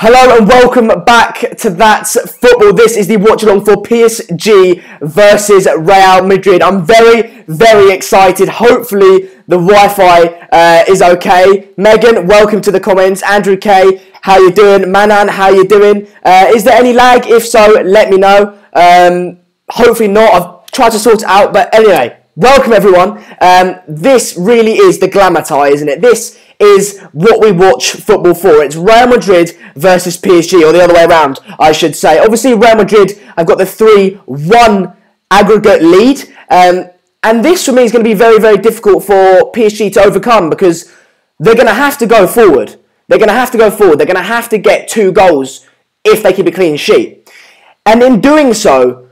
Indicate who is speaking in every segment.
Speaker 1: Hello and welcome back to That's Football. This is the watch-along for PSG versus Real Madrid. I'm very excited. Hopefully the Wi-Fi is okay. Megan, welcome to the comments. Andrew K, how you doing? Manan, how you doing? Is there any lag? If so, let me know. Hopefully not. I've tried to sort it out, but anyway, welcome everyone. This really is the glamour tie, isn't it? This is what we watch football for. It's Real Madrid versus PSG, or the other way around, I should say. Obviously, Real Madrid have got the 3-1 aggregate lead, and this for me is going to be very difficult for PSG to overcome because they're going to have to go forward. They're going to have to get 2 goals if they keep a clean sheet. And in doing so,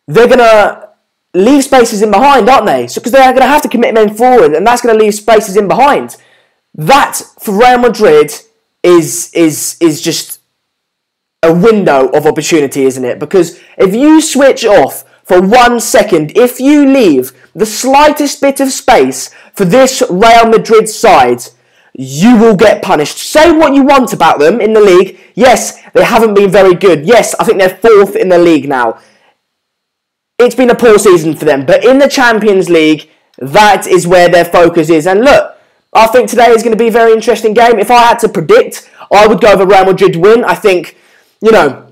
Speaker 1: they're going to leave spaces in behind, aren't they? So because they're going to have to commit men forward, and that's going to leave spaces in behind. That, for Real Madrid, is just a window of opportunity, isn't it? Because if you switch off for 1 second, if you leave the slightest bit of space for this Real Madrid side, you will get punished. Say what you want about them in the league. Yes, they haven't been very good. Yes, I think they're 4th in the league now. It's been a poor season for them. But in the Champions League, that is where their focus is. And look, I think today is going to be a very interesting game. If I had to predict, I would go over Real Madrid win. I think, you know,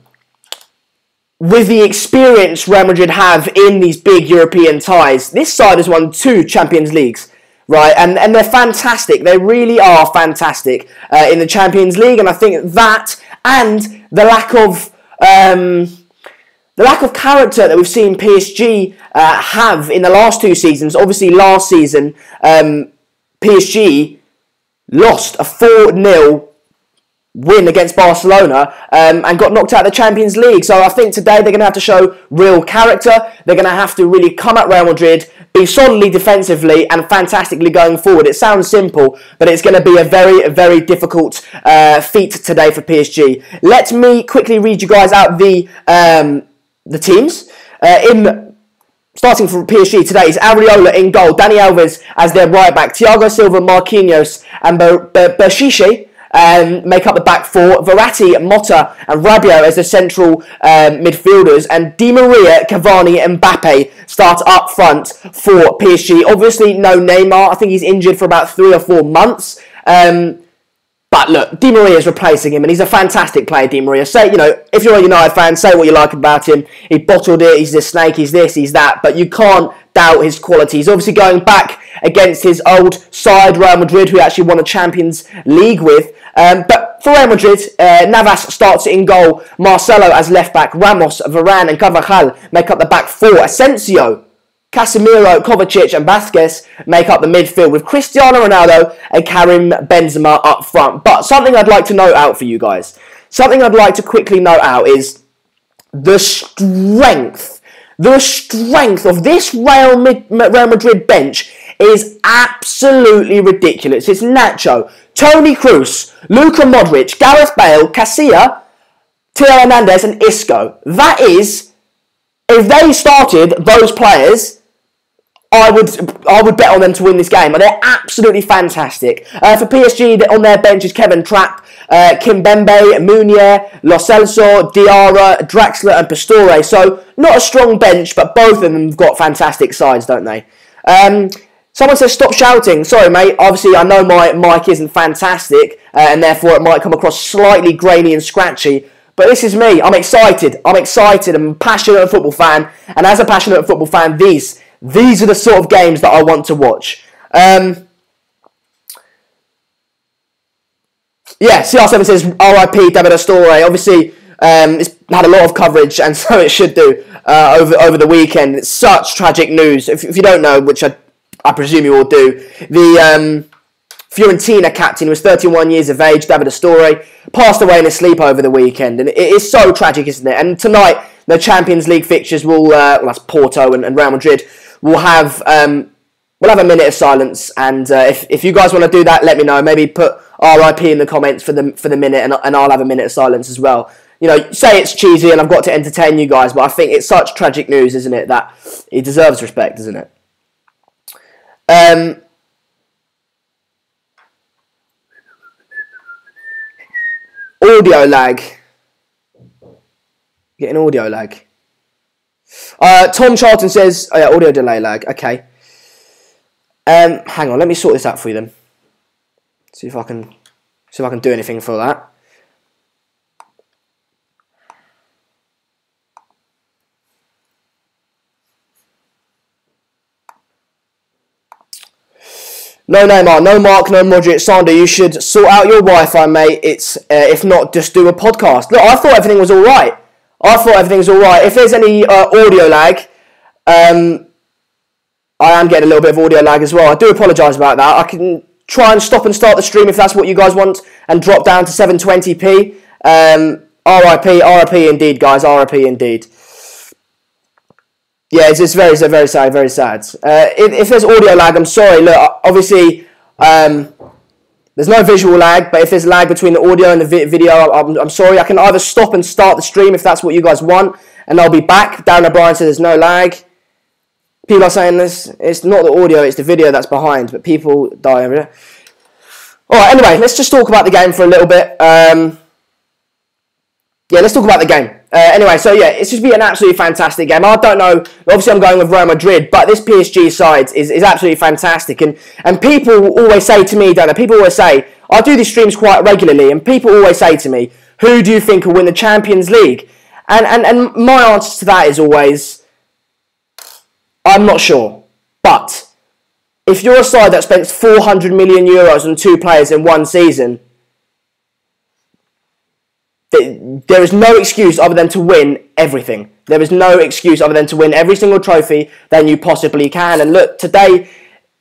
Speaker 1: with the experience Real Madrid have in these big European ties, this side has won 2 Champions Leagues, right? And they're fantastic. They really are fantastic in the Champions League. And I think that and the lack of character that we've seen PSG have in the last 2 seasons. Obviously, last season, PSG lost a 4-0 win against Barcelona and got knocked out of the Champions League. So I think today they're going to have to show real character. They're going to have to really come at Real Madrid, be solidly defensively and fantastically going forward. It sounds simple, but it's going to be a very difficult feat today for PSG. Let me quickly read you guys out the teams. Starting from PSG today is Areola in goal, Dani Alves as their right back, Thiago Silva, Marquinhos and Bershiche make up the back 4, Verratti, Motta and Rabiot as the central midfielders, and Di Maria, Cavani and Mbappe start up front for PSG. Obviously no Neymar, I think he's injured for about 3 or 4 months. But look, Di Maria is replacing him, and he's a fantastic player, Di Maria. Say, you know, if you're a United fan, say what you like about him. He bottled it, he's the snake, he's this, he's that, but you can't doubt his quality. He's obviously going back against his old side, Real Madrid, who actually won a Champions League with. But for Real Madrid, Navas starts in goal, Marcelo as left back, Ramos, Varane and Carvajal make up the back 4, Asensio, Casemiro, Kovacic and Vasquez make up the midfield with Cristiano Ronaldo and Karim Benzema up front. But something I'd like to note out for you guys, something I'd like to quickly note out is the strength of this Real Madrid bench is absolutely ridiculous. It's Nacho, Toni Kroos, Luka Modric, Gareth Bale, Casilla, Theo Hernandez and Isco. That is, if they started those players, I would bet on them to win this game. They're absolutely fantastic. For PSG, on their bench is Kevin Trapp, Kimpembe, Meunier, Lo Celso, Diarra, Draxler and Pastore. So, not a strong bench, but both of them have got fantastic sides, don't they? Someone says, stop shouting. Sorry, mate. Obviously, I know my mic isn't fantastic, and therefore it might come across slightly grainy and scratchy. But this is me. I'm excited. I'm a passionate football fan. And as a passionate football fan, these are the sort of games that I want to watch. Yeah, CR7 says, RIP David Astore. Obviously, it's had a lot of coverage, and so it should do over the weekend. It's such tragic news. If you don't know, which I presume you all do, the Fiorentina captain was 31 years of age, David Astore, passed away in his sleep over the weekend. And it is so tragic, isn't it? And tonight, the Champions League fixtures will, that's Porto and Real Madrid, will have we'll have a minute of silence. And if you guys want to do that, let me know. Maybe put RIP in the comments for the minute, and I'll have a minute of silence as well. You know, say it's cheesy and I've got to entertain you guys, but I think it's such tragic news, isn't it, that he deserves respect, isn't it? audio lag. Getting audio lag. Tom Charlton says, oh yeah, audio delay lag. Okay. Hang on, let me sort this out for you then. See if I can do anything for that. No Neymar, no Mark, no Modric. Sander, you should sort out your Wi-Fi, mate. It's if not, just do a podcast. Look, I thought everything was all right. If there's any audio lag, I am getting a little bit of audio lag as well. I do apologise about that. I can try and stop and start the stream if that's what you guys want and drop down to 720p. RIP indeed, guys. RIP indeed. Yeah, it's very sad, very sad. If there's audio lag, I'm sorry. Look, obviously, there's no visual lag, but if there's lag between the audio and the video, I'm sorry. I can either stop and start the stream if that's what you guys want, and I'll be back. Darren O'Brien says there's no lag. People are saying this. It's not the audio, it's the video that's behind, but people die over it. Alright, anyway, let's just talk about the game for a little bit. Yeah, let's talk about the game. Anyway, so yeah, it's just been an absolutely fantastic game. I don't know, obviously I'm going with Real Madrid, but this PSG side is absolutely fantastic. And people always say to me, don't they? People always say, I do these streams quite regularly, and people always say to me, who do you think will win the Champions League? And my answer to that is always, I'm not sure. But if you're a side that spent 400 million euros on 2 players in one season, there is no excuse other than to win everything. There is no excuse other than to win every single trophy that you possibly can. And look, today,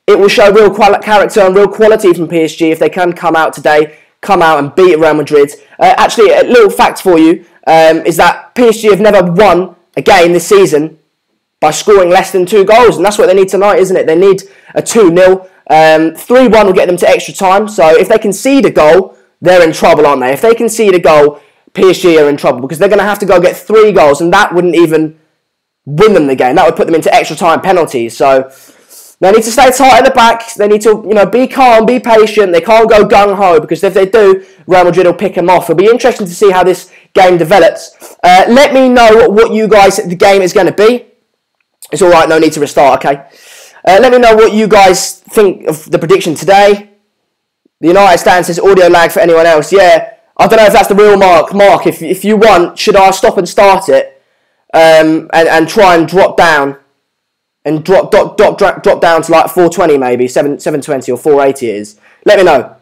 Speaker 1: it will show real character and real quality from PSG if they can come out today, come out and beat Real Madrid. Actually, a little fact for you is that PSG have never won a game this season by scoring less than 2 goals. And that's what they need tonight, isn't it? They need a 2-0. 3-1 will get them to extra time. So if they concede a goal, they're in trouble, aren't they? If they concede a goal, PSG are in trouble because they're going to have to go get 3 goals, and that wouldn't even win them the game. That would put them into extra time penalties. So they need to stay tight at the back. They need to, be calm, be patient. They can't go gung-ho because if they do, Real Madrid will pick them off. It'll be interesting to see how this game develops. Let me know what you guys think the game is going to be. It's all right, no need to restart, okay? Let me know what you guys think of the prediction today. The United stand says audio lag for anyone else. Yeah. I don't know if that's the real Mark. Mark, if you want, should I stop and start it and try and drop down and drop down to like 420 maybe, 720 or 480 it is. Let me know.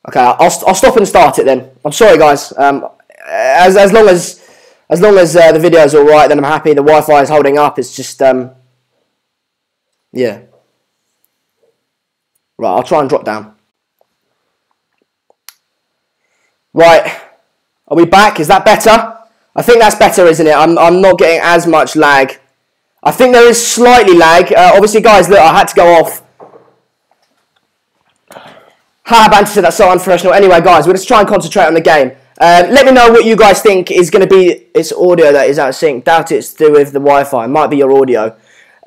Speaker 1: Okay, I'll stop and start it then. I'm sorry, guys. As long as the video's all right, then I'm happy. The Wi-Fi is holding up. It's just yeah. Right, I'll try and drop down. Right, are we back? Is that better? I think that's better, isn't it? I'm not getting as much lag. I think there is slightly lag. Obviously, guys, look, I had to go off. Banter said that's so unprofessional. Anyway, guys, we'll just try and concentrate on the game. Let me know what you guys think is going to be. It's audio that is out of sync. Doubt it's to do with the Wi-Fi. It might be your audio.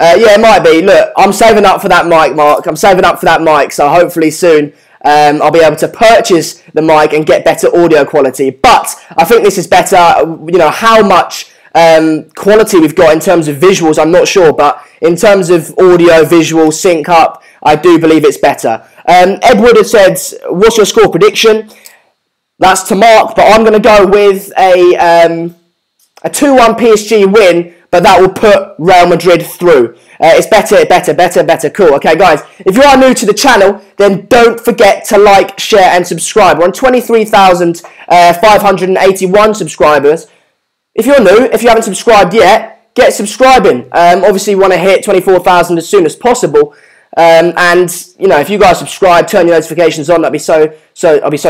Speaker 1: Yeah, it might be. Look, I'm saving up for that mic, Mark. I'm saving up for that mic, so hopefully soon I'll be able to purchase the mic and get better audio quality. But I think this is better. How much quality we've got in terms of visuals, I'm not sure. But in terms of audio, visual, sync up, I do believe it's better. Edward has said, what's your score prediction? That's to Mark, but I'm going to go with a 2-1 PSG win, but that will put Real Madrid through. It's better. Cool. Okay, guys, if you are new to the channel, then don't forget to like, share, and subscribe. We're on 23,581 subscribers. If you're new, if you haven't subscribed yet, get subscribing. Obviously, we want to hit 24,000 as soon as possible. And if you guys subscribe, turn your notifications on. I'll be so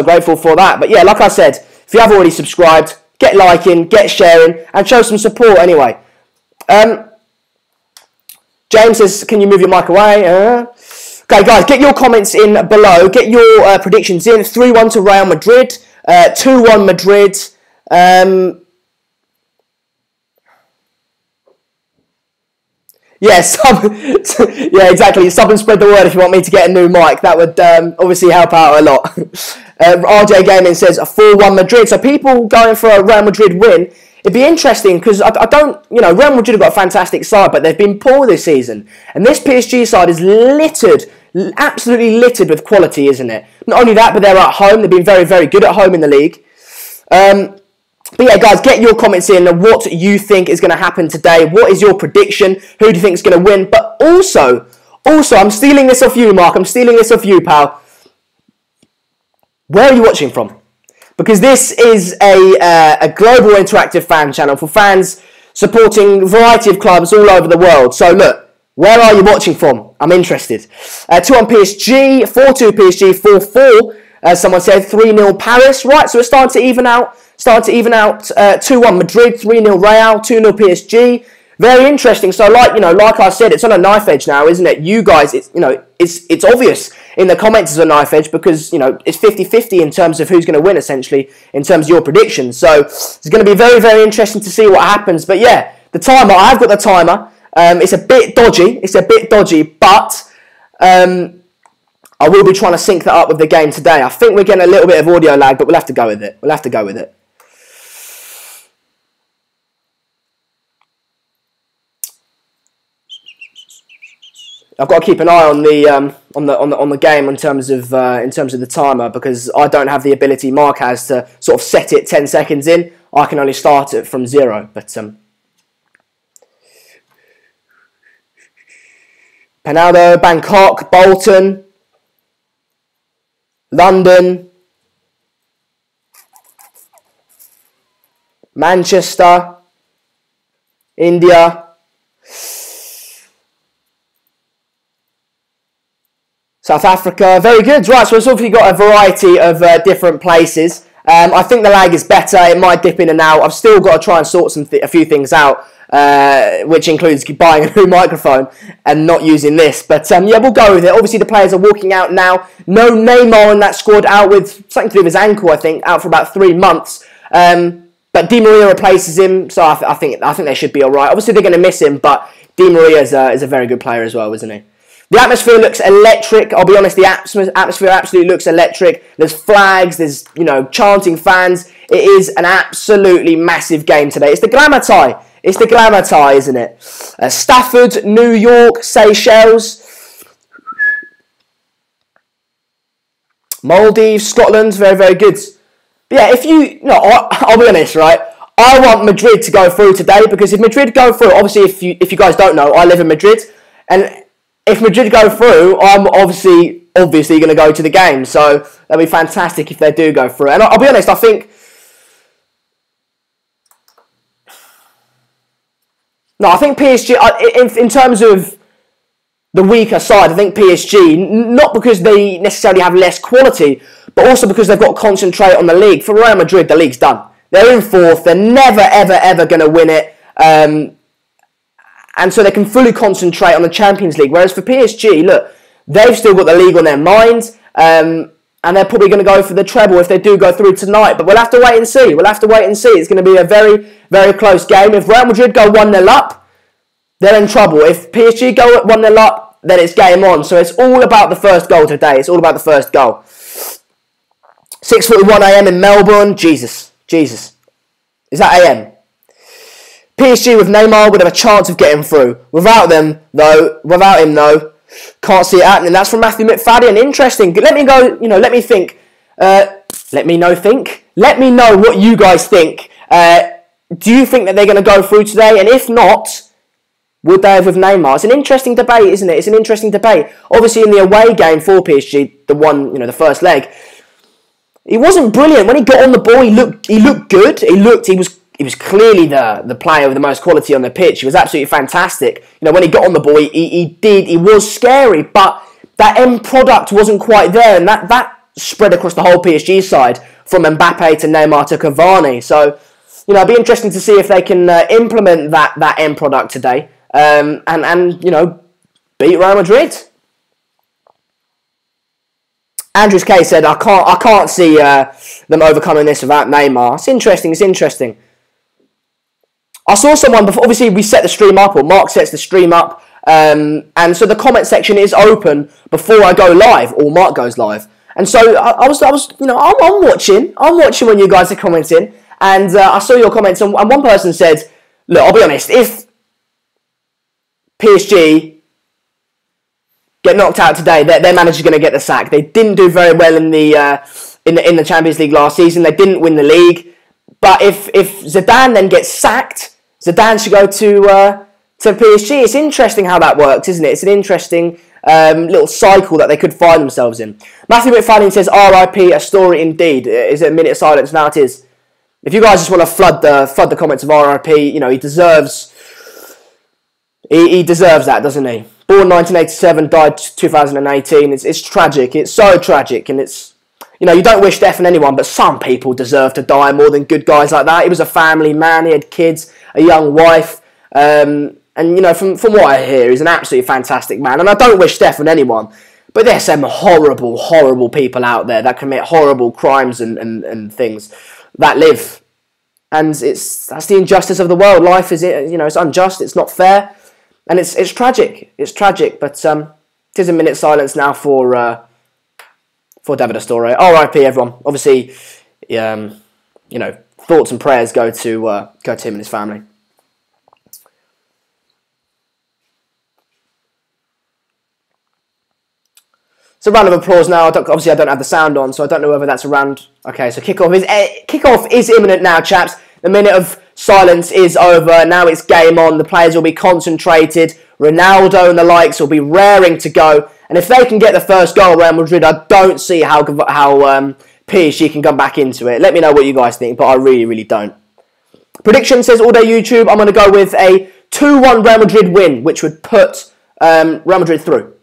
Speaker 1: grateful for that. But yeah, like I said, if you have already subscribed, get liking, get sharing, and show some support anyway. James says, can you move your mic away? Okay, guys, get your comments in below. Get your predictions in. 3-1 to Real Madrid. 2-1 Madrid. Yeah, yeah, exactly. Sub and spread the word if you want me to get a new mic. That would obviously help out a lot. RJ Gaming says a 4-1 Madrid. So people going for a Real Madrid win. It'd be interesting because I don't, Real Madrid have got a fantastic side, but they've been poor this season. And this PSG side is littered, absolutely littered with quality, isn't it? Not only that, but they're at home. They've been very, very good at home in the league. But yeah, guys, get your comments in on what you think is going to happen today. What is your prediction? Who do you think is going to win? But also, I'm stealing this off you, Mark. I'm stealing this off you, pal. Where are you watching from? Because this is a global interactive fan channel for fans supporting a variety of clubs all over the world. So look, where are you watching from? I'm interested. 2-1 PSG, 4-2 PSG, 4-4. Someone said 3-0 Paris. Right, so it's starting to even out. 2-1 Madrid, 3-0 Real, 2-0 PSG. Very interesting. So like I said, it's on a knife edge now, isn't it? You guys, it's obvious in the comments it's a knife edge because, it's 50-50 in terms of who's going to win, essentially, in terms of your predictions. So it's going to be very, very interesting to see what happens. But yeah, the timer, I've got the timer. It's a bit dodgy, but I will be trying to sync that up with the game today. I think we're getting a little bit of audio lag, but we'll have to go with it. I've got to keep an eye on the game in terms of the timer because I don't have the ability Mark has to sort of set it 10 seconds in. I can only start it from 0. But Penaldo, Bangkok, Bolton, London, Manchester, India, South Africa. Very good. Right, so it's obviously got a variety of different places. I think the lag is better. It might dip in and out. I've still got to try and sort a few things out, which includes buying a new microphone and not using this. But yeah, we'll go with it. Obviously, the players are walking out now. No Neymar in that squad, out with something to do with his ankle, I think, out for about 3 months. But Di Maria replaces him, so I think they should be all right. Obviously, they're going to miss him, but Di Maria is a very good player as well, isn't he? The atmosphere looks electric. I'll be honest, the atmosphere absolutely looks electric. There's flags, there's, chanting fans. It is an absolutely massive game today. It's the glamour tie. Isn't it? Stafford, New York, Seychelles, Maldives, Scotland. Very, very good. But yeah, I'll be honest, right? I want Madrid to go through today because if Madrid go through, obviously, if you guys don't know, I live in Madrid, and if Madrid go through, I'm obviously going to go to the game. So that'll be fantastic if they do go through. And I'll be honest, I think PSG, in terms of the weaker side, I think PSG, not because they necessarily have less quality, but also because they've got to concentrate on the league. For Real Madrid, the league's done. They're in 4th. They're never, ever, ever going to win it. And so they can fully concentrate on the Champions League. Whereas for PSG, look, they've still got the league on their mind. And they're probably going to go for the treble if they do go through tonight. But we'll have to wait and see. It's going to be a very, very close game. If Real Madrid go 1-0 up, they're in trouble. If PSG go 1-0 up, then it's game on. So it's all about the first goal today. 6:41 a.m. in Melbourne. Jesus. Is that a.m.? PSG with Neymar would have a chance of getting through. Without him though, can't see it happening. That's from Matthew McFadden. Interesting. Let me go, let me think. Let me know what you guys think. Do you think that they're going to go through today? And if not, would they have with Neymar? It's an interesting debate, isn't it? It's an interesting debate. Obviously, in the away game for PSG, the first leg, he wasn't brilliant. When he got on the ball, he looked good. He was clearly the player with the most quality on the pitch. He was absolutely fantastic. When he got on the ball, he was scary, but that end product wasn't quite there, and that spread across the whole PSG side from Mbappe to Neymar to Cavani. So, it'd be interesting to see if they can implement that end product today, and beat Real Madrid. Andrews K said, I can't see them overcoming this without Neymar. It's interesting. I saw someone before, obviously we set the stream up, or Mark sets the stream up And so the comment section is open before I go live or Mark goes live. And so I was, you know, I'm watching when you guys are commenting, and I saw your comments, and one person said, "Look, I'll be honest, if PSG get knocked out today, their manager's going to get the sack. They didn't do very well in the Champions League last season. They didn't win the league. But if Zidane then gets sacked, Zidane should go to PSG. It's interesting how that works, isn't it? It's an interesting little cycle that they could find themselves in." Matthew McFadden says, "R.I.P. a story indeed." Is it a minute of silence? Now it is. If you guys just want to flood the comments of R.I.P., you know, he deserves that, doesn't he? Born 1987, died 2018. It's tragic. It's so tragic, and it's, you know, you don't wish death on anyone, but some people deserve to die more than good guys like that. He was a family man. He had kids, a young wife, and you know, from what I hear, he's an absolutely fantastic man. And I don't wish death on anyone, but there's some horrible, horrible people out there that commit horrible crimes and things that live, and that's the injustice of the world. Life is, you know, it's unjust. It's not fair. And it's tragic. It's tragic, but it is a minute's silence now for David Astore. R.I.P. everyone. Obviously, you know, thoughts and prayers go to him and his family. So, round of applause now. Obviously, I don't have the sound on, so I don't know whether that's a round. Okay, so kickoff is imminent now, chaps. The minute of silence is over. Now it's game on. The players will be concentrated. Ronaldo and the likes will be raring to go. And if they can get the first goal, Real Madrid, I don't see how PSG can come back into it. Let me know what you guys think, but I really, really don't. Prediction says all day YouTube. I'm going to go with a 2-1 Real Madrid win, which would put Real Madrid through.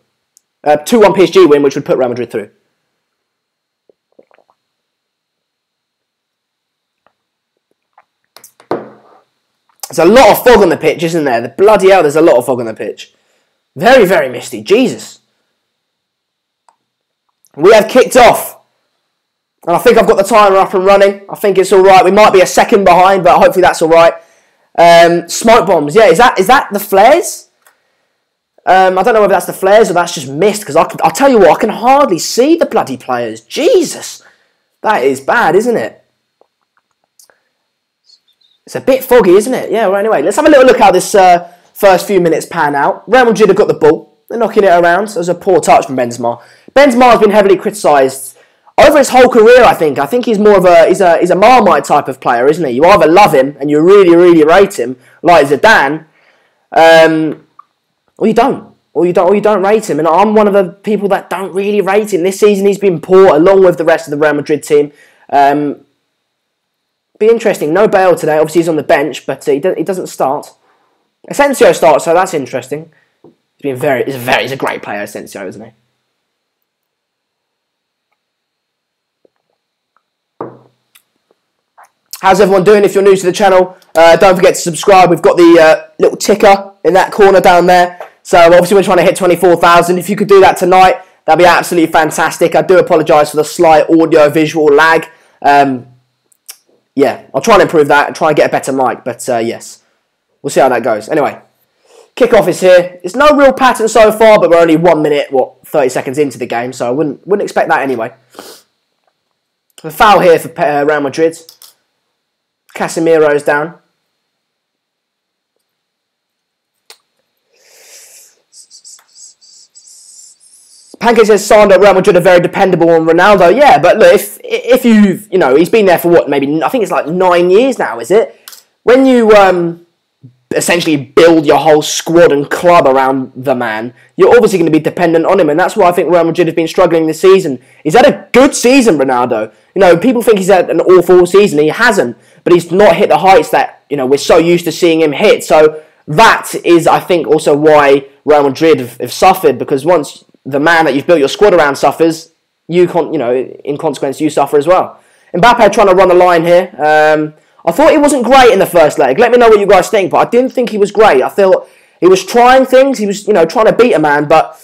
Speaker 1: 2-1 PSG win, which would put Real Madrid through. There's a lot of fog on the pitch, isn't there? The bloody hell, there's a lot of fog on the pitch. Very, very misty. Jesus. We have kicked off. And I think I've got the timer up and running. I think it's all right. We might be a second behind, but hopefully that's all right. Smoke bombs. Yeah, is that the flares? I don't know whether that's the flares or that's just mist, because I'll tell you what, I can hardly see the bloody players. Jesus. That is bad, isn't it? It's a bit foggy, isn't it? Yeah, well, anyway, let's have a little look how this first few minutes pan out. Real Madrid have got the ball. They're knocking it around. So it was a poor touch from Benzema. Benzema has been heavily criticised over his whole career, I think. I think he's more of he's a Marmite type of player, isn't he? You either love him and you really, really rate him, like Zidane, or you don't. Or you don't rate him. And I'm one of the people that don't really rate him. This season he's been poor, along with the rest of the Real Madrid team. Be interesting. No Bale today. Obviously, he's on the bench, but he doesn't start. Asensio starts, so that's interesting. He's a great player, Asensio, isn't he? How's everyone doing? If you're new to the channel, don't forget to subscribe. We've got the little ticker in that corner down there. So obviously, we're trying to hit 24,000. If you could do that tonight, that'd be absolutely fantastic. I do apologise for the slight audio-visual lag. Yeah, I'll try and improve that and try and get a better mic, but yes, we'll see how that goes. Anyway, kickoff is here. It's no real pattern so far, but we're only 1 minute, 30 seconds into the game, so I wouldn't expect that anyway. The foul here for Real Madrid. Casemiro's down. Pancake says Sandro, Real Madrid are very dependable on Ronaldo. Yeah, but look, if you know, he's been there for what, maybe, I think it's like 9 years now, is it? When you essentially build your whole squad and club around the man, you're obviously going to be dependent on him, and that's why I think Real Madrid have been struggling this season. He's had a good season, Ronaldo. You know, people think he's had an awful season. He hasn't, but he's not hit the heights that, you know, we're so used to seeing him hit. So that is, I think, also why Real Madrid have suffered, because once the man that you've built your squad around suffers, you know, in consequence, you suffer as well. Mbappe trying to run the line here. I thought he wasn't great in the first leg. Let me know what you guys think, but I didn't think he was great. I thought he was trying things. He was, you know, trying to beat a man, but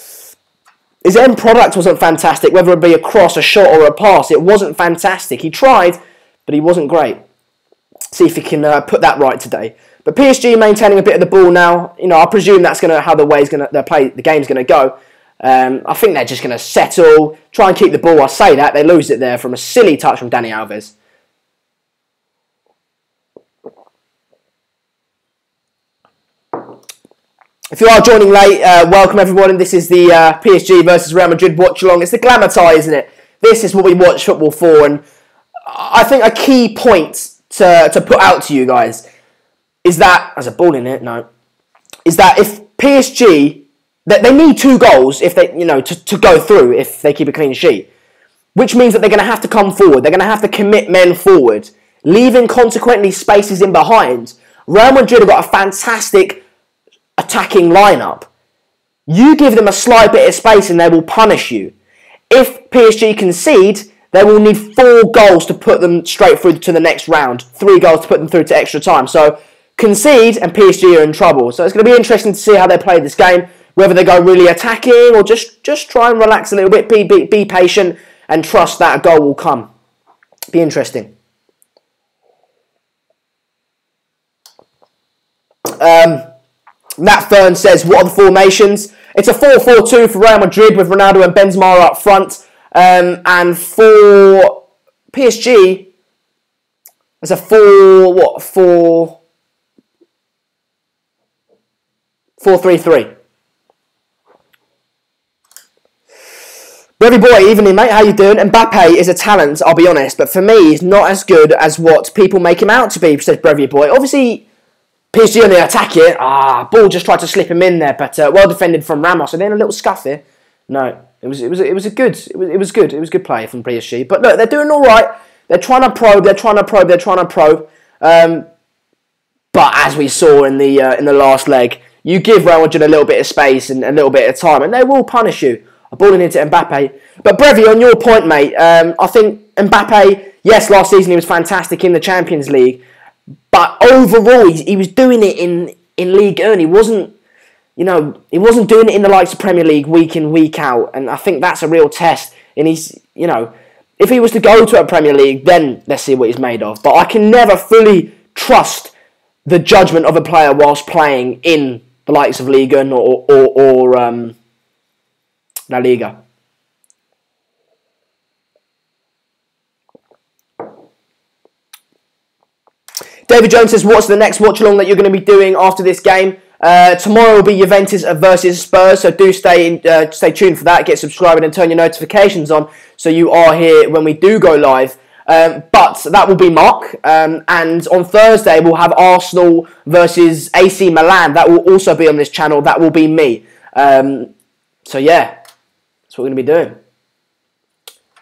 Speaker 1: his end product wasn't fantastic, whether it be a cross, a shot, or a pass. It wasn't fantastic. He tried, but he wasn't great. See if he can put that right today. But PSG maintaining a bit of the ball now. You know, I presume that's how the game's gonna go. I think they're just gonna settle, try and keep the ball. I say that they lose it there from a silly touch from Dani Alves. If you are joining late, welcome everyone. And this is the PSG versus Real Madrid watch-along. It's the glamour tie, isn't it? This is what we watch football for. And I think a key point to put out to you guys is that, there's a ball in it, no, is that if PSG, that they need 2 goals if they, to go through if they keep a clean sheet, which means that they're going to have to come forward. They're going to have to commit men forward, leaving consequently spaces in behind. Real Madrid have got a fantastic attacking lineup. You give them a slight bit of space and they will punish you. If PSG concede, they will need 4 goals to put them straight through to the next round. 3 goals to put them through to extra time. So concede and PSG are in trouble. So it's going to be interesting to see how they play this game. Whether they go really attacking or just try and relax a little bit. Be patient and trust that a goal will come. Be interesting. Matt Fern says, what are the formations? It's a 4-4-2 for Real Madrid with Ronaldo and Benzema up front. And for PSG, it's a 4-3-3. Brevy boy, evening mate, how you doing? Mbappe is a talent, I'll be honest, but for me, he's not as good as what people make him out to be, says Brevy boy. Obviously, PSG on the attack here. Ball just tried to slip him in there, but well defended from Ramos. And then a little scuff here. No, it was good play from PSG. But look, they're doing all right. They're trying to probe. But as we saw in the last leg, you give Real Madrid a little bit of space and a little bit of time, and they will punish you. A ball into Mbappe. But Brevy, on your point, mate, I think Mbappe, yes, last season he was fantastic in the Champions League. But overall, he was doing it in Ligue 1. He wasn't doing it in the likes of Premier League week in, week out. And I think that's a real test. And he's, if he was to go to a Premier League, then let's see what he's made of. But I can never fully trust the judgment of a player whilst playing in the likes of Ligue 1 or La Liga. David Jones says, what's the next watch-along that you're going to be doing after this game? Tomorrow will be Juventus versus Spurs, so do stay tuned for that. Get subscribed and turn your notifications on so you are here when we do go live. But that will be Mark. And on Thursday, we'll have Arsenal versus AC Milan. That will also be on this channel. That will be me. So yeah, that's what we're going to be doing.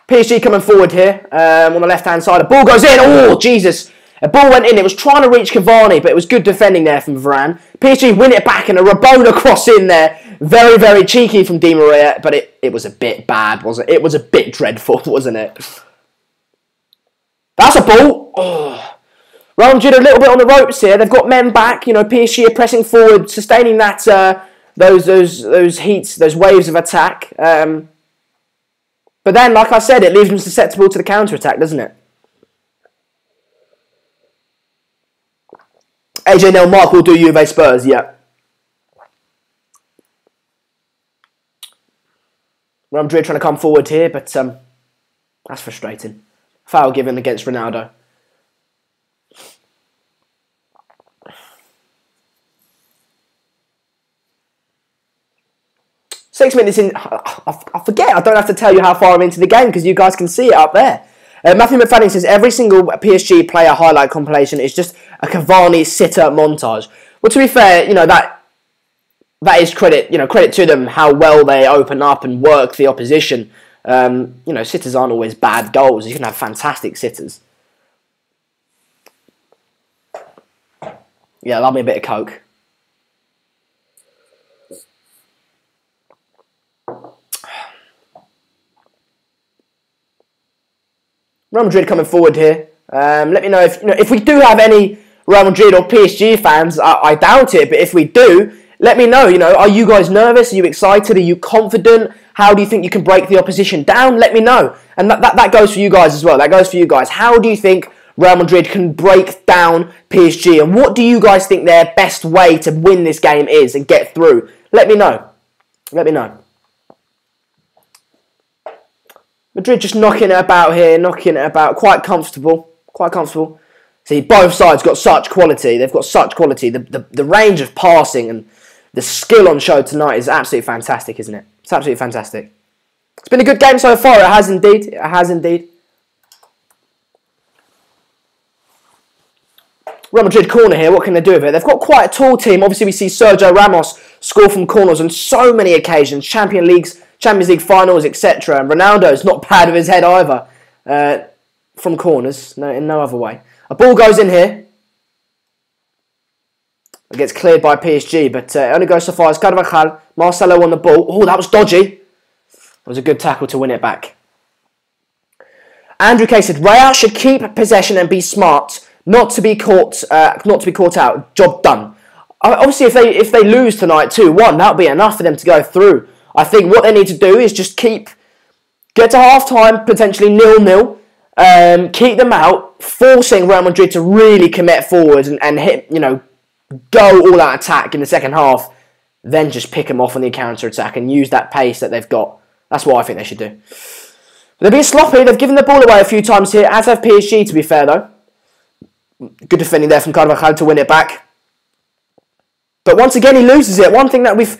Speaker 1: PSG coming forward here on the left-hand side. The ball goes in. Oh, Jesus. A ball went in. It was trying to reach Cavani, but it was good defending there from Varane. PSG win it back and a Rabona cross in there. Very, very cheeky from Di Maria, but it was a bit bad, wasn't it? It was a bit dreadful, wasn't it? That's a ball. Oh. Real Madrid a little bit on the ropes here. They've got men back. PSG are pressing forward, sustaining that those heats, those waves of attack. But then, like I said, it leaves them susceptible to the counter-attack, doesn't it? AJ Nel Mark will do Juve Spurs, yeah. Real Madrid trying to come forward here, but that's frustrating. Foul given against Ronaldo. Six minutes in, I forget, I don't have to tell you how far I'm into the game because you guys can see it up there. Matthew McFadden says, every single PSG player highlight compilation is just a Cavani sitter montage. Well, to be fair, that is credit to them, how well they open up and work the opposition. Sitters aren't always bad goals. You can have fantastic sitters. Yeah, love me a bit of Coke. Real Madrid coming forward here. Let me know if we do have any Real Madrid or PSG fans. I doubt it, but if we do, let me know. Are you guys nervous? Are you excited? Are you confident? How do you think you can break the opposition down? Let me know. And that goes for you guys as well. That goes for you guys. How do you think Real Madrid can break down PSG. And what do you guys think their best way to win this game is and get through? Let me know. Let me know. Madrid just knocking it about here, knocking it about. Quite comfortable. Quite comfortable. See, both sides got such quality. They've got such quality. The range of passing and the skill on show tonight is absolutely fantastic, isn't it? It's absolutely fantastic. It's been a good game so far. It has indeed. It has indeed. Real Madrid corner here. What can they do with it? They've got quite a tall team. Obviously, we see Sergio Ramos score from corners on so many occasions. Champions League finals, etc. And Ronaldo's not bad with his head either. From corners. No, in no other way. A ball goes in here. It gets cleared by PSG, but it only goes so far as Carvajal. Marcelo on the ball. Oh, that was dodgy. It was a good tackle to win it back. Andrew K said, Real should keep possession and be smart, not to be caught out. Job done. Obviously, if they lose tonight 2-1, that'll be enough for them to go through. I think what they need to do is just get to half-time, potentially 0-0, keep them out, forcing Real Madrid to really commit forward and hit, go all-out attack in the second half, then just pick them off on the counter-attack and use that pace that they've got. That's what I think they should do. They're being sloppy. They've given the ball away a few times here, as have PSG, to be fair, though. Good defending there from Carvajal to win it back. But once again, he loses it. One thing that we've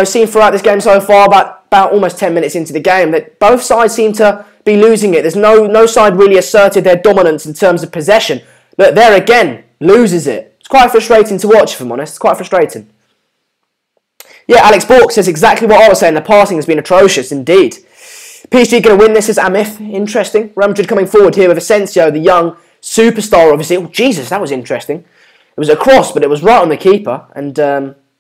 Speaker 1: seen throughout this game so far, about almost 10 minutes into the game, that both sides seem to be losing it. There's no side really asserted their dominance in terms of possession. Look, there again, loses it. It's quite frustrating to watch, if I'm honest. It's quite frustrating. Yeah, Alex Bork says exactly what I was saying. The passing has been atrocious, indeed. PSG going to win this, is Amith. Interesting. Real Madrid coming forward here with Asensio, the young superstar, obviously. Oh, Jesus, that was interesting. It was a cross, but it was right on the keeper, and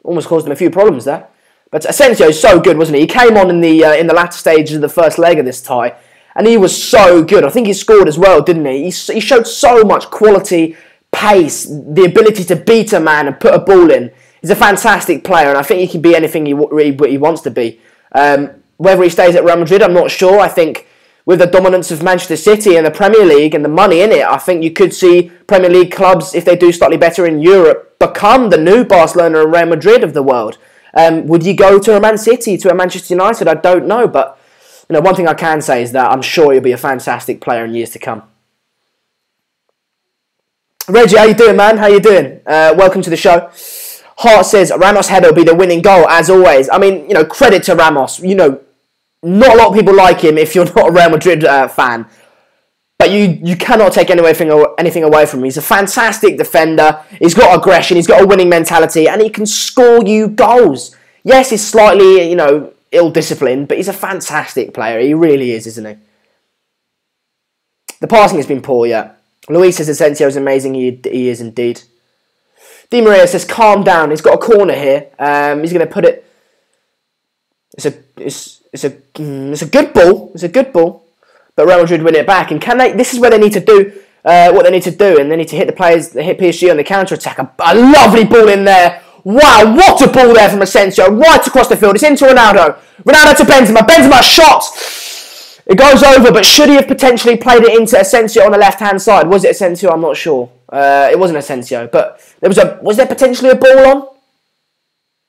Speaker 1: almost caused them a few problems there. But Asensio is so good, wasn't he? He came on in the latter stages of the first leg of this tie, and he was so good. I think he scored as well, didn't he? He showed so much quality, pace, the ability to beat a man and put a ball in. He's a fantastic player, and I think he can be anything he wants to be. Whether he stays at Real Madrid, I'm not sure. I think with the dominance of Manchester City and the Premier League and the money in it, I think you could see Premier League clubs, if they do slightly better in Europe, become the new Barcelona and Real Madrid of the world. Would you go to a Man City, to a Manchester United? I don't know, but one thing I can say is that I'm sure he'll be a fantastic player in years to come. Reggie, how you doing, man? How you doing? Welcome to the show. Hart says Ramos' header will be the winning goal, as always. I mean, credit to Ramos. Not a lot of people like him if you're not a Real Madrid fan. But you cannot take anything away from him. He's a fantastic defender. He's got aggression. He's got a winning mentality. And he can score you goals. Yes, he's slightly, ill-disciplined, but he's a fantastic player. He really is, isn't he? The passing has been poor, yeah. Luis says Asensio is amazing. He is indeed. Di Maria says, calm down. He's got a corner here. He's going to put it... It's a good ball. It's a good ball. But Real Madrid win it back. And can they? This is where they need to do what they need to do. And they need to hit the players, hit PSG on the counter-attack. A lovely ball in there. Wow, what a ball there from Asensio. Right across the field. It's into Ronaldo. Ronaldo to Benzema. Benzema shot. It goes over, but should he have potentially played it into Asensio on the left-hand side? Was it Asensio? I'm not sure. It wasn't Asensio. But was there potentially a ball on?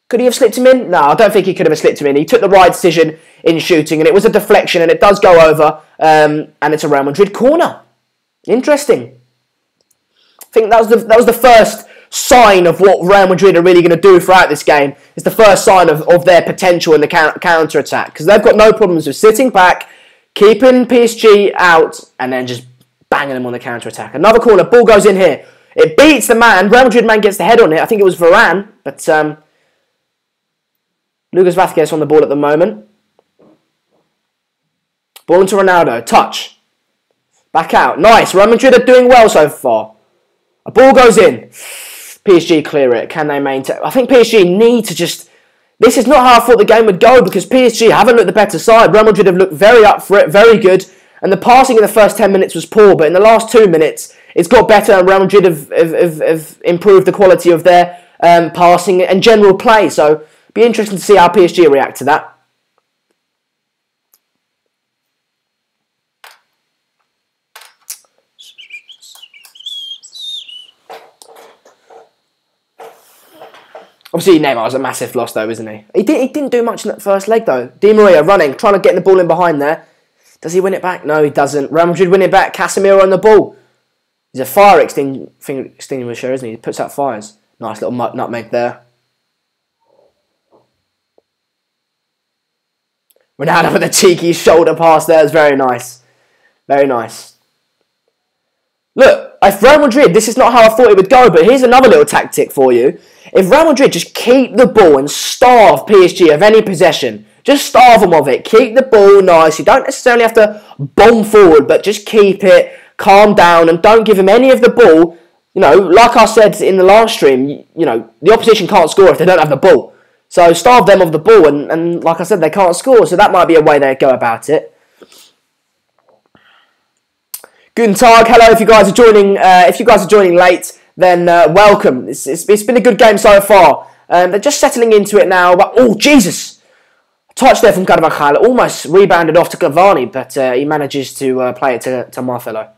Speaker 1: Could he have slipped him in? No, I don't think he could have slipped him in. He took the right decision in shooting, and it was a deflection, and it does go over, and it's a Real Madrid corner. Interesting. I think that was the first sign of what Real Madrid are really going to do throughout this game. It's the first sign of their potential in the counter-attack, because they've got no problems with sitting back, keeping PSG out, and then just banging them on the counter-attack. Another corner, ball goes in here. It beats the man. Real Madrid man gets the head on it. I think it was Varane, but Lucas Vázquez on the ball at the moment. Ball into Ronaldo. Touch. Back out. Nice. Real Madrid are doing well so far. A ball goes in. PSG clear it. Can they maintain? I think PSG need to just... This is not how I thought the game would go, because PSG haven't looked the better side. Real Madrid have looked very up for it, very good. And the passing in the first 10 minutes was poor, but in the last 2 minutes, it's got better, and Real Madrid have improved the quality of their passing and general play. So, be interesting to see how PSG react to that. Obviously, Neymar's a massive loss, though, isn't he? He didn't do much in that first leg, though. Di Maria running, trying to get the ball in behind there. Does he win it back? No, he doesn't. Real Madrid win it back. Casemiro on the ball. He's a fire extinguisher, isn't he? He puts out fires. Nice little nutmeg there. Ronaldo with a cheeky shoulder pass there. It's very nice. Very nice. Look, if Real Madrid, this is not how I thought it would go, but here's another little tactic for you. If Real Madrid just keep the ball and starve PSG of any possession, just starve them of it, keep the ball nice, you don't necessarily have to bomb forward, but just keep it, calm down, and don't give them any of the ball. You know, like I said in the last stream, you know, the opposition can't score if they don't have the ball. So starve them of the ball, and like I said, they can't score, so that might be a way they go about it. Guten Tag, hello. If you guys are joining late, then welcome. It's been a good game so far. They're just settling into it now. But oh Jesus, touch there from Carvajal, almost rebounded off to Cavani, but he manages to play it to Marcelo.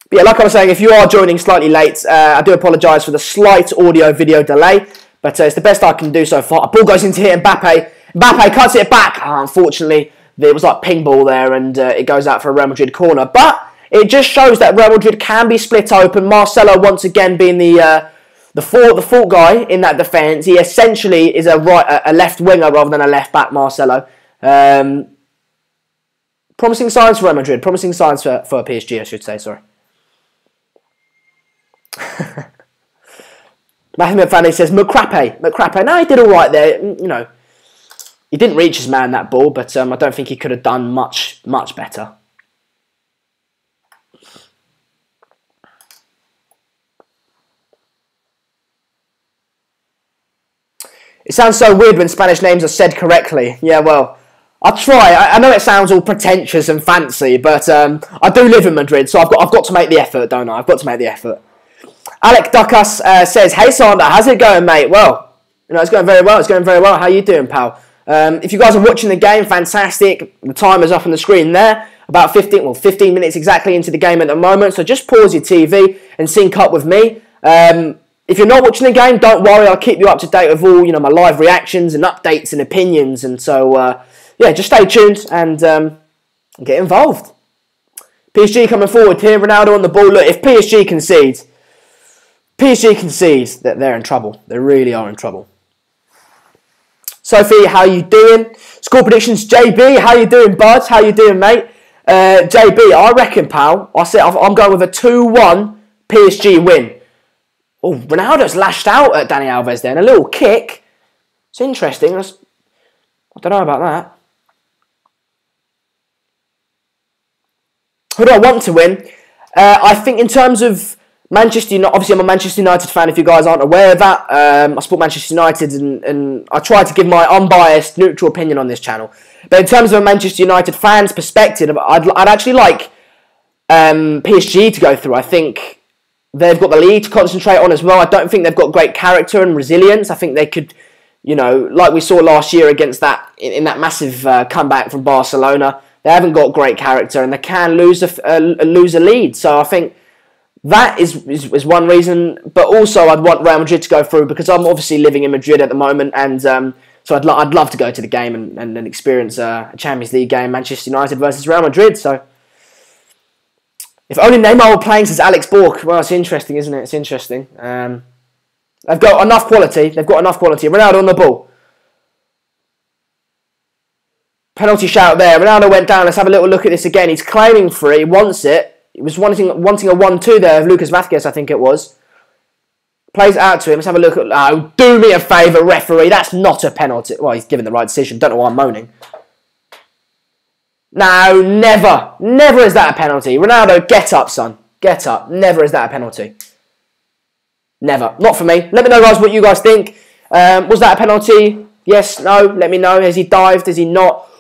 Speaker 1: But yeah, like I was saying, if you are joining slightly late, I do apologise for the slight audio-video delay, but it's the best I can do so far. A ball goes into here, Mbappe. Mbappe cuts it back. Unfortunately, it was like ping ball there, and it goes out for a Real Madrid corner. But it just shows that Real Madrid can be split open. Marcelo once again being the fault guy in that defence. He essentially is a left winger rather than a left back. Marcelo. Promising signs for Real Madrid. Promising signs for PSG, I should say. Sorry. Matthew McFadden says McCrappe. No, he did all right there. You know, he didn't reach his man that ball, but I don't think he could have done much better. It sounds so weird when Spanish names are said correctly. Yeah, well, I'll try. I know it sounds all pretentious and fancy, but I do live in Madrid, so I've got to make the effort, don't I? I've got to make the effort. Alec Ducas says, "Hey Sander, how's it going, mate?" Well, you know, it's going very well. It's going very well. How you doing, pal? If you guys are watching the game, fantastic. The timer's up on the screen there. About 15 minutes exactly into the game at the moment. So just pause your TV and sync up with me. If you're not watching the game, don't worry. I'll keep you up to date with all, you know, my live reactions and updates and opinions. And so, yeah, just stay tuned and get involved. PSG coming forward here. Ronaldo on the ball. Look, if PSG concedes, that they're in trouble. They really are in trouble. Sophie, how you doing? Score predictions, JB. How you doing, bud? How you doing, mate? JB, I reckon, pal. I'm going with a 2-1 PSG win. Oh, Ronaldo's lashed out at Dani Alves there, and a little kick. It's interesting. I don't know about that. Who do I want to win? I think in terms of Manchester United, obviously I'm a Manchester United fan if you guys aren't aware of that. I support Manchester United and I try to give my unbiased, neutral opinion on this channel. But in terms of a Manchester United fan's perspective, I'd actually like PSG to go through. I think they've got the lead to concentrate on as well. I don't think they've got great character and resilience. I think they could, you know, like we saw last year against that, in that massive comeback from Barcelona, they haven't got great character and they can lose a lead. So I think that is one reason, but also I'd want Real Madrid to go through because I'm obviously living in Madrid at the moment, and so I'd love to go to the game and experience a Champions League game, Manchester United versus Real Madrid. So if only Neymar were playing, says Alex Bork. Well, it's interesting, isn't it? It's interesting. They've got enough quality. Ronaldo on the ball. Penalty shout there. Ronaldo went down. Let's have a little look at this again. He's claiming for it. He wants it. He was wanting a 1-2 there of Lucas Vazquez, I think it was. Plays it out to him. Let's have a look at... Oh, do me a favour, referee. That's not a penalty. Well, he's given the right decision. Don't know why I'm moaning. No, never. Never is that a penalty. Ronaldo, get up, son. Get up. Never is that a penalty. Never. Not for me. Let me know, guys, what you guys think. Was that a penalty? Yes, no. Let me know. Has he dived? Has he not?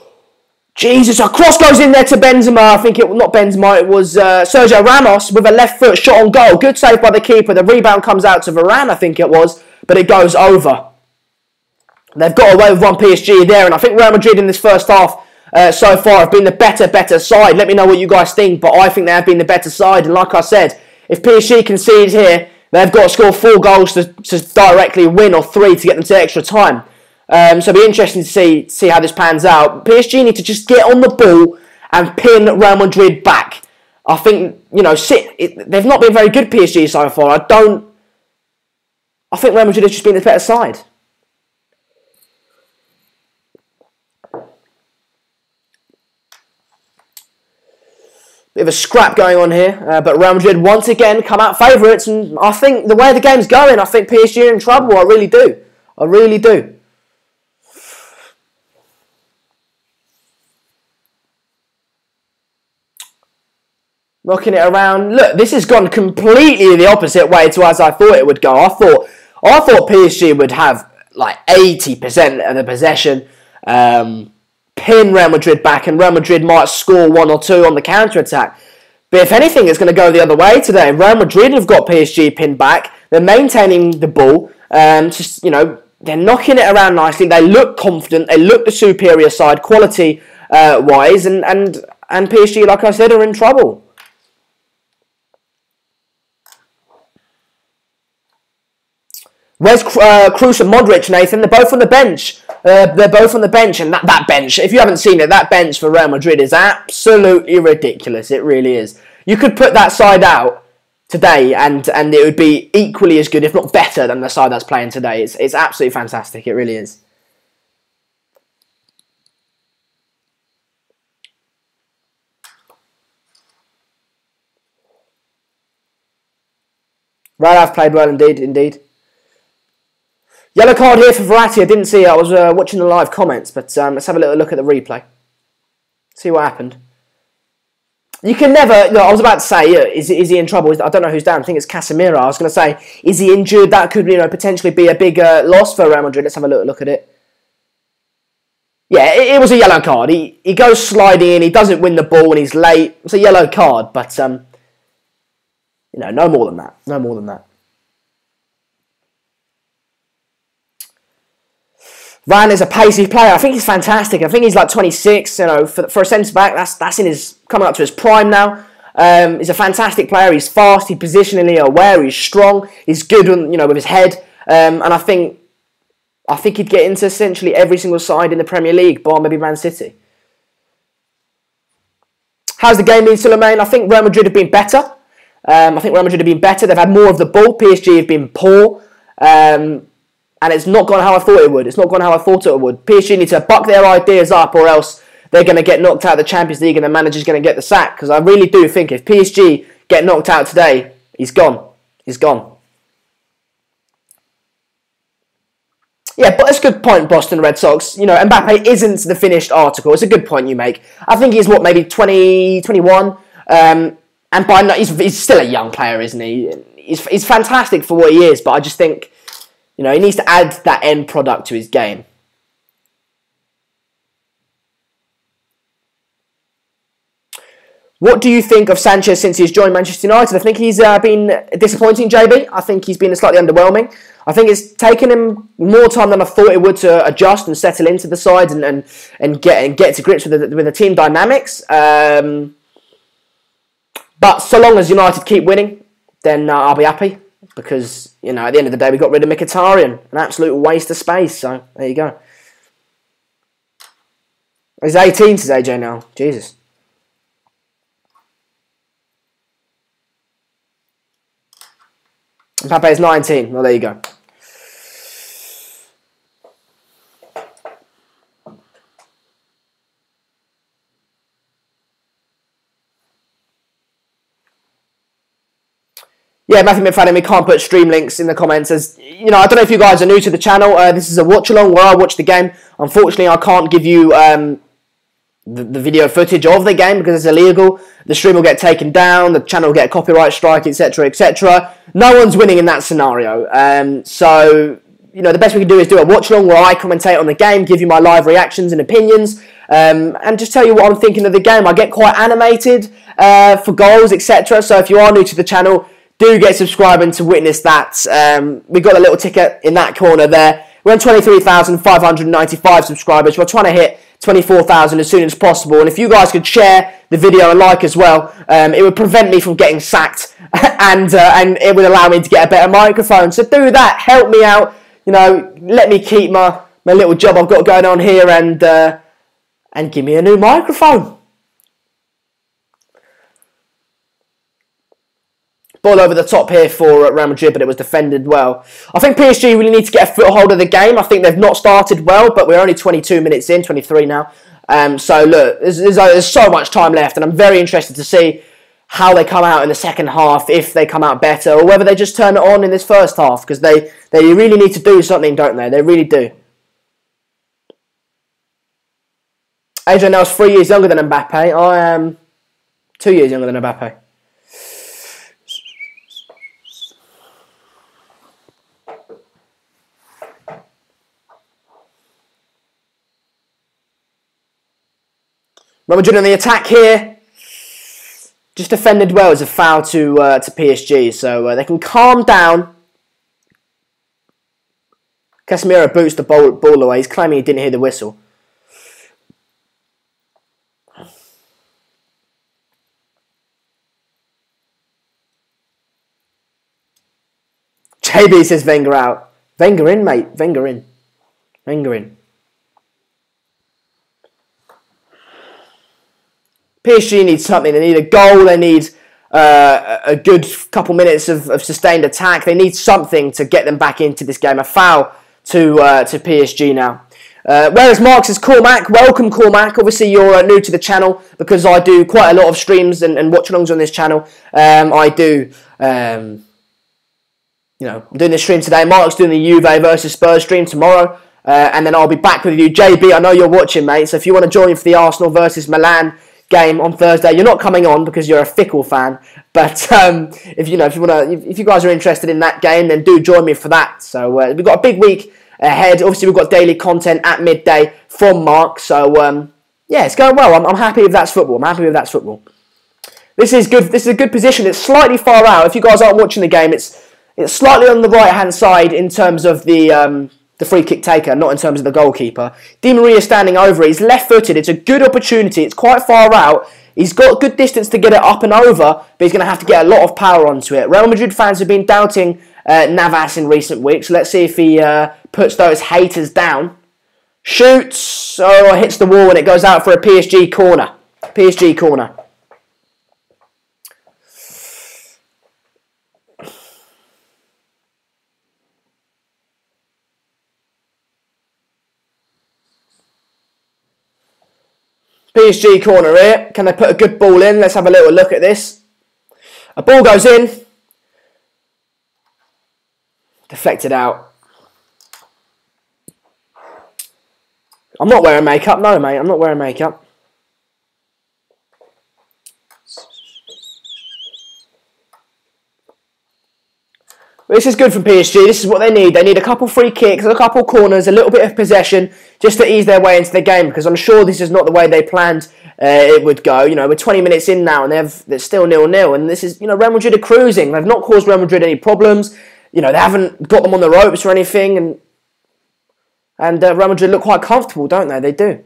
Speaker 1: Jesus, a cross goes in there to Benzema. I think it was not Benzema, it was Sergio Ramos with a left foot shot on goal. Good save by the keeper. The rebound comes out to Varane, I think it was, but it goes over. They've got away with one PSG there, and I think Real Madrid in this first half so far have been the better side. Let me know what you guys think, but I think they have been the better side, and like I said, if PSG concedes here, They've got to score 4 goals to directly win, or 3 to get them to extra time. So it'll be interesting to see how this pans out. PSG need to just get on the ball and pin Real Madrid back. I think, they've not been very good, PSG, so far. I think Real Madrid has just been the better side. Bit of a scrap going on here, but Real Madrid once again come out favourites, and I think the way the game's going, I think PSG are in trouble. I really do. I really do. Knocking it around. Look, this has gone completely the opposite way to as I thought it would go. I thought PSG would have like 80% of the possession, pin Real Madrid back, and Real Madrid might score 1 or 2 on the counter-attack. But if anything, it's going to go the other way today. Real Madrid have got PSG pinned back. They're maintaining the ball. They're knocking it around nicely. They look confident. They look the superior side, quality-wise. And PSG, like I said, are in trouble. Where's Kroos and Modric, Nathan? They're both on the bench. They're both on the bench, and that bench, if you haven't seen it, that bench for Real Madrid is absolutely ridiculous. It really is. You could put that side out today, and it would be equally as good, if not better, than the side that's playing today. It's absolutely fantastic. It really is. Right, I've played well indeed. Yellow card here for Verratti. I didn't see it. I was watching the live comments, but let's have a little look at the replay. See what happened. You can never... No, I was about to say, is he in trouble? I don't know who's down. I think it's Casemiro. I was going to say, is he injured? That could potentially be a big loss for Real Madrid. Let's have a little look at it. Yeah, it was a yellow card. He goes sliding in. He doesn't win the ball and he's late. It's a yellow card, but no more than that. No more than that. Varane is a pacey player. I think he's fantastic. I think he's like 26. For a centre back, that's in his coming up to his prime now. He's a fantastic player. He's fast. He's positionally aware. He's strong. He's good, with his head. And I think he'd get into essentially every single side in the Premier League, bar maybe Man City. How's the game been, Suleiman? I think Real Madrid have been better. They've had more of the ball. PSG have been poor. And it's not gone how I thought it would. PSG need to buck their ideas up, or else they're going to get knocked out of the Champions League and the manager's going to get the sack. Because I really do think if PSG get knocked out today, he's gone. He's gone. Yeah, but it's a good point, Boston Red Sox. Mbappe isn't the finished article. It's a good point you make. I think he's, maybe 20, 21. And by now, he's still a young player, isn't he? He's fantastic for what he is, but I just think... he needs to add that end product to his game. What do you think of Sanchez since he's joined Manchester United? I think he's been disappointing, JB. I think he's been slightly underwhelming. I think it's taken him more time than I thought it would to adjust and settle into the side and get to grips with the team dynamics. But so long as United keep winning, then I'll be happy. Because, at the end of the day, we got rid of Mkhitaryan. An absolute waste of space. So, there you go. He's 18 today, AJ now. Jesus. Mbappe is 19. Well, there you go. Yeah, Matthew McFadden, we can't put stream links in the comments. As I don't know if you guys are new to the channel. This is a watch-along where I watch the game. Unfortunately, I can't give you the video footage of the game because it's illegal. The stream will get taken down. The channel will get a copyright strike, etc., etc. No one's winning in that scenario. So, the best we can do is do a watch-along where I commentate on the game, give you my live reactions and opinions, and just tell you what I'm thinking of the game. I get quite animated for goals, etc. So if you are new to the channel, do get subscribing to witness that. We've got a little ticket in that corner there. We're on 23,595 subscribers. We're trying to hit 24,000 as soon as possible. And if you guys could share the video and like as well, it would prevent me from getting sacked and it would allow me to get a better microphone. So do that, help me out, you know, let me keep my little job I've got going on here and give me a new microphone. Ball over the top here for Real Madrid, but it was defended well. I think PSG really need to get a foothold of the game. I think they've not started well, but we're only 22 minutes in, 23 now. So look, there's so much time left, and I'm very interested to see how they come out in the second half, if they come out better, or whether they just turn it on in this first half, because they really need to do something, don't they? They really do. Adrian now is 3 years younger than Mbappe. I am 2 years younger than Mbappe. Real Madrid on the attack here. Just defended well as a foul to PSG, so they can calm down. Casemiro boots the ball away. He's claiming he didn't hear the whistle. JB says Wenger out. Wenger in, mate. Wenger in. Wenger in. PSG needs something. They need a goal. They need a good couple minutes of sustained attack. They need something to get them back into this game. A foul to PSG now. Whereas Mark says, Cormac, welcome Cormac. Obviously you're new to the channel because I do quite a lot of streams and watch-alongs on this channel. I do, you know, I'm doing this stream today. Mark's doing the Juve versus Spurs stream tomorrow. And then I'll be back with you. JB, I know you're watching, mate. So if you want to join me for the Arsenal versus Milan game on Thursday, you're not coming on because you're a fickle fan, but if you guys are interested in that game, then do join me for that. So we've got a big week ahead. Obviously we've got daily content at midday from Mark, so yeah, it's going well. I'm happy with that's football. This is good. This is a good position. It's slightly far out. If you guys aren't watching the game, it's slightly on the right hand side in terms of the free kick taker, not in terms of the goalkeeper. Di Maria standing over it. He's left-footed. It's a good opportunity. It's quite far out. He's got good distance to get it up and over, but he's going to have to get a lot of power onto it. Real Madrid fans have been doubting Navas in recent weeks. Let's see if he puts those haters down. Shoots. Oh, hits the wall and it goes out for a PSG corner. PSG corner. PSG corner here. Can they put a good ball in? Let's have a little look at this. A ball goes in. Deflected out. I'm not wearing makeup. No, mate. I'm not wearing makeup. This is good from PSG. This is what they need. They need a couple free kicks, a couple corners, a little bit of possession, just to ease their way into the game. Because I'm sure this is not the way they planned it would go. You know, we're 20 minutes in now, and they're still 0-0. And this is, you know, Real Madrid are cruising. They've not caused Real Madrid any problems. You know, they haven't got them on the ropes or anything. And Real Madrid look quite comfortable, don't they? They do.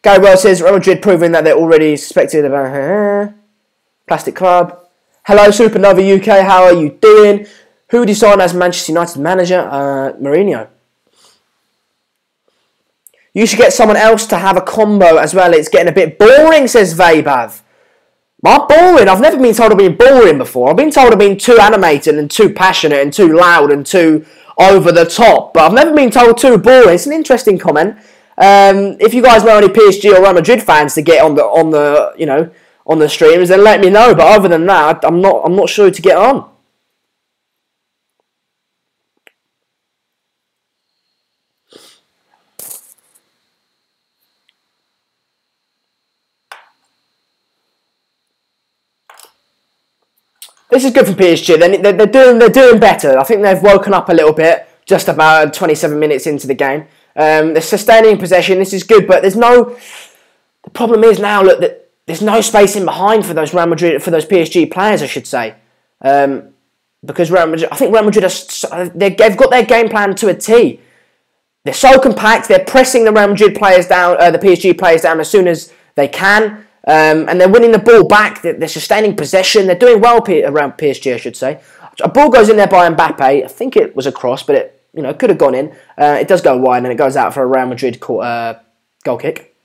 Speaker 1: Gary Wells says Real Madrid proving that they're already suspected of Plastic Club. Hello, Supernova UK, how are you doing? Who would you sign as Manchester United manager? Mourinho. You should get someone else to have a combo as well. It's getting a bit boring, says Vabav. Not boring. I've never been told I've been boring before. I've been told I've been too animated and too passionate and too loud and too over the top. But I've never been told too boring. It's an interesting comment. If you guys know any PSG or Real Madrid fans to get on the streams, then let me know. But other than that, I'm not sure to get on. This is good for PSG. They're doing better. I think they've woken up a little bit. Just about 27 minutes into the game, they're sustaining possession. This is good, but there's no. The problem is now, look, that there's no space in behind for those Real Madrid, for those PSG players, I should say, because Real Madrid, I think Real Madrid they've got their game plan to a T. They're so compact. They're pressing the Real Madrid players down, the PSG players down as soon as they can. And they're winning the ball back. They're sustaining possession. They're doing well around PSG, I should say. A ball goes in there by Mbappe. I think it was a cross, but it could have gone in. It does go wide, and it goes out for a Real Madrid goal kick.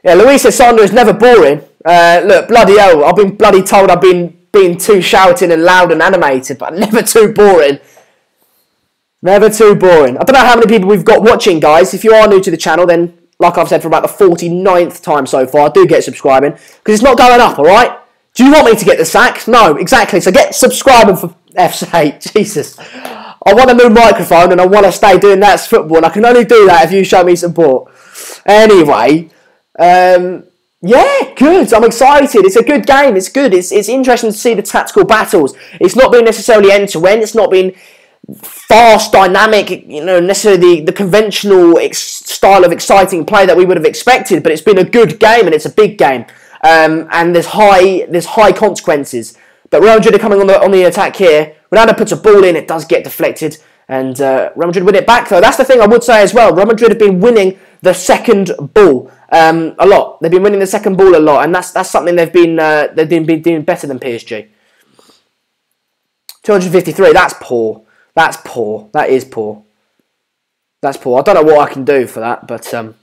Speaker 1: Yeah, Luis says Sandro is never boring. Look, bloody hell, I've been bloody told I've been being too shouting and loud and animated, but never too boring. Never too boring. I don't know how many people we've got watching, guys. If you are new to the channel, then, like I've said for about the 49th time so far, do get subscribing, because it's not going up, alright? Do you want me to get the sack? No, exactly. So get subscribing for F's sake. Jesus. I want a new microphone, and I want to stay doing that's football, and I can only do that if you show me support. Anyway, yeah, good. I'm excited. It's a good game. It's good. It's interesting to see the tactical battles. It's not been necessarily end-to-end. It's not been fast, dynamic, necessarily the conventional style of exciting play that we would have expected, but it's been a good game, and it's a big game. And there's high consequences. But Real Madrid are coming on the attack here. Ronaldo puts a ball in, it does get deflected, and Real Madrid win it back though. That's the thing I would say as well. Real Madrid have been winning the second ball a lot. They've been winning the second ball a lot, and that's something they've been doing better than PSG. 253. That's poor. That's poor. That is poor. That's poor. I don't know what I can do for that, but I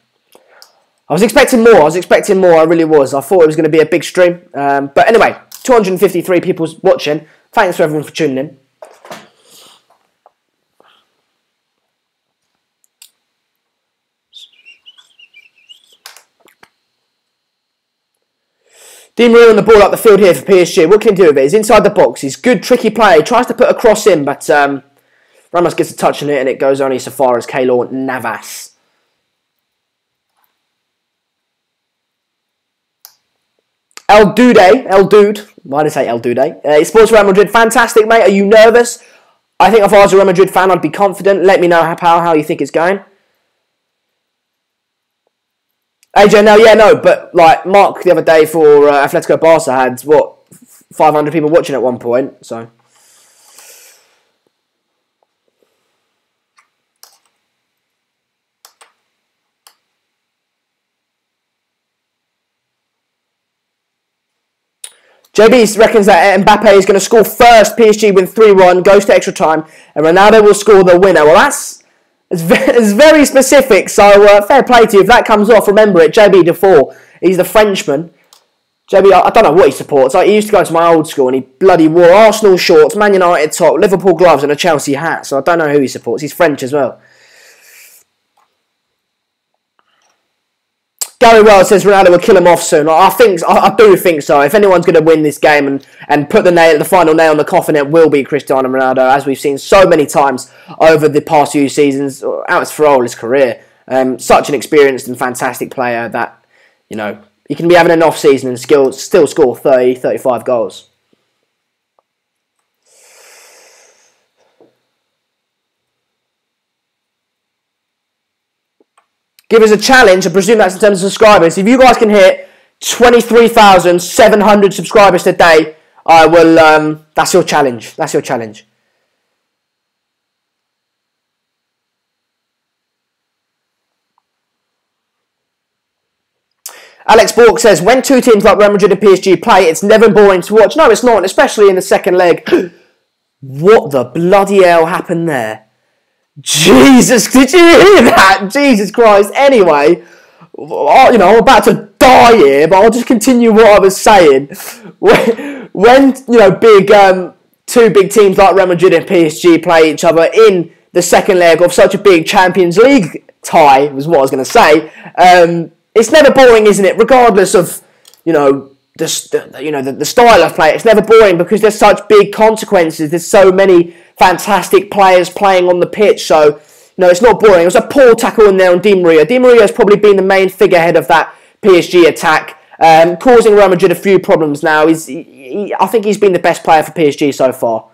Speaker 1: was expecting more. I really was. I thought it was going to be a big stream. But anyway, 253 people watching. Thanks for everyone for tuning in. Di Maria on the ball up the field here for PSG. What can he do with it? He's inside the box. He's good, tricky play. He tries to put a cross in, but Ramos gets a touch on it, and it goes only so far as Keylor Navas. El Dude. Why did I say El Dude? Sports Real Madrid. Fantastic, mate. Are you nervous? I think if I was a Real Madrid fan, I'd be confident. Let me know how you think it's going. AJ, no, but like Mark the other day for Atletico Barca had, 500 people watching at one point, so. JB reckons that Mbappe is going to score first. PSG win 3-1, goes to extra time, and Ronaldo will score the winner. Well, that's very specific, so fair play to you. If that comes off, remember it, JB Defoe. He's the Frenchman. JB, I don't know what he supports. He used to go to my old school, and he bloody wore Arsenal shorts, Man United top, Liverpool gloves, and a Chelsea hat, so I don't know who he supports. He's French as well. Gary Wells says Ronaldo will kill him off soon. I do think so. If anyone's going to win this game and put the final nail in the coffin, it will be Cristiano Ronaldo, as we've seen so many times over the past few seasons, out for all his career. Such an experienced and fantastic player that, he can be having an off season and still score 30, 35 goals. Give us a challenge. I presume that's in terms of subscribers. If you guys can hit 23,700 subscribers today, I will. That's your challenge. That's your challenge. Alex Bork says, when two teams like Real Madrid and PSG play, it's never boring to watch. No, it's not, especially in the second leg. What the bloody hell happened there? Jesus, did you hear that? Jesus Christ. Anyway, I'm about to die here, but I'll just continue what I was saying. When two big teams like Real Madrid and PSG play each other in the second leg of such a big Champions League tie, was what I was going to say. It's never boring, isn't it? Regardless of, the style of play, it's never boring because there's such big consequences. There's so many fantastic players playing on the pitch, so it's not boring. It was a poor tackle in there on Di Maria. Di Maria has probably been the main figurehead of that PSG attack, causing Real Madrid a few problems now. I think he's been the best player for PSG so far.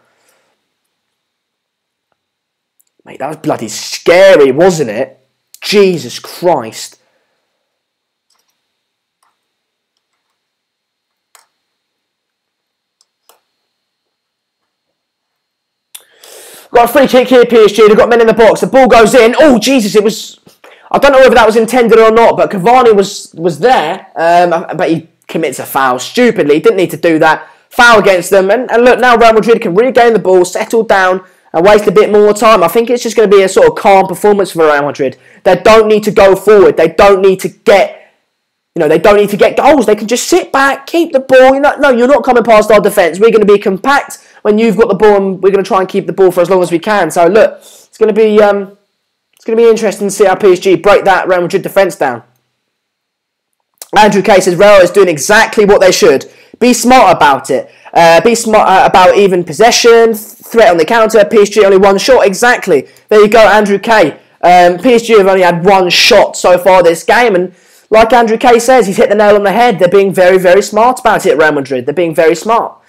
Speaker 1: Mate, that was bloody scary, wasn't it? Jesus Christ. Got a free kick here, PSG. They've got men in the box. The ball goes in. Oh, Jesus, it was... I don't know whether that was intended or not, but Cavani was there. But he commits a foul stupidly. He didn't need to do that. Foul against them. And look, now Real Madrid can regain the ball, settle down, and waste a bit more time. I think it's just going to be a sort of calm performance for Real Madrid. They don't need to go forward. They don't need to get... they don't need to get goals. They can just sit back, keep the ball. No, you're not coming past our defence. We're going to be compact when you've got the ball, and we're going to try and keep the ball for as long as we can. So look, it's going to be interesting to see how PSG break that Real Madrid defence down. Andrew Kay says Real is doing exactly what they should. Be smart about it. Be smart about even possession, threat on the counter. PSG only one shot. Exactly. There you go, Andrew Kay. PSG have only had one shot so far this game, and like Andrew Kay says, he's hit the nail on the head. They're being very, very smart about it at Real Madrid. They're being very smart.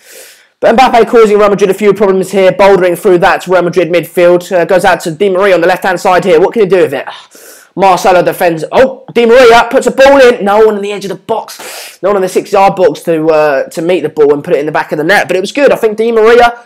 Speaker 1: But Mbappe causing Real Madrid a few problems here, bouldering through that to Real Madrid midfield. Goes out to Di Maria on the left-hand side here. What can he do with it? Marcelo defends. Oh, Di Maria puts a ball in. No one on the edge of the box. No one on the 6-yard box to meet the ball and put it in the back of the net. But it was good. I think Di Maria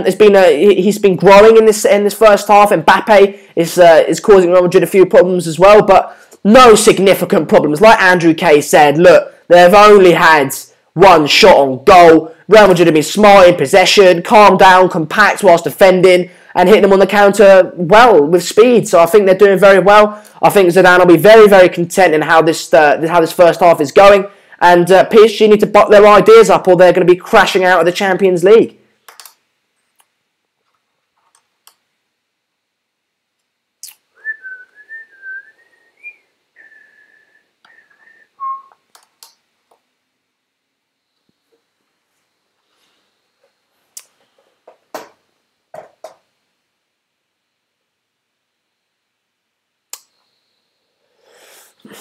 Speaker 1: he's been growing in this first half. Mbappe is causing Real Madrid a few problems as well, but no significant problems. Like Andrew Kay said, look, they've only had one shot on goal. Real Madrid have been smart in possession, calm down, compact whilst defending, and hitting them on the counter well with speed. So I think they're doing very well. I think Zidane will be very, very content in how this first half is going. And PSG need to buck their ideas up, or they're going to be crashing out of the Champions League.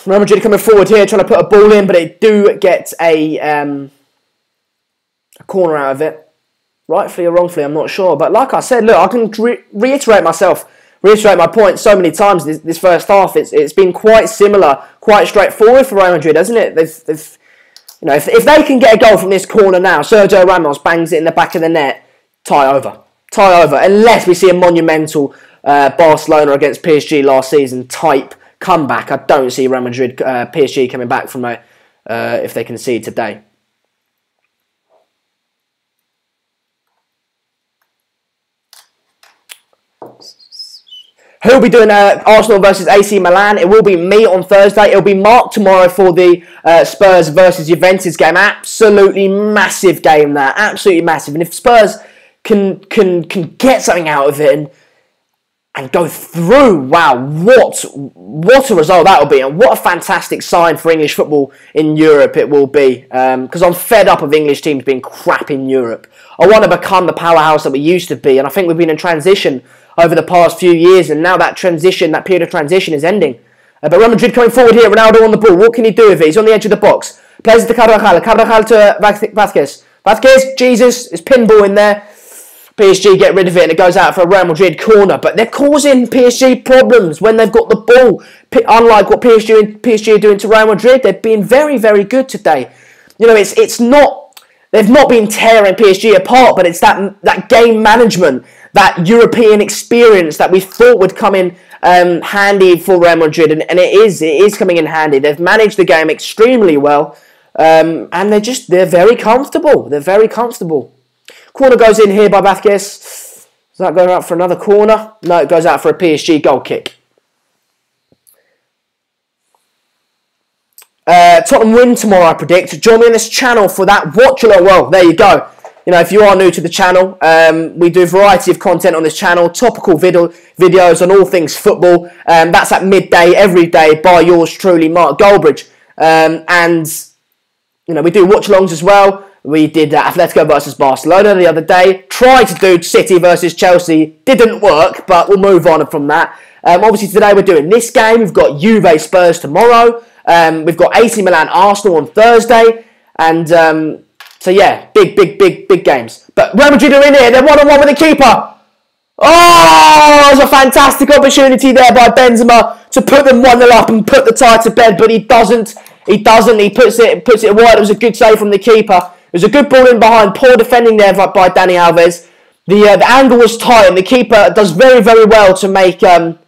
Speaker 1: Real Madrid coming forward here, trying to put a ball in, but they do get a corner out of it. Rightfully or wrongfully, I'm not sure. But like I said, look, I can reiterate my point so many times this first half. It's been quite similar, quite straightforward for Real Madrid, hasn't it? They've if they can get a goal from this corner now, Sergio Ramos bangs it in the back of the net, tie over. Unless we see a monumental Barcelona against PSG last season type comeback. I don't see Real Madrid, PSG coming back from if they concede today. Who'll be doing Arsenal versus AC Milan? It will be me on Thursday. It'll be Mark tomorrow for the Spurs versus Juventus game. Absolutely massive game there. Absolutely massive. And if Spurs can get something out of it and go through, wow, what a result that will be, and what a fantastic sign for English football in Europe it will be, because I'm fed up of English teams being crap in Europe. I want to become the powerhouse that we used to be, and I think we've been in transition over the past few years, and now that period of transition is ending. But Real Madrid coming forward here, Ronaldo on the ball, what can he do with it? He's on the edge of the box, plays it to Carvajal to Vázquez, Jesus, is pinball in there. PSG get rid of it and it goes out for a Real Madrid corner, but they're causing PSG problems when they've got the ball. Unlike what PSG are doing to Real Madrid, they've been very, very good today. It's not, they've not been tearing PSG apart, but it's that game management, that European experience that we thought would come in handy for Real Madrid, and it is coming in handy. They've managed the game extremely well, and they're very comfortable. They're very comfortable. Corner goes in here by Vázquez. Does that go out for another corner? No, it goes out for a PSG goal kick. Tottenham win tomorrow, I predict. Join me on this channel for that Watchalong. Well, there you go. If you are new to the channel, we do a variety of content on this channel. Topical videos on all things football. That's at midday every day by yours truly, Mark Goldbridge. And we do watch-alongs as well. We did Atletico versus Barcelona the other day. Tried to do City versus Chelsea. Didn't work, but we'll move on from that. Obviously, today we're doing this game. We've got Juve Spurs tomorrow. We've got AC Milan Arsenal on Thursday. And so, yeah, big games. But Real Madrid are in here. They're one-on-one with the keeper. Oh, it was a fantastic opportunity there by Benzema to put them 1-0 up and put the tie to bed, but he doesn't. He puts it wide. It was a good save from the keeper. It was a good ball in behind. Poor defending there by Dani Alves. The angle was tight, and the keeper does very, very well to make the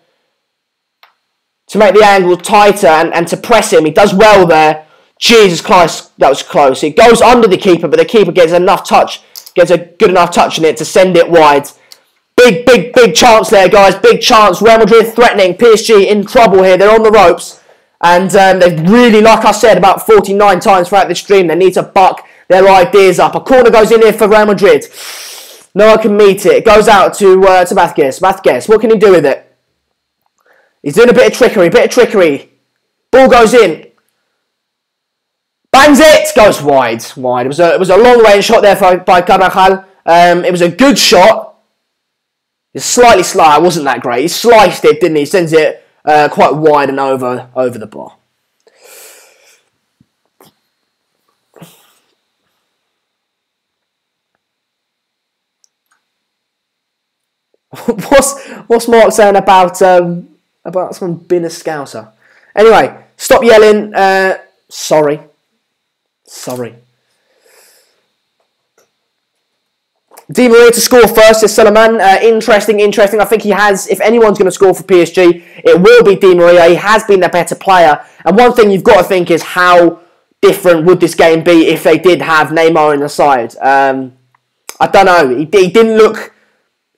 Speaker 1: angle tighter and to press him. He does well there. Jesus Christ, that was close. It goes under the keeper, but the keeper gets a good enough touch on it to send it wide. Big chance there, guys. Big chance. Real Madrid threatening. PSG in trouble here. They're on the ropes. And they've really, like I said, about 49 times throughout this stream, they need to buck their ideas up. A corner goes in here for Real Madrid. No one can meet it. It goes out to Vázquez. Vázquez, what can he do with it? He's doing a bit of trickery. Ball goes in. Bangs it! Goes wide. It was a long range shot there by Carvajal. It was a good shot. It's slightly sly. It wasn't that great. He sliced it, didn't he? He sends it quite wide and over the bar. What's Mark saying about someone being a scouser? Anyway, stop yelling. Sorry. Di Maria to score first, says Suleiman. Interesting. I think he has, if anyone's going to score for PSG, it will be Di Maria. He has been the better player. And one thing you've got to think is how different would this game be if they did have Neymar in the side. I don't know. He didn't look...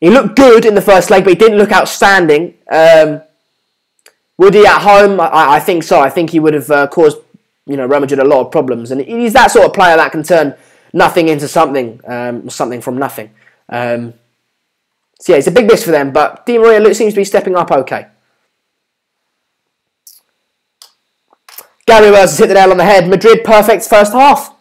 Speaker 1: He looked good in the first leg, but he didn't look outstanding. Would he at home? I think so. I think he would have caused Real Madrid a lot of problems. And he's that sort of player that can turn nothing into something, something from nothing. So yeah, it's a big miss for them, but Di Maria seems to be stepping up okay. Gary Wells has hit the nail on the head. Madrid, perfect first half.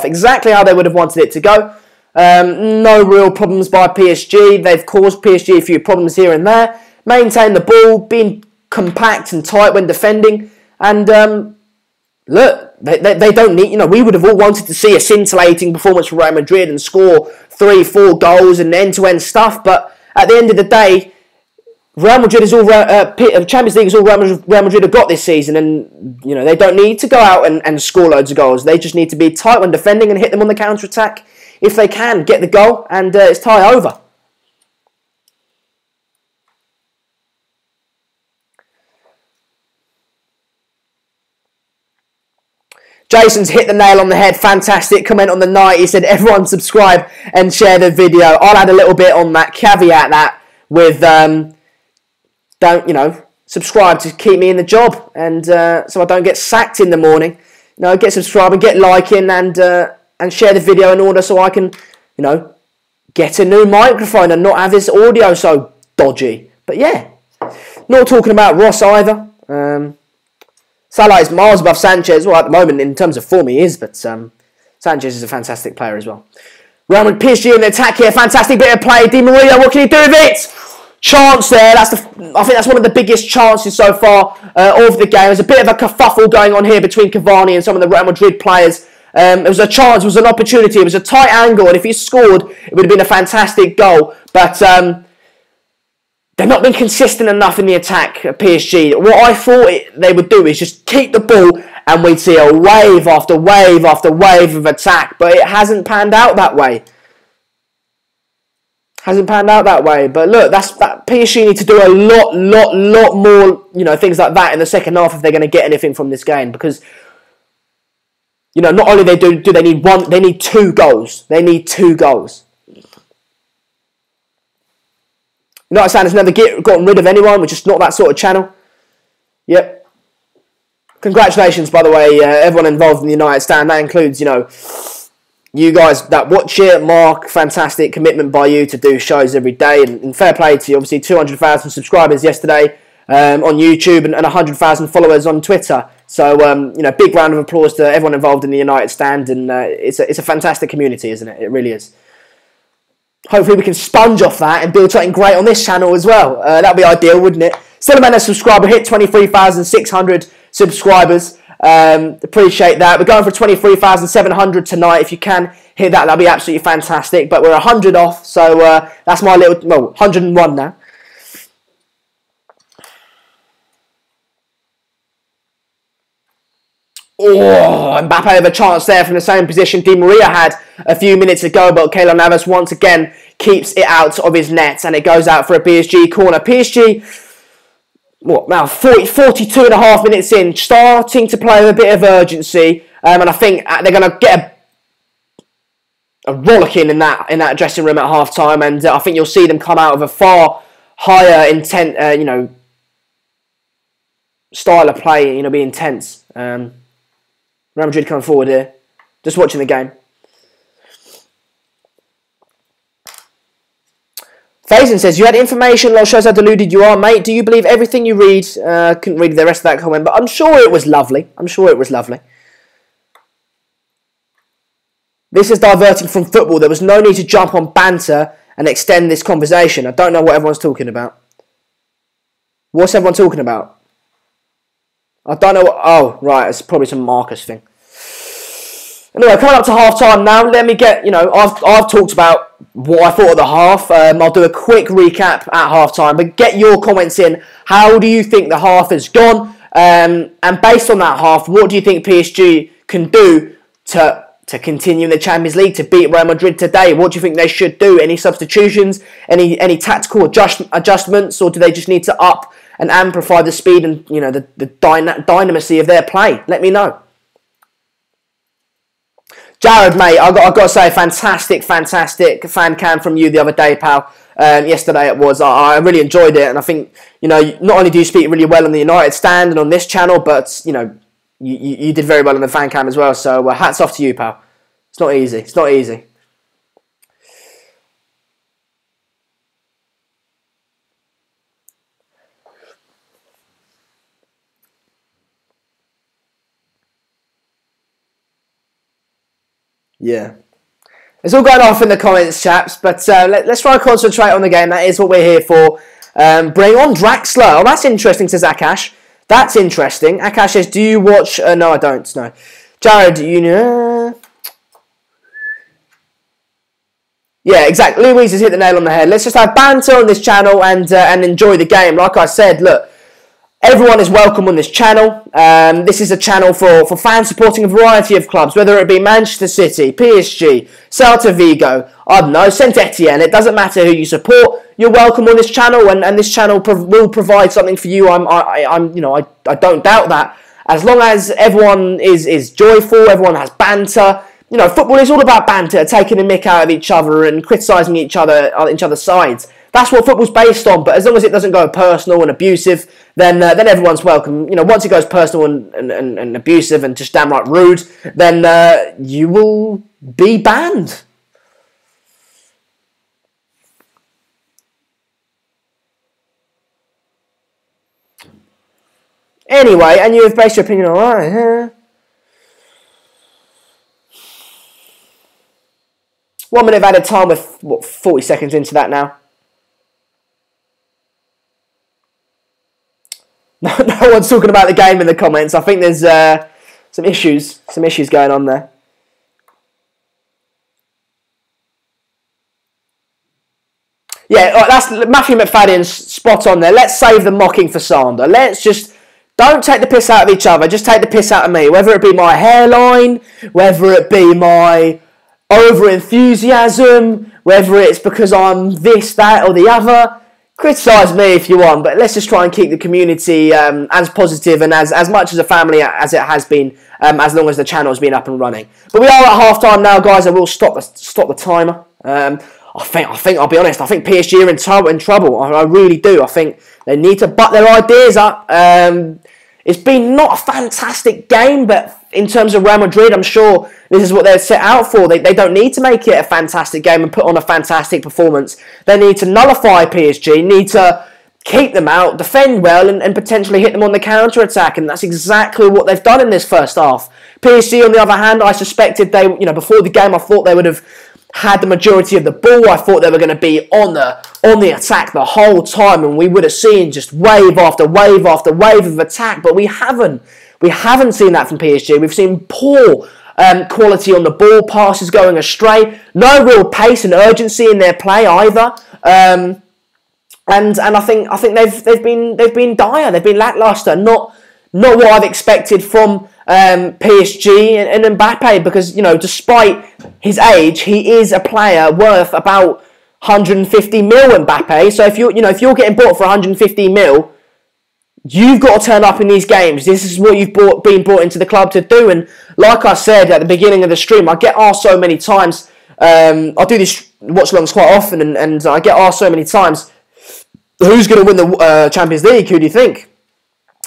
Speaker 1: Exactly how they would have wanted it to go. No real problems by PSG. They've caused PSG a few problems here and there. Maintain the ball, being compact and tight when defending. And look, they don't need, we would have all wanted to see a scintillating performance from Real Madrid and score 3-4 goals and end-to-end stuff. But at the end of the day, Real Madrid is all Champions League is all Real Madrid have got this season, and they don't need to go out and score loads of goals. They just need to be tight when defending and hit them on the counter-attack. If they can, get the goal, and it's tie over. Jason's hit the nail on the head. Fantastic comment on the night. He said, everyone subscribe and share the video. I'll add a little bit on that, caveat that with, subscribe to keep me in the job, and so I don't get sacked in the morning. Get subscribing, get liking, and share the video in order so I can, get a new microphone and not have this audio so dodgy. But yeah, not talking about Ross either. Salah is miles above Sanchez. Well, at the moment, in terms of form, he is, but Sanchez is a fantastic player as well. Real Madrid, PSG in the attack here. Fantastic bit of play. Di Maria, what can he do with it? Chance there. I think that's one of the biggest chances so far of the game. There's a bit of a kerfuffle going on here between Cavani and some of the Real Madrid players. It was a chance, it was an opportunity, it was a tight angle, and if he scored, it would have been a fantastic goal. But they've not been consistent enough in the attack at PSG. What I thought they would do is just keep the ball, and we'd see a wave after wave after wave of attack. But it hasn't panned out that way. But look, that PSG need to do a lot more, things like that in the second half if they're going to get anything from this game, because not only do they need one, they need 2 goals. They need 2 goals. United Stand has never gotten rid of anyone. We're just not that sort of channel. Yep. Congratulations, by the way, everyone involved in the United Stand. That includes, you guys that watch it. Mark, fantastic commitment by you to do shows every day. And fair play to you. Obviously, 200,000 subscribers yesterday on YouTube and 100,000 followers on Twitter. So, big round of applause to everyone involved in the United Stand. And it's a fantastic community, isn't it? It really is. Hopefully we can sponge off that and build something great on this channel as well. That would be ideal, wouldn't it? Still a man, a subscriber, hit 23,600 subscribers. Appreciate that. We're going for 23,700 tonight. If you can hit that, that'll be absolutely fantastic. But we're 100 off, so that's my little, 101 now. Oh, Mbappe with a chance there from the same position Di Maria had a few minutes ago, but Keylor Navas once again keeps it out of his net, and it goes out for a PSG corner. PSG, what now, 42 and a half minutes in, starting to play with a bit of urgency, and I think they're going to get a rollicking in that dressing room at half time, and I think you'll see them come out with a far higher intent, style of play, be intense. Real Madrid coming forward here. Just watching the game. Faison says, you had information, Lol, shows how deluded you are, mate. Do you believe everything you read? Couldn't read the rest of that comment, but I'm sure it was lovely. I'm sure it was lovely. This is diverting from football. There was no need to jump on banter and extend this conversation. I don't know what everyone's talking about. What's everyone talking about? I don't know what... Oh, right. It's probably some Marcus thing. Anyway, coming up to half-time now. Let me get... I've talked about what I thought of the half. I'll do a quick recap at half-time. But get your comments in. How do you think the half has gone? And based on that half, what do you think PSG can do to continue in the Champions League, to beat Real Madrid today? What do you think they should do? Any substitutions? Any tactical adjustments? Or do they just need to up and amplify the speed and the dynamism of their play? Let me know. Jared, mate, I've got to say, fantastic fan cam from you the other day, pal. Yesterday it was. I really enjoyed it, and I think not only do you speak really well on the United stand and on this channel, but you did very well on the fan cam as well. So hats off to you, pal. It's not easy. It's not easy. Yeah. It's all going off in the comments, chaps, but let's try and concentrate on the game. That is what we're here for. Bring on Draxler. Oh, that's interesting, says Akash. That's interesting. Akash says, do you watch... no, I don't. No. Jared, Yeah, exactly. Louise has hit the nail on the head. Let's just have banter on this channel and enjoy the game. Like I said, look, everyone is welcome on this channel. This is a channel for fans supporting a variety of clubs, whether it be Manchester City, PSG, Celta Vigo, I don't know, Saint Etienne. It doesn't matter who you support. You're welcome on this channel, and this channel will provide something for you. I don't doubt that. As long as everyone is joyful, everyone has banter. Football is all about banter, taking the mick out of each other and criticising each other's sides. That's what football's based on, but as long as it doesn't go personal and abusive, then everyone's welcome. Once it goes personal and abusive and just downright rude, then you will be banned. Anyway, and you have based your opinion on that. 1 minute of added time with, 40 seconds into that now. No one's talking about the game in the comments. I think there's some issues going on there. Yeah, that's Matthew McFadden's spot on there. Let's save the mocking for Sander. Let's just don't take the piss out of each other. Just take the piss out of me. Whether it be my hairline, whether it be my over-enthusiasm, whether it's because I'm this, that, or the other. Criticise me if you want, but let's just try and keep the community as positive and as much as a family as it has been, as long as the channel's been up and running. But we are at half-time now, guys. I will stop the timer. I think I'll be honest. I think PSG are in trouble. I really do. I think they need to butt their ideas up. It's been not a fantastic game, but in terms of Real Madrid, I'm sure this is what they're set out for. They don't need to make it a fantastic game and put on a fantastic performance. They need to nullify PSG, need to keep them out, defend well, and potentially hit them on the counter-attack. And that's exactly what they've done in this first half. PSG, on the other hand, I suspected before the game, I thought they would have had the majority of the ball. I thought they were going to be on the attack the whole time, and we would have seen just wave after wave after wave of attack, but we haven't. We haven't seen that from PSG. We've seen poor quality on the ball, passes going astray, no real pace and urgency in their play either. And I think they've been dire. They've been lackluster. Not what I've expected from PSG and Mbappe, because, you know, despite his age, he is a player worth about 150 mil, Mbappe. So if if you're getting bought for 150 mil, you've got to turn up in these games. This is what you've been brought into the club to do. And like I said at the beginning of the stream, I get asked so many times. I do these watch-alongs quite often, and I get asked so many times, who's going to win the Champions League? Who do you think?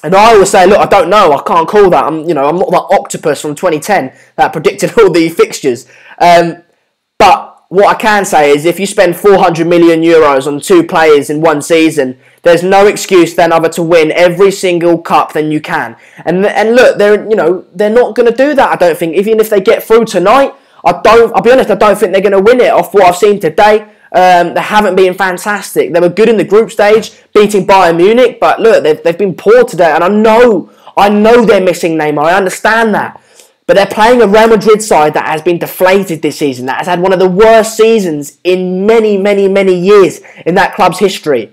Speaker 1: And I always say, look, I don't know. I can't call that. I'm not that octopus from 2010 that predicted all the fixtures. But what I can say is, if you spend 400 million euros on 2 players in one season, there's no excuse then other to win every single cup than you can. And look, they're not going to do that. I don't think. Even if they get through tonight, I'll be honest, I don't think they're going to win it off what I've seen today. They haven't been fantastic. They were good in the group stage, beating Bayern Munich, but look, they've been poor today. And I know they're missing Neymar. I understand that. But they're playing a Real Madrid side that has been deflated this season, that has had one of the worst seasons in many, many, many years in that club's history.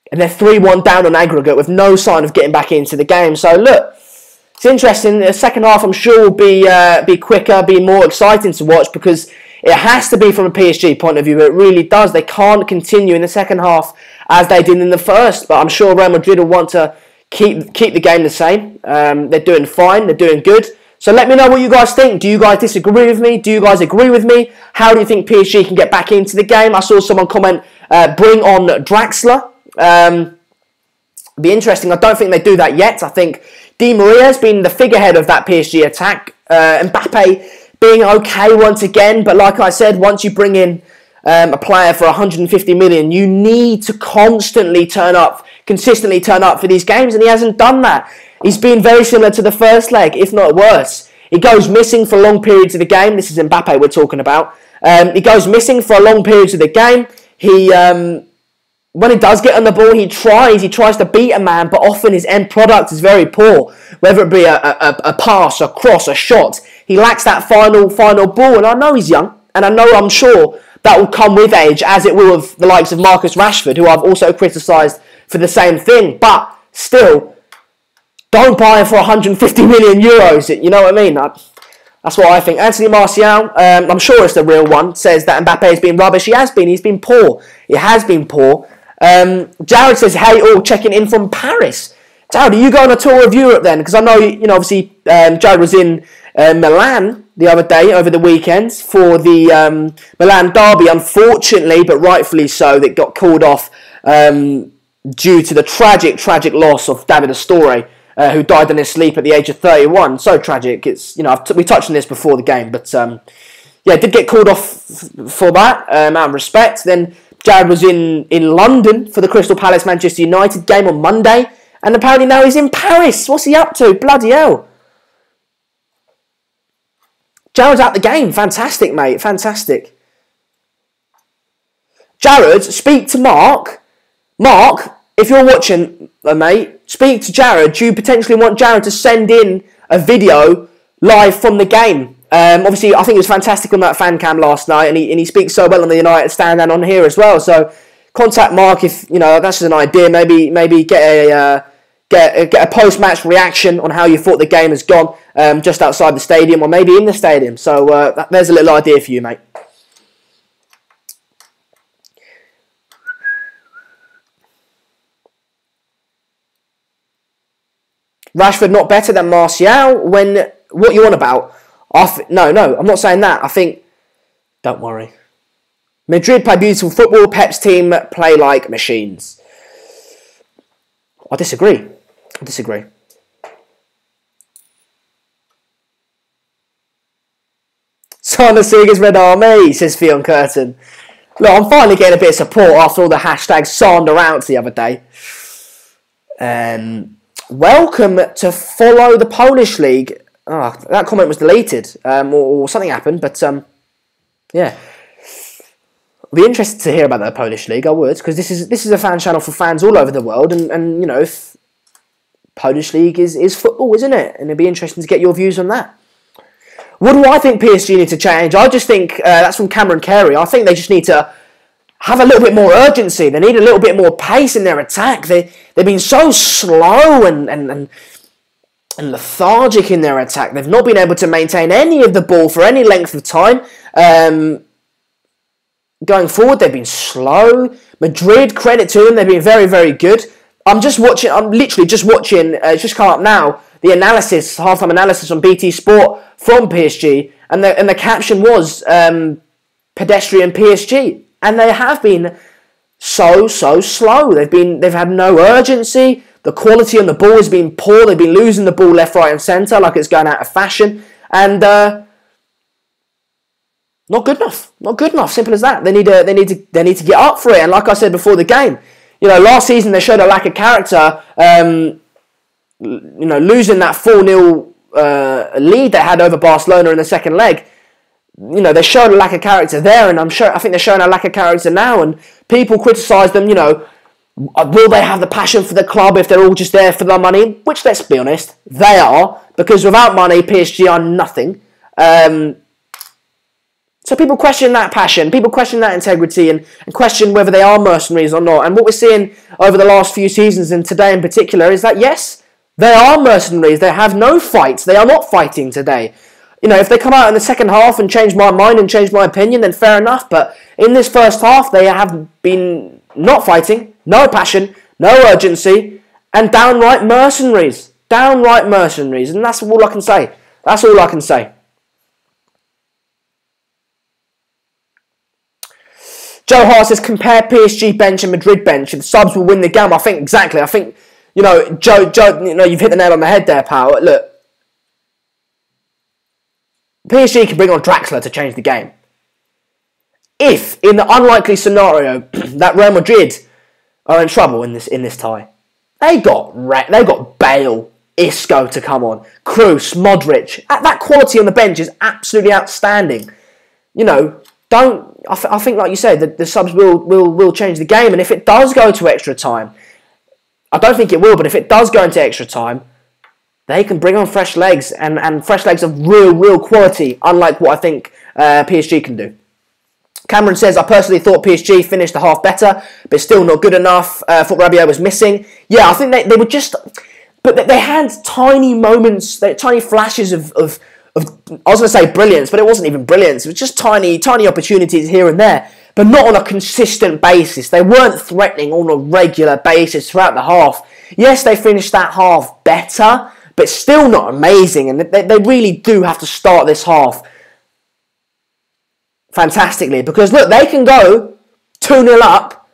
Speaker 1: And they're 3-1 down on aggregate with no sign of getting back into the game. So look, it's interesting. The second half, I'm sure, will be quicker, be more exciting to watch, because it has to be from a PSG point of view. It really does. They can't continue in the second half as they did in the first. But I'm sure Real Madrid will want to keep the game the same. They're doing fine. They're doing good. So let me know what you guys think. Do you guys disagree with me? Do you guys agree with me? How do you think PSG can get back into the game? I saw someone comment, bring on Draxler. Be interesting. I don't think they do that yet. I think Di Maria has been the figurehead of that PSG attack. Mbappe being okay once again. But like I said, once you bring in a player for 150 million, you need to consistently turn up for these games. And he hasn't done that. He's been very similar to the first leg, if not worse. He goes missing for long periods of the game. This is Mbappe we're talking about. He goes missing for long periods of the game. When he does get on the ball, he tries to beat a man, but often his end product is very poor. Whether it be a pass, a cross, a shot, he lacks that final ball. And I know he's young, and I'm sure that will come with age, as it will with the likes of Marcus Rashford, who I've also criticised for the same thing. But still, don't buy him for 150 million euros. You know what I mean? That's what I think. Anthony Martial, I'm sure it's the real one, says that Mbappe has been rubbish. He has been. He's been poor. He has been poor. Jared says, hey, all checking in from Paris. Jared, are you going on a tour of Europe then? Because I know, obviously, Jared was in Milan the other day, over the weekend, for the Milan derby, unfortunately, but rightfully so, that got called off due to the tragic loss of David Astori, who died in his sleep at the age of 31. So tragic. It's we touched on this before the game, but yeah, did get called off for that, out of respect. Then Jared was in London for the Crystal Palace Manchester United game on Monday, and apparently now he's in Paris. What's he up to? Bloody hell. Jared's out the game. Fantastic, mate. Fantastic. Jared, speak to Mark. Mark, if you're watching, mate, speak to Jared. Do you potentially want Jared to send in a video live from the game? Obviously, I think it was fantastic on that fan cam last night, and he speaks so well on the United stand and on here as well. So contact Mark if that's an idea. Maybe get a post-match reaction on how you thought the game has gone, just outside the stadium or maybe in the stadium. So there's a little idea for you, mate. Rashford not better than Martial? What you on about? No, I'm not saying that. I think, don't worry. Madrid play beautiful football. Pep's team play like machines. I disagree. Simon Seeger's Red Army, says Theon Curtin. Look, I'm finally getting a bit of support after all the hashtag Sander out the other day. Welcome to follow the Polish League. Oh, that comment was deleted, or something happened, but yeah. I'd be interested to hear about the Polish League, I would, because this is a fan channel for fans all over the world, and if Polish League is football, isn't it? And it'd be interesting to get your views on that. What do I think PSG need to change? I just think, that's from Cameron Carey, I think they just need to have a little bit more urgency. They need a little bit more pace in their attack. They've been so slow and and lethargic in their attack. They've not been able to maintain any of the ball for any length of time. Going forward, they've been slow. Madrid, credit to them, they've been very, very good. I'm literally just watching, it's just come up now, the analysis, halftime analysis on BT Sport from PSG, and the caption was pedestrian PSG, and they have been so slow. They've had no urgency. The quality on the ball has been poor. They've been losing the ball left, right, and centre like it's going out of fashion, and not good enough. Not good enough. Simple as that. They need to get up for it. And like I said before the game, last season they showed a lack of character. Losing that 4-0 lead they had over Barcelona in the second leg. They showed a lack of character there, and I think they're showing a lack of character now. And people criticise them. Will they have the passion for the club if they're all just there for the money? Which, let's be honest, they are, because without money, PSG are nothing. So people question that passion, people question that integrity, and question whether they are mercenaries or not. And what we're seeing over the last few seasons, and today in particular, is that yes, they are mercenaries. They have no fights. They are not fighting today. If they come out in the second half and change my mind and change my opinion, then fair enough. But in this first half, they have been not fighting, no passion, no urgency, and downright mercenaries. Downright mercenaries. And that's all I can say. That's all I can say. Joe Hart says, compare PSG bench and Madrid bench. If the subs will win the game, I think exactly. I think, Joe, you've hit the nail on the head there, pal. Look, PSG can bring on Draxler to change the game. If, in the unlikely scenario that Real Madrid are in trouble in this tie, they got Bale, Isco to come on, Kroos, Modric. That quality on the bench is absolutely outstanding. I think, like you say, the subs will change the game, and if it does go to extra time, I don't think it will, but if it does go into extra time, they can bring on fresh legs, and fresh legs of real quality, unlike what I think PSG can do. Cameron says, I personally thought PSG finished the half better, but still not good enough. Thought Rabiot was missing. Yeah, I think they were just... But they had tiny moments, tiny flashes of I was going to say brilliance, but it wasn't even brilliance. It was just tiny opportunities here and there, but not on a consistent basis. They weren't threatening on a regular basis throughout the half. Yes, they finished that half better, but still not amazing. And they really do have to start this half fantastically, because look, they can go 2-0 up,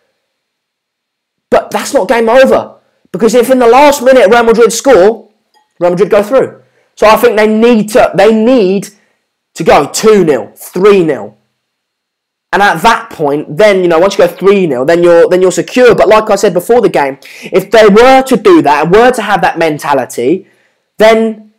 Speaker 1: but that's not game over. Because if in the last minute Real Madrid score, Real Madrid go through. So I think they need to go 2-0, 3-0. And at that point, then, once you go 3-0, then you're secure. But like I said before the game, if they were to do that and were to have that mentality, then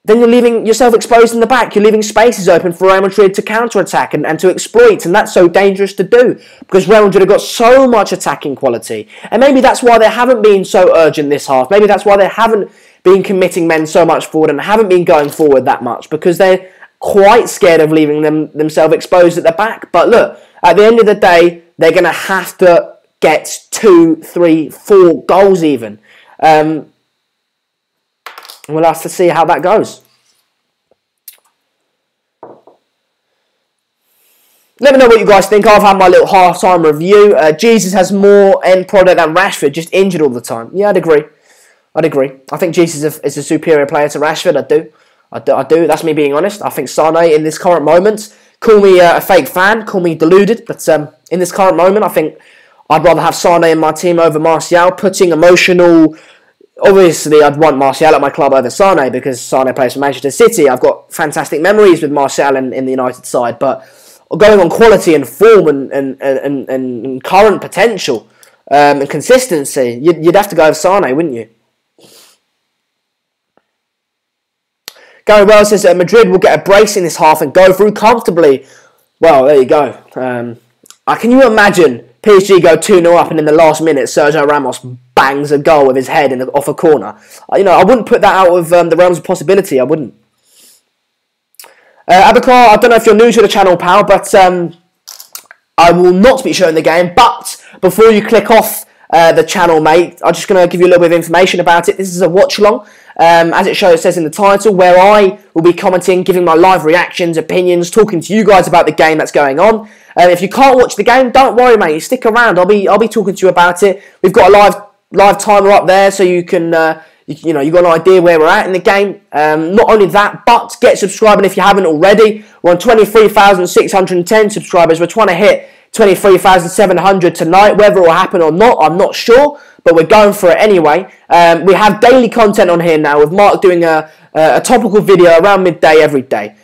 Speaker 1: you're leaving yourself exposed in the back. You're leaving spaces open for Real Madrid to counter-attack and to exploit. And that's so dangerous to do, because Real Madrid have got so much attacking quality. And maybe that's why they haven't been so urgent this half. Maybe that's why they haven't been committing men so much forward and haven't been going forward that much, because they're quite scared of leaving themselves exposed at the back. But look, at the end of the day, they're going to have to get 2, 3, 4 goals even. We'll have to see how that goes. Let me know what you guys think. I've had my little half-time review. Jesus has more end product than Rashford, just injured all the time. Yeah, I'd agree. I think Jesus is a superior player to Rashford. I do. That's me being honest. I think Sane in this current moment, call me a fake fan, call me deluded, but in this current moment, I think I'd rather have Sane in my team over Martial. Putting emotional... Obviously, I'd want Martial at my club over Sane, because Sane plays for Manchester City. I've got fantastic memories with Martial in the United side, but going on quality and form and current potential and consistency, you'd have to go with Sane, wouldn't you? Gary Wells says that Madrid will get a brace in this half and go through comfortably. Well, there you go. Can you imagine PSG go 2-0 up and in the last minute Sergio Ramos bangs a goal with his head off a corner? I wouldn't put that out of the realms of possibility. I wouldn't. Abakar, I don't know if you're new to the channel, pal, but I will not be showing the game. But before you click off the channel, mate. I'm just going to give you a little bit of information about it. This is a watch-along, as it says in the title, where I will be commenting, giving my live reactions, opinions, talking to you guys about the game that's going on. If you can't watch the game, don't worry, mate. Stick around. I'll be talking to you about it. We've got a live timer up there, so you can you got an idea where we're at in the game. Not only that, but get subscribing if you haven't already. We're on 23,610 subscribers. We're trying to hit 23,700 tonight. Whether it will happen or not, I'm not sure, but we're going for it anyway. We have daily content on here now, with Mark doing a topical video around midday every day.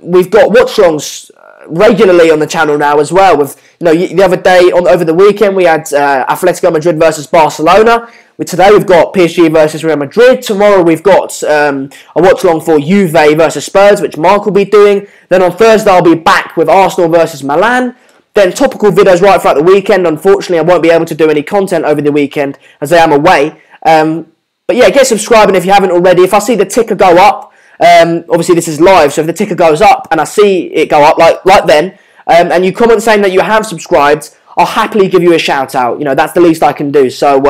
Speaker 1: We've got watch-alongs regularly on the channel now as well. With the other day over the weekend we had Atletico Madrid versus Barcelona. Today we've got PSG versus Real Madrid. Tomorrow we've got a watch-along for Juve versus Spurs, which Mark will be doing. Then on Thursday I'll be back with Arsenal versus Milan. Then topical videos right throughout the weekend. Unfortunately, I won't be able to do any content over the weekend as I am away. But yeah, get subscribing if you haven't already. If I see the ticker go up, obviously this is live, so if the ticker goes up and I see it go up like then, and you comment saying that you have subscribed, I'll happily give you a shout out. That's the least I can do. So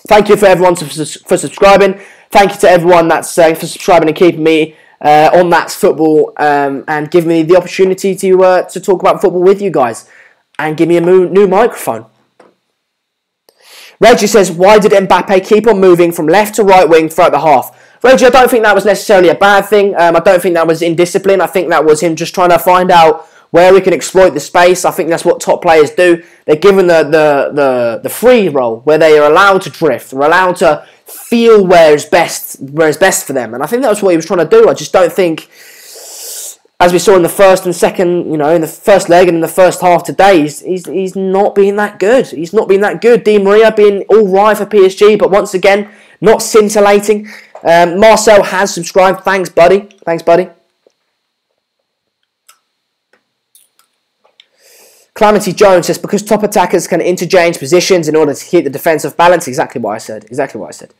Speaker 1: thank you for everyone for subscribing. Thank you to everyone that's for subscribing and keeping me on That's Football, and give me the opportunity to talk about football with you guys, and give me a new microphone. Reggie says, why did Mbappe keep on moving from left to right wing throughout the half? Reggie, I don't think that was necessarily a bad thing. I don't think that was indiscipline. I think that was him just trying to find out where he can exploit the space. I think that's what top players do. They're given the free role, where they are allowed to drift. They're allowed to feel where is best for them. And I think that was what he was trying to do. I just don't think, as we saw in the first and second, in the first leg and in the first half today, he's not been that good. He's not been that good. Di Maria being all right for PSG, but once again, not scintillating. Marcel has subscribed. Thanks, buddy. Thanks, buddy. Calamity Jones says, because top attackers can interchange positions in order to keep the defensive balance. Exactly what I said. Exactly what I said.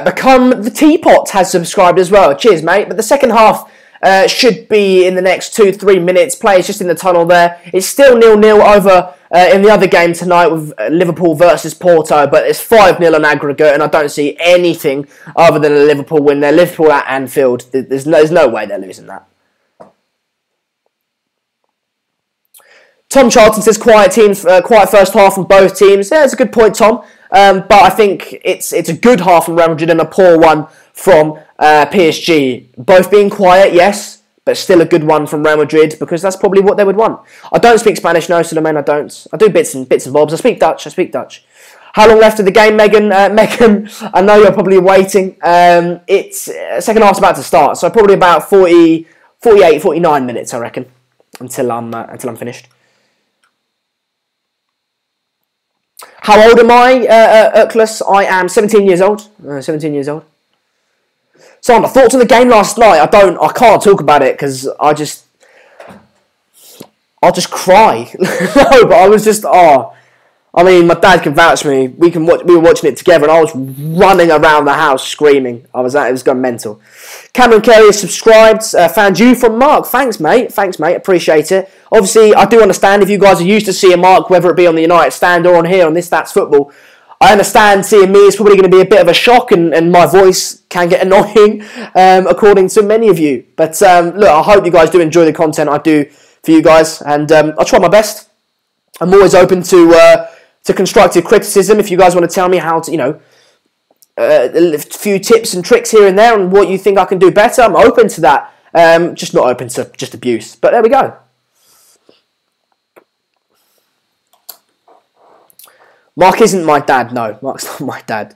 Speaker 1: Become the Teapot has subscribed as well. Cheers, mate. But the second half should be in the next 2-3 minutes. Players just in the tunnel there. It's still 0-0 over in the other game tonight with Liverpool versus Porto, but it's 5-0 on aggregate, and I don't see anything other than a Liverpool win there. Liverpool at Anfield. There's no way they're losing that. Tom Charlton says, quiet first half from both teams. Yeah, that's a good point, Tom. But I think it's a good half from Real Madrid and a poor one from PSG. Both being quiet, yes, but still a good one from Real Madrid, because that's probably what they would want. I don't speak Spanish, no, Suleiman, I don't. I do bits and bobs. I speak Dutch. How long left of the game, Megan? Megan, I know you're probably waiting. It's second half's about to start, so probably about 48, 49 minutes, I reckon, until I'm finished. How old am I, Urkless? I am 17 years old. 17 years old. So, my thoughts on the game last night. I can't talk about it because I'll just cry. No, but I was just, I mean, my dad can vouch for me. We were watching it together, and I was running around the house screaming. It was going mental. Cameron Carey is subscribed. Found you from Mark. Thanks, mate. Appreciate it. Obviously, I do understand if you guys are used to seeing Mark, whether it be on the United stand or on here on this That's Football. I understand seeing me is probably going to be a bit of a shock, and my voice can get annoying, according to many of you. But look, I hope you guys do enjoy the content I do for you guys, and I'll try my best. I'm always open to constructive criticism. If you guys want to tell me how to, a few tips and tricks here and there and what you think I can do better, I'm open to that. Just not open to just abuse. But there we go. Mark isn't my dad. No, Mark's not my dad.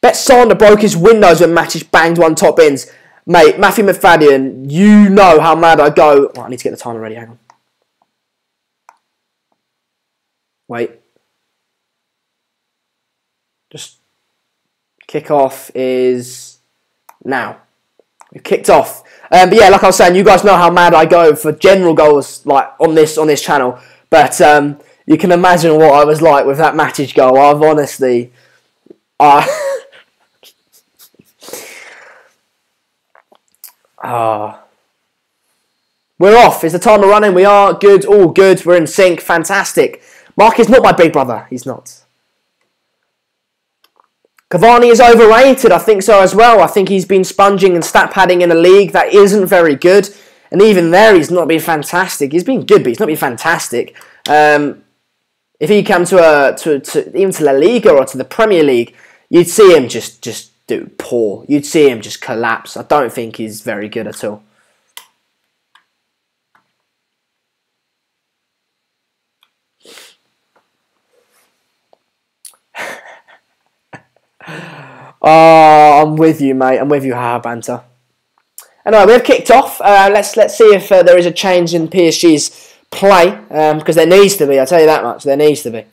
Speaker 1: Bet Sander broke his windows when Matic banged one top ins. Mate, Matthew Mafadian, you know how mad I go. Oh, I need to get the timer ready. Hang on. Wait. Just kickoff is now. We've kicked off. But yeah, like I was saying, you guys know how mad I go for general goals, like on this channel. But You can imagine what I was like with that Matic goal. I've honestly... We're off. It's the time of running. We are good. All good. We're in sync. Fantastic. Mark is not my big brother. He's not. Cavani is overrated. I think so as well. I think he's been sponging and stat padding in a league that isn't very good. And even there, he's not been fantastic. He's been good, but he's not been fantastic. If he came to even to La Liga or to the Premier League, you'd see him just do poor. You'd see him just collapse. I don't think he's very good at all. Oh, I'm with you, mate. I'm with you, banter. Anyway, we have kicked off. Let's see if there is a change in PSG's play, because there needs to be. I'll tell you that much. There needs to be.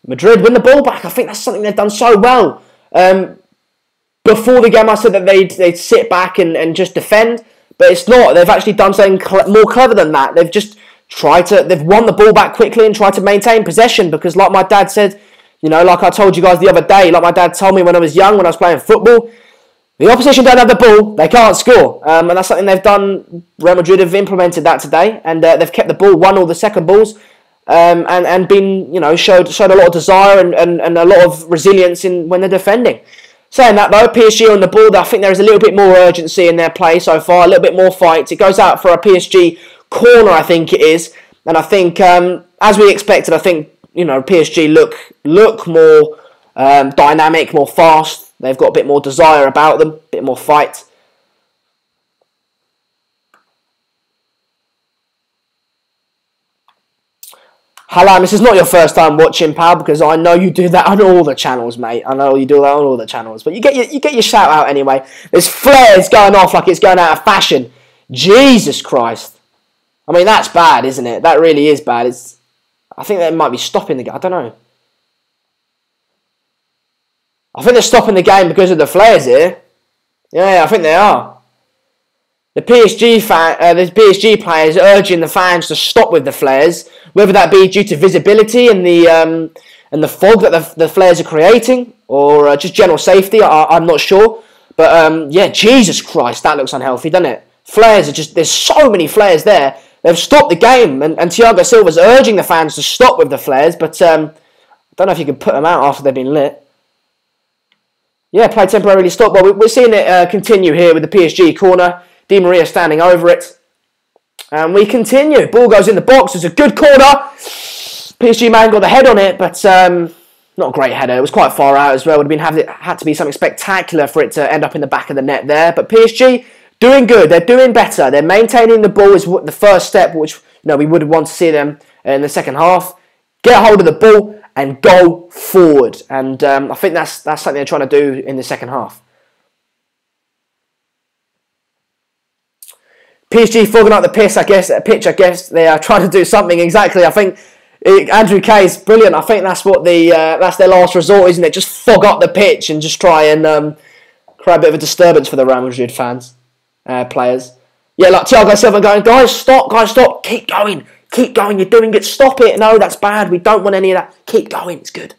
Speaker 1: Madrid win the ball back. I think that's something they've done so well. Before the game, I said that they'd sit back and just defend, but it's not. They've actually done something more clever than that. They've just they've won the ball back quickly and tried to maintain possession, because like my dad said, you know, like I told you guys the other day, like my dad told me when I was young, when I was playing football, the opposition don't have the ball, they can't score. And that's something they've done. Real Madrid have implemented that today, and they've kept the ball, won all the second balls, and been, you know, showed a lot of desire and a lot of resilience when they're defending. Saying that though, PSG on the ball, I think there is a little bit more urgency in their play so far, a little bit more fight. It goes out for a PSG corner, I think it is, and I think as we expected, I think, you know, PSG look more dynamic, more fast. They've got a bit more desire about them, a bit more fight. Hello, this is not your first time watching, pal, because I know you do that on all the channels, mate. I know you do that on all the channels, but you get your shout out anyway. There's flares going off like it's going out of fashion. Jesus Christ! I mean, that's bad, isn't it? That really is bad. I think they might be stopping the game. I don't know. I think they're stopping the game because of the flares here. Yeah, I think they are. The PSG players urging the fans to stop with the flares, whether that be due to visibility and the fog that the flares are creating, or just general safety. I'm not sure, but yeah, Jesus Christ, that looks unhealthy, doesn't it? Flares are just, there's so many flares there. They've stopped the game, and Thiago Silva's urging the fans to stop with the flares, but I don't know if you can put them out after they've been lit. Yeah, play temporarily stopped. Well, we're seeing it continue here with the PSG corner. Di Maria standing over it. And we continue. Ball goes in the box. It's a good corner. PSG man got the head on it, but not a great header. It was quite far out as well. Would have had to be something spectacular for it to end up in the back of the net there. But PSG doing good. They're doing better. They're maintaining the ball is the first step, which, you know, we would want to see them in the second half. Get hold of the ball and go forward. And I think that's something they're trying to do in the second half. PSG fogging up the pitch, I guess they are trying to do something exactly. I think Andrew Kay is brilliant. I think that's what that's their last resort, isn't it? Just fog up the pitch and just try and create a bit of a disturbance for the Real Madrid fans, players. Yeah, like Thiago Silva going, guys, stop, keep going, you're doing it, stop it. No, that's bad. We don't want any of that. Keep going, it's good.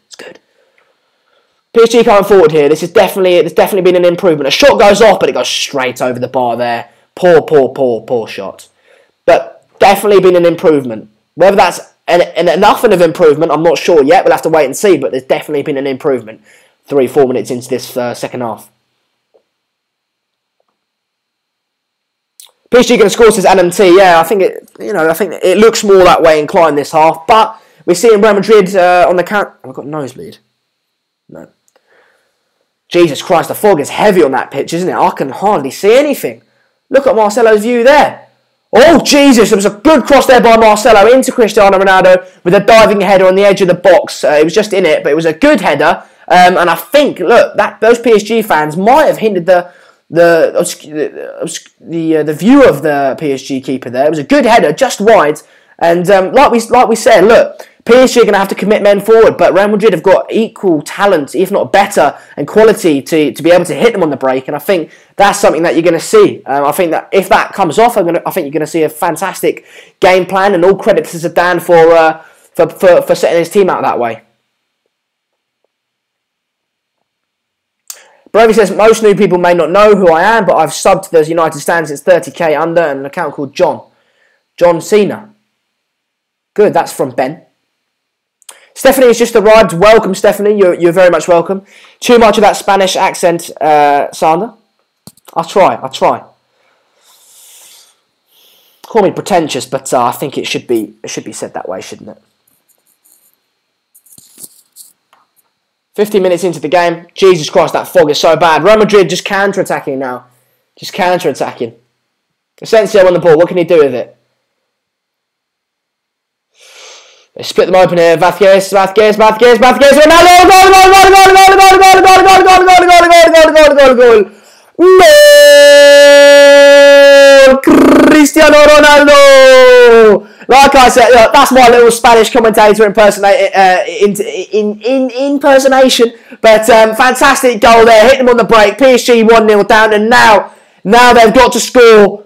Speaker 1: PSG coming forward here. There's definitely been an improvement. A shot goes off, but it goes straight over the bar there. Poor shot. But definitely been an improvement. Whether that's enough of an improvement, I'm not sure yet. We'll have to wait and see. But there's definitely been an improvement 3-4 minutes into this second half. PSG going to score, says NMT. Yeah, I think it looks more that way inclined this half. But we're seeing Real Madrid on the count. Have I got a nosebleed? No. Jesus Christ, the fog is heavy on that pitch, isn't it? I can hardly see anything. Look at Marcelo's view there. Oh, Jesus, there was a good cross there by Marcelo into Cristiano Ronaldo with a diving header on the edge of the box. It was just in it, but it was a good header. And I think, look, those PSG fans might have hindered the view of the PSG keeper there. It was a good header, just wide. And like we said, look, PSG are going to have to commit men forward, but Real Madrid have got equal talent, if not better, and quality to be able to hit them on the break. And I think that's something that you're going to see. I think that if that comes off, I think you're going to see a fantastic game plan. And all credit to Zidane for setting his team out that way. Brovey says, most new people may not know who I am, but I've subbed to the United stand since 30k under and an account called John Cena. Good, that's from Ben. Stephanie has just arrived. Welcome, Stephanie. You're very much welcome. Too much of that Spanish accent, Sander? I'll try. Call me pretentious, but I think it should be said that way, shouldn't it? 50 minutes into the game. Jesus Christ, that fog is so bad. Real Madrid just counter-attacking now. Just counter-attacking. Asensio on the ball. What can he do with it? They split them open here. Vázquez, Ronaldo, goal! Cristiano Ronaldo! Like I said, look, that's my little Spanish commentator impersonation. But fantastic goal there. Hit them on the break. PSG 1-0 down, and now they've got to score.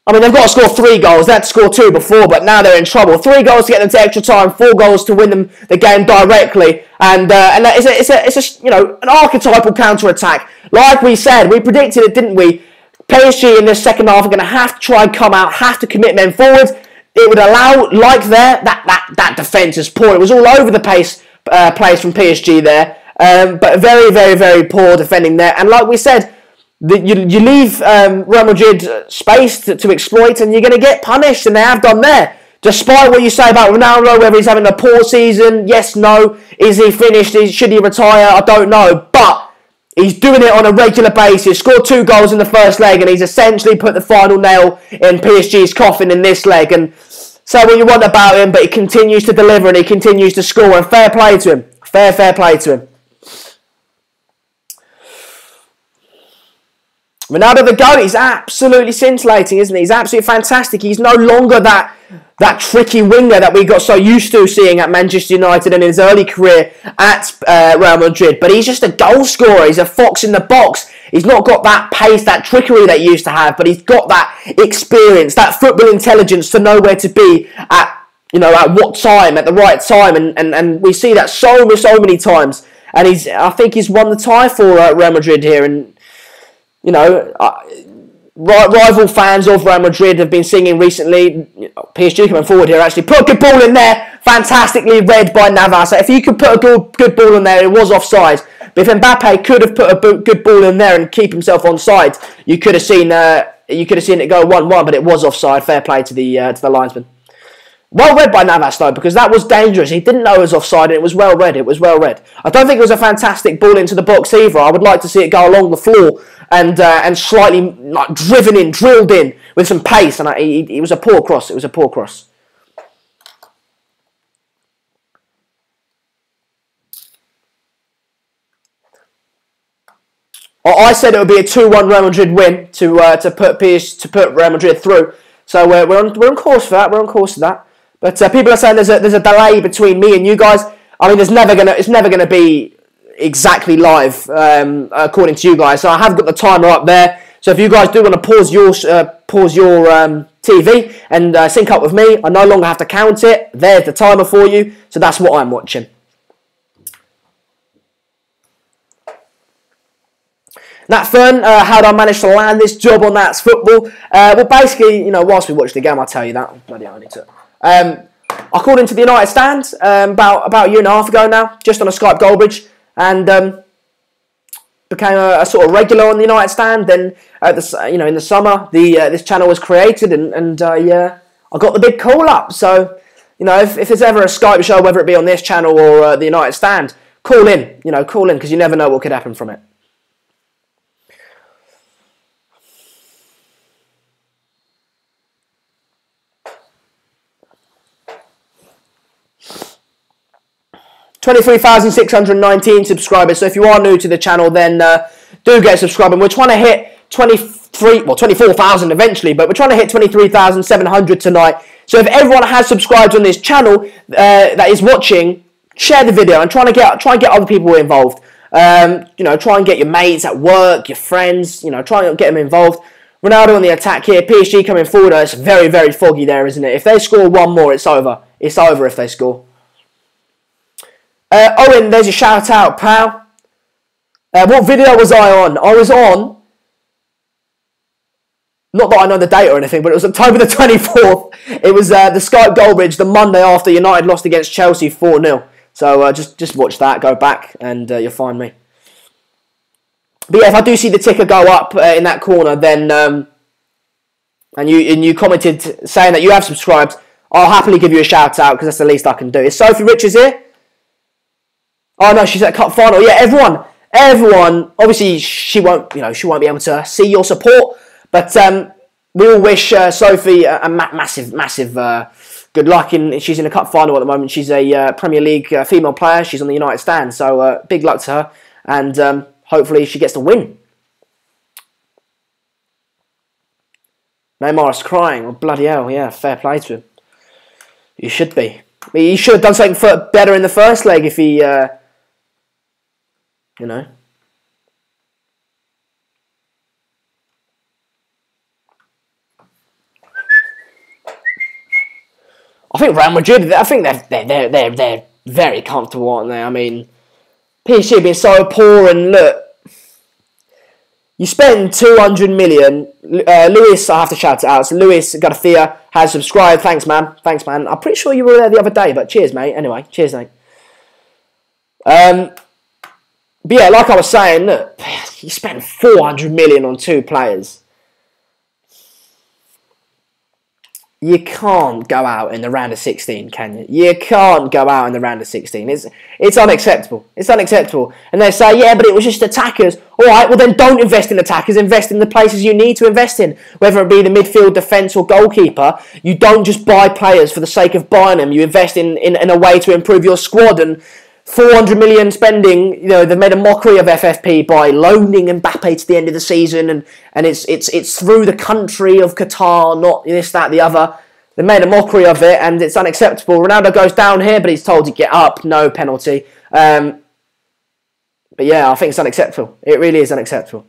Speaker 1: I mean, they've got to score 3 goals. They had to score 2 before, but now they're in trouble. 3 goals to get them to extra time. 4 goals to win them the game directly, and it's an archetypal counter attack. Like we said, we predicted it, didn't we? PSG in this second half are going to have to try and come out, have to commit men forward. It would allow, like there, that defence is poor. It was all over the place from PSG there, but very, very, very poor defending there. And like we said, you leave Real Madrid space to exploit, and you're going to get punished, and they have done there. Despite what you say about Ronaldo, whether he's having a poor season, yes, no, is he finished, should he retire, I don't know, but he's doing it on a regular basis. Scored 2 goals in the first leg, and he's essentially put the final nail in PSG's coffin in this leg. And say what you want about him, but he continues to deliver and he continues to score. And fair play to him. Fair play to him. Ronaldo the GOAT, he's absolutely scintillating, isn't he? He's absolutely fantastic. He's no longer that tricky winger that we got so used to seeing at Manchester United and in his early career at Real Madrid. But he's just a goal scorer. He's a fox in the box. He's not got that pace, that trickery that he used to have, but he's got that experience, that football intelligence to know where to be at what time, at the right time. And we see that so many times. And I think he's won the tie for Real Madrid here. And rival fans of Real Madrid have been singing recently. PSG coming forward here, actually put a good ball in there, fantastically read by Navas. So if you could put a good ball in there, it was offside. But if Mbappe could have put a good ball in there and keep himself onside, you could have seen it go 1-1. But it was offside. Fair play to the linesman. Well read by Navas though, because that was dangerous. He didn't know it was offside, and it was well read. I don't think it was a fantastic ball into the box either. I would like to see it go along the floor and slightly drilled in with some pace. And it was a poor cross. I said it would be a 2-1 Real Madrid win to put Real Madrid through. So we're on course for that. But people are saying there's a delay between me and you guys. I mean, it's never gonna be exactly live according to you guys. So I have got the timer up there. So if you guys do want to pause your TV and sync up with me, I no longer have to count it. There's the timer for you. So that's what I'm watching. Nat Fern, how did I manage to land this job on That's Football? Well, basically, whilst we watch the game, I'll tell you that. Bloody hell, I need to. I called into the United stand about a year and a half ago now, just on a Skype goal bridge, and became a sort of regular on the United stand. Then, in the summer, this channel was created, and I got the big call up. So, if there's ever a Skype show, whether it be on this channel or the United stand, call in, because you never know what could happen from it. $23,619 subscribers. So if you are new to the channel, then do get subscribed. And we're trying to hit 24,000 eventually, but we're trying to hit 23,700 tonight. So if everyone has subscribed on this channel that is watching, share the video and try and get other people involved. Try and get your mates at work, your friends. Try and get them involved. Ronaldo on the attack here. PSG coming forward. It's very, very foggy there, isn't it? If they score one more, it's over. It's over if they score. Owen, there's your shout out, pal. What video was I on? I was on, not that I know the date or anything, but it was October the 24th. It was the Skype Goldbridge, the Monday after United lost against Chelsea 4-0. So just watch that, go back, and you'll find me. But yeah, if I do see the ticker go up in that corner, then and you commented saying that you have subscribed, I'll happily give you a shout out because that's the least I can do. Is Sophie Richards here? Oh no, she's at cup final. Yeah, everyone. Obviously, she won't be able to see your support, but we all wish Sophie a massive good luck. She's in a cup final at the moment. She's a Premier League female player. She's on the United stand, so big luck to her, and hopefully she gets the win. Neymar is crying. Oh, bloody hell, yeah, fair play to him. He should be. He should have done something better in the first leg if he, I think Real Madrid, I think they're very comfortable, aren't they? I mean, PSG have been so poor, and look, you spend 200 million. Luis, I have to shout it out. So Luis Garcia has subscribed. Thanks, man. I'm pretty sure you were there the other day, but cheers, mate. Anyway, cheers, mate. But yeah, like I was saying, look, you spent 400 million on 2 players. You can't go out in the round of 16, can you? You can't go out in the round of 16. It's unacceptable. It's unacceptable. And they say, yeah, but it was just attackers. All right, well then don't invest in attackers. Invest in the places you need to invest in, whether it be the midfield, defence or goalkeeper. You don't just buy players for the sake of buying them. You invest in a way to improve your squad. And 400 million spending, they've made a mockery of FFP by loaning Mbappe to the end of the season, and it's through the country of Qatar, not this, that, the other. They made a mockery of it, and it's unacceptable. Ronaldo goes down here, but he's told to get up, no penalty. But yeah, I think it's unacceptable. It really is unacceptable.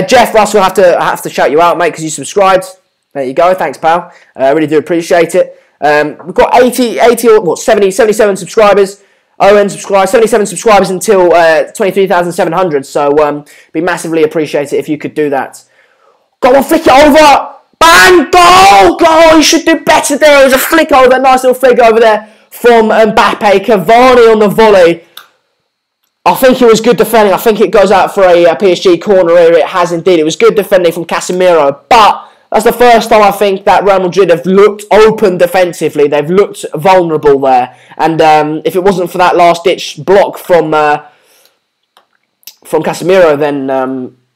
Speaker 1: Jeff Russell, I have to shout you out, mate, because you subscribed. There you go, thanks, pal. I really do appreciate it. We've got 77 subscribers. Owen subscribed, 77 subscribers until 23,700, so be massively appreciated if you could do that. Go on, flick it over! Bang! Goal! You should do better there. It was a flick over, a nice little flick over there from Mbappe. Cavani on the volley. I think it was good defending. I think it goes out for a PSG corner here. It has indeed. It was good defending from Casemiro, but that's the first time I think that Real Madrid have looked open defensively. They've looked vulnerable there. And if it wasn't for that last-ditch block from Casemiro,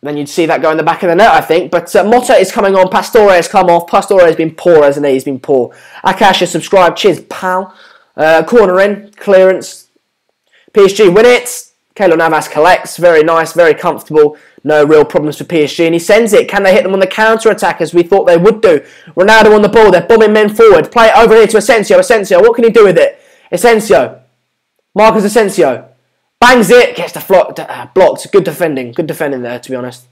Speaker 1: then you'd see that go in the back of the net, I think. But Motta is coming on. Pastore has come off. Pastore has been poor, hasn't he? He's been poor. Akash has subscribed. Cheers, pal. Corner in. Clearance. PSG win it. Keylor Navas collects. Very nice. Very comfortable. No real problems for PSG, and he sends it. Can they hit them on the counter-attack as we thought they would do? Ronaldo on the ball. They're bombing men forward. Play it over here to Asensio. Asensio, what can he do with it? Asensio. Marcus Asensio. Bangs it. Gets the blocked. Good defending. Good defending there, to be honest.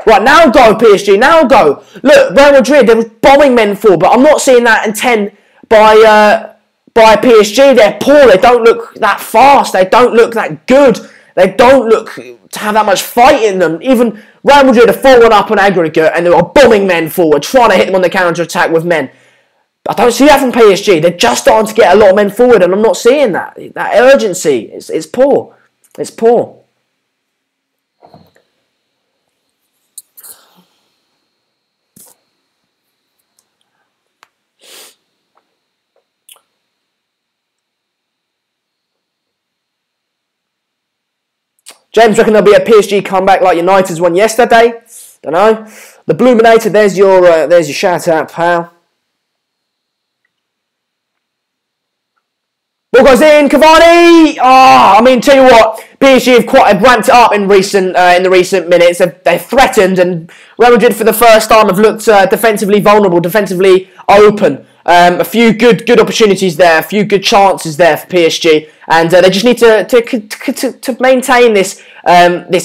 Speaker 1: Right, now go, PSG. Now go. Look, Real Madrid, they were bombing men forward, but I'm not seeing that intent by PSG. They're poor. They don't look that fast. They don't look that good. They don't look to have that much fight in them. Even Real Madrid are 4-1 up on aggregate, and they were bombing men forward, trying to hit them on the counter-attack with men. I don't see that from PSG. They're just starting to get a lot of men forward, and I'm not seeing that. That urgency, it's poor. It's poor. James reckon there'll be a PSG comeback like United's one yesterday. Don't know. The Bluminator, there's your shout out, pal. Ball goes in, Cavani. I mean, tell you what, PSG have ramped it up in the recent minutes. They've threatened, and Real Madrid for the first time have looked defensively vulnerable, defensively open. A few good opportunities there, a few good chances there for PSG, and they just need to maintain this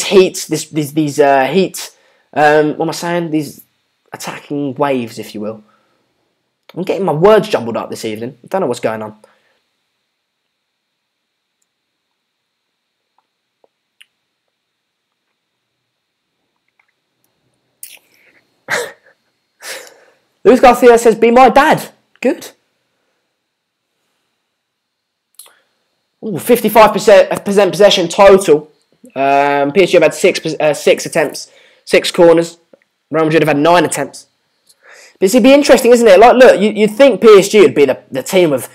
Speaker 1: heat, these heat. What am I saying? These attacking waves, if you will. I'm getting my words jumbled up this evening. I don't know what's going on. Luis Garcia says, be my dad. Good. Ooh, 55% possession total. PSG have had 6 attempts, 6 corners. Real Madrid have had 9 attempts. But it'd be interesting, isn't it? Like, look, you'd think PSG would be the team with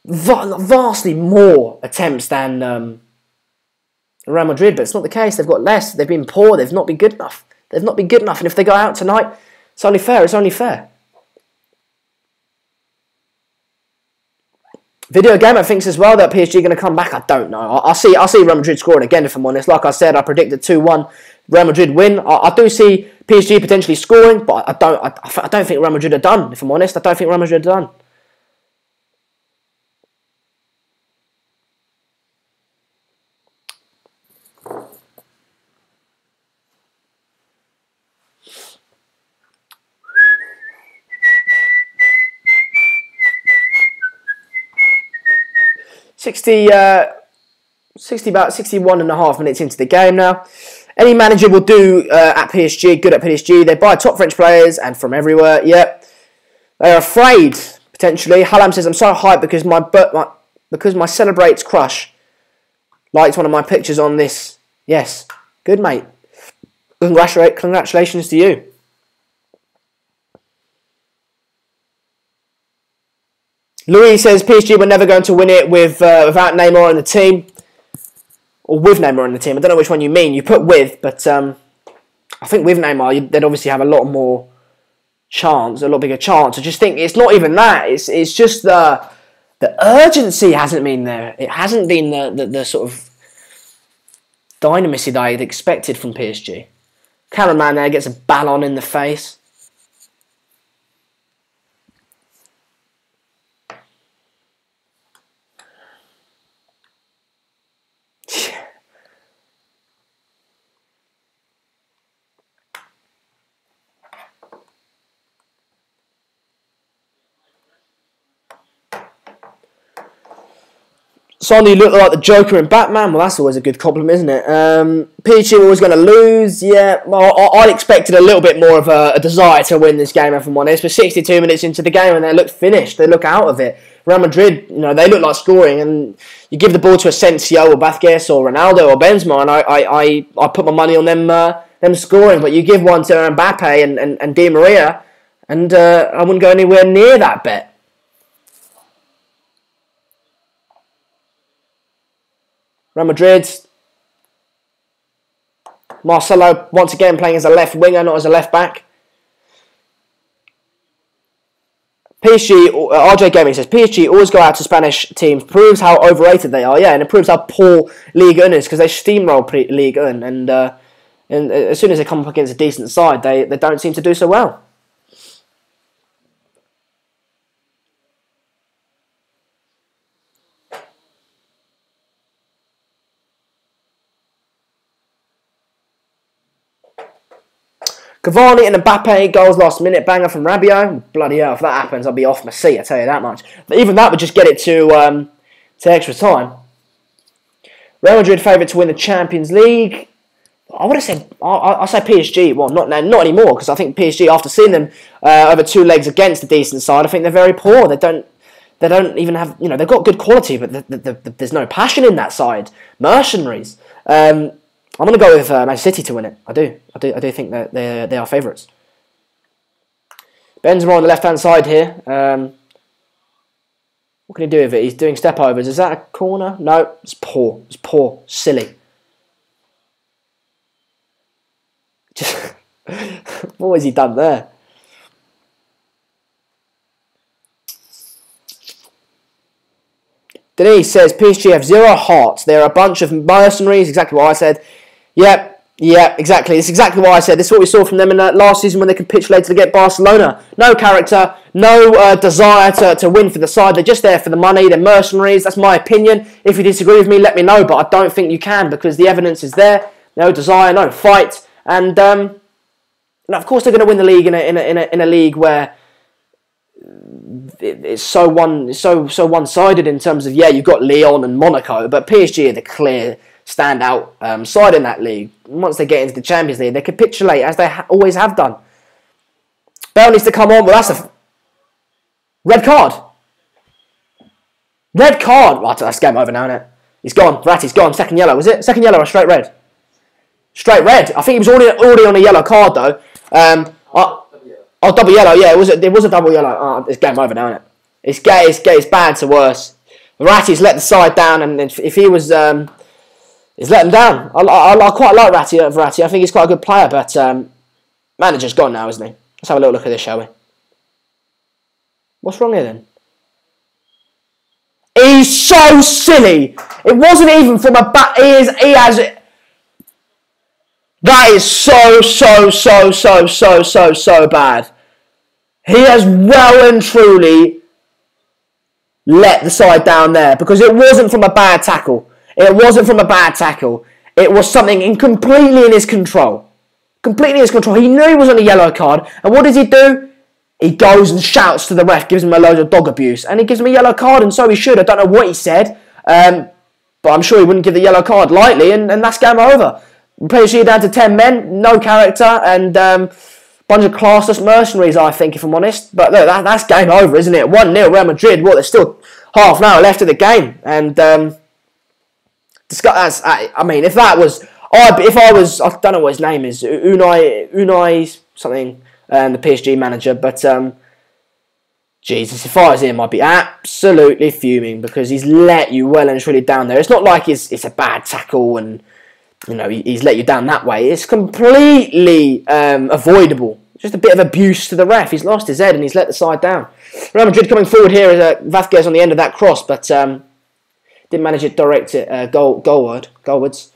Speaker 1: vastly more attempts than Real Madrid, but it's not the case. They've got less. They've been poor. They've not been good enough. They've not been good enough. And if they go out tonight, it's only fair. It's only fair. Video Gamer thinks as well that PSG are going to come back. I don't know. I'll see Real Madrid scoring again, if I'm honest. Like I said, I predicted 2-1 Real Madrid win. I do see PSG potentially scoring, but I don't think Real Madrid are done, if I'm honest. I don't think Real Madrid are done. About 61 and a half minutes into the game now. Any manager will do at PSG, good at PSG. They buy top French players and from everywhere. Yep. They are afraid, potentially. Halam says, I'm so hyped because my celebrates crush liked one of my pictures on this. Yes. Good, mate. Congratulations to you. Louis says PSG were never going to win it without Neymar in the team. Or with Neymar in the team. I don't know which one you mean. You put with, but I think with Neymar, they'd obviously have a lot more chance, a lot bigger chance. I just think it's not even that. It's just the urgency hasn't been there. It hasn't been the sort of dynamisty that I'd expected from PSG. Cameraman there gets a ballon in the face. Sonny looked like the Joker in Batman. Well, that's always a good compliment, isn't it? PSG were always going to lose. Yeah, well, I expected a little bit more of a desire to win this game, if I'm honest. But 62 minutes into the game, and they look finished. They look out of it. Real Madrid, they look like scoring, and you give the ball to Asensio or Vázquez or Ronaldo or Benzema, and I put my money on them scoring. But you give one to Mbappe and Di Maria, and I wouldn't go anywhere near that bet. Real Madrid, Marcelo once again playing as a left winger, not as a left back. PSG, RJ Gaming says, PSG always go out to Spanish teams, proves how overrated they are. Yeah, and it proves how poor Ligue 1 is, because they steamroll Ligue 1, and as soon as they come up against a decent side, they don't seem to do so well. Cavani and Mbappe goals last minute banger from Rabiot. Bloody hell, if that happens, I'll be off my seat, I tell you that much. But even that would just get it to extra time. Real Madrid favourite to win the Champions League. I would have said, I'll say PSG. Well, not anymore, because I think PSG, after seeing them over 2 legs against a decent side, I think they're very poor. They don't even have, they've got good quality, but there's no passion in that side. Mercenaries. I'm going to go with Man City to win it. I do think that they are favourites. Benzema on the left-hand side here. What can he do with it? He's doing step-overs. Is that a corner? No, it's poor. It's poor. Silly. Just what has he done there? Denise says, PSG have 0 hearts. They're a bunch of mercenaries. Exactly what I said. Yeah, exactly. It's exactly what I said. This is what we saw from them in last season when they capitulated against Barcelona. No character, no desire to win for the side. They're just there for the money. They're mercenaries. That's my opinion. If you disagree with me, let me know. But I don't think you can, because the evidence is there. No desire, no fight, and of course they're going to win the league in a league where it's so one-sided in terms of, you've got Lyon and Monaco, but PSG are the clear standout side in that league. Once they get into the Champions League, they capitulate, as they always have done. Bale needs to come on, but that's a red card. Red card. Well, that's game over now, isn't it? He's gone. Verratti's gone. Second yellow, was it? Second yellow or straight red? Straight red. I think he was already on a yellow card though. Double yellow. Yeah, it was a double yellow. Oh, it's game over now, isn't it? It's bad to worse. Verratti's let the side down, and if he was, he's let him down. I quite like Verratti. I think he's quite a good player, but manager's gone now, isn't he? Let's have a little look at this, shall we? What's wrong here then? He's so silly. It wasn't even from a back. He has. That is so bad. He has well and truly let the side down there because it wasn't from a bad tackle. It wasn't from a bad tackle. It was something completely in his control. Completely in his control. He knew he was on a yellow card. And what does he do? He goes and shouts to the ref, gives him a load of dog abuse. And he gives him a yellow card, and so he should. I don't know what he said. But I'm sure he wouldn't give the yellow card lightly, and that's game over. PSG down to 10 men, no character, and bunch of classless mercenaries, I think, if I'm honest. But look, that's game over, isn't it? 1-0 Real Madrid. What, there's still half an hour left of the game. And, I mean, if I don't know what his name is, Unai something, the PSG manager, but Jesus, if I was him, I'd be absolutely fuming because he's let you well and truly down there. It's not like it's a bad tackle and he's let you down that way. It's completely avoidable. Just a bit of abuse to the ref. He's lost his head and he's let the side down. Real Madrid coming forward here is Vazquez on the end of that cross, but didn't manage to direct it goalwards.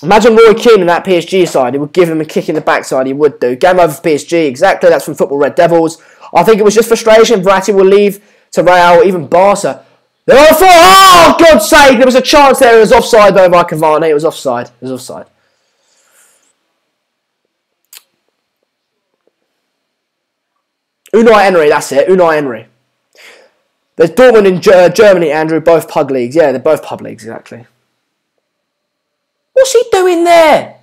Speaker 1: Imagine Roy Keane in that PSG side. He would give him a kick in the backside. He would do. Game over for PSG. Exactly. That's from Football Red Devils. I think it was just frustration. Verratti will leave to Real, even Barca. They're on for. Oh, God's sake. There was a chance there. It was offside though by Cavani. It was offside. Unai Emery. That's it. Unai Emery. There's Dortmund in Germany, Andrew. Both pub leagues. Yeah, they're both pub leagues. Exactly. What's he doing there?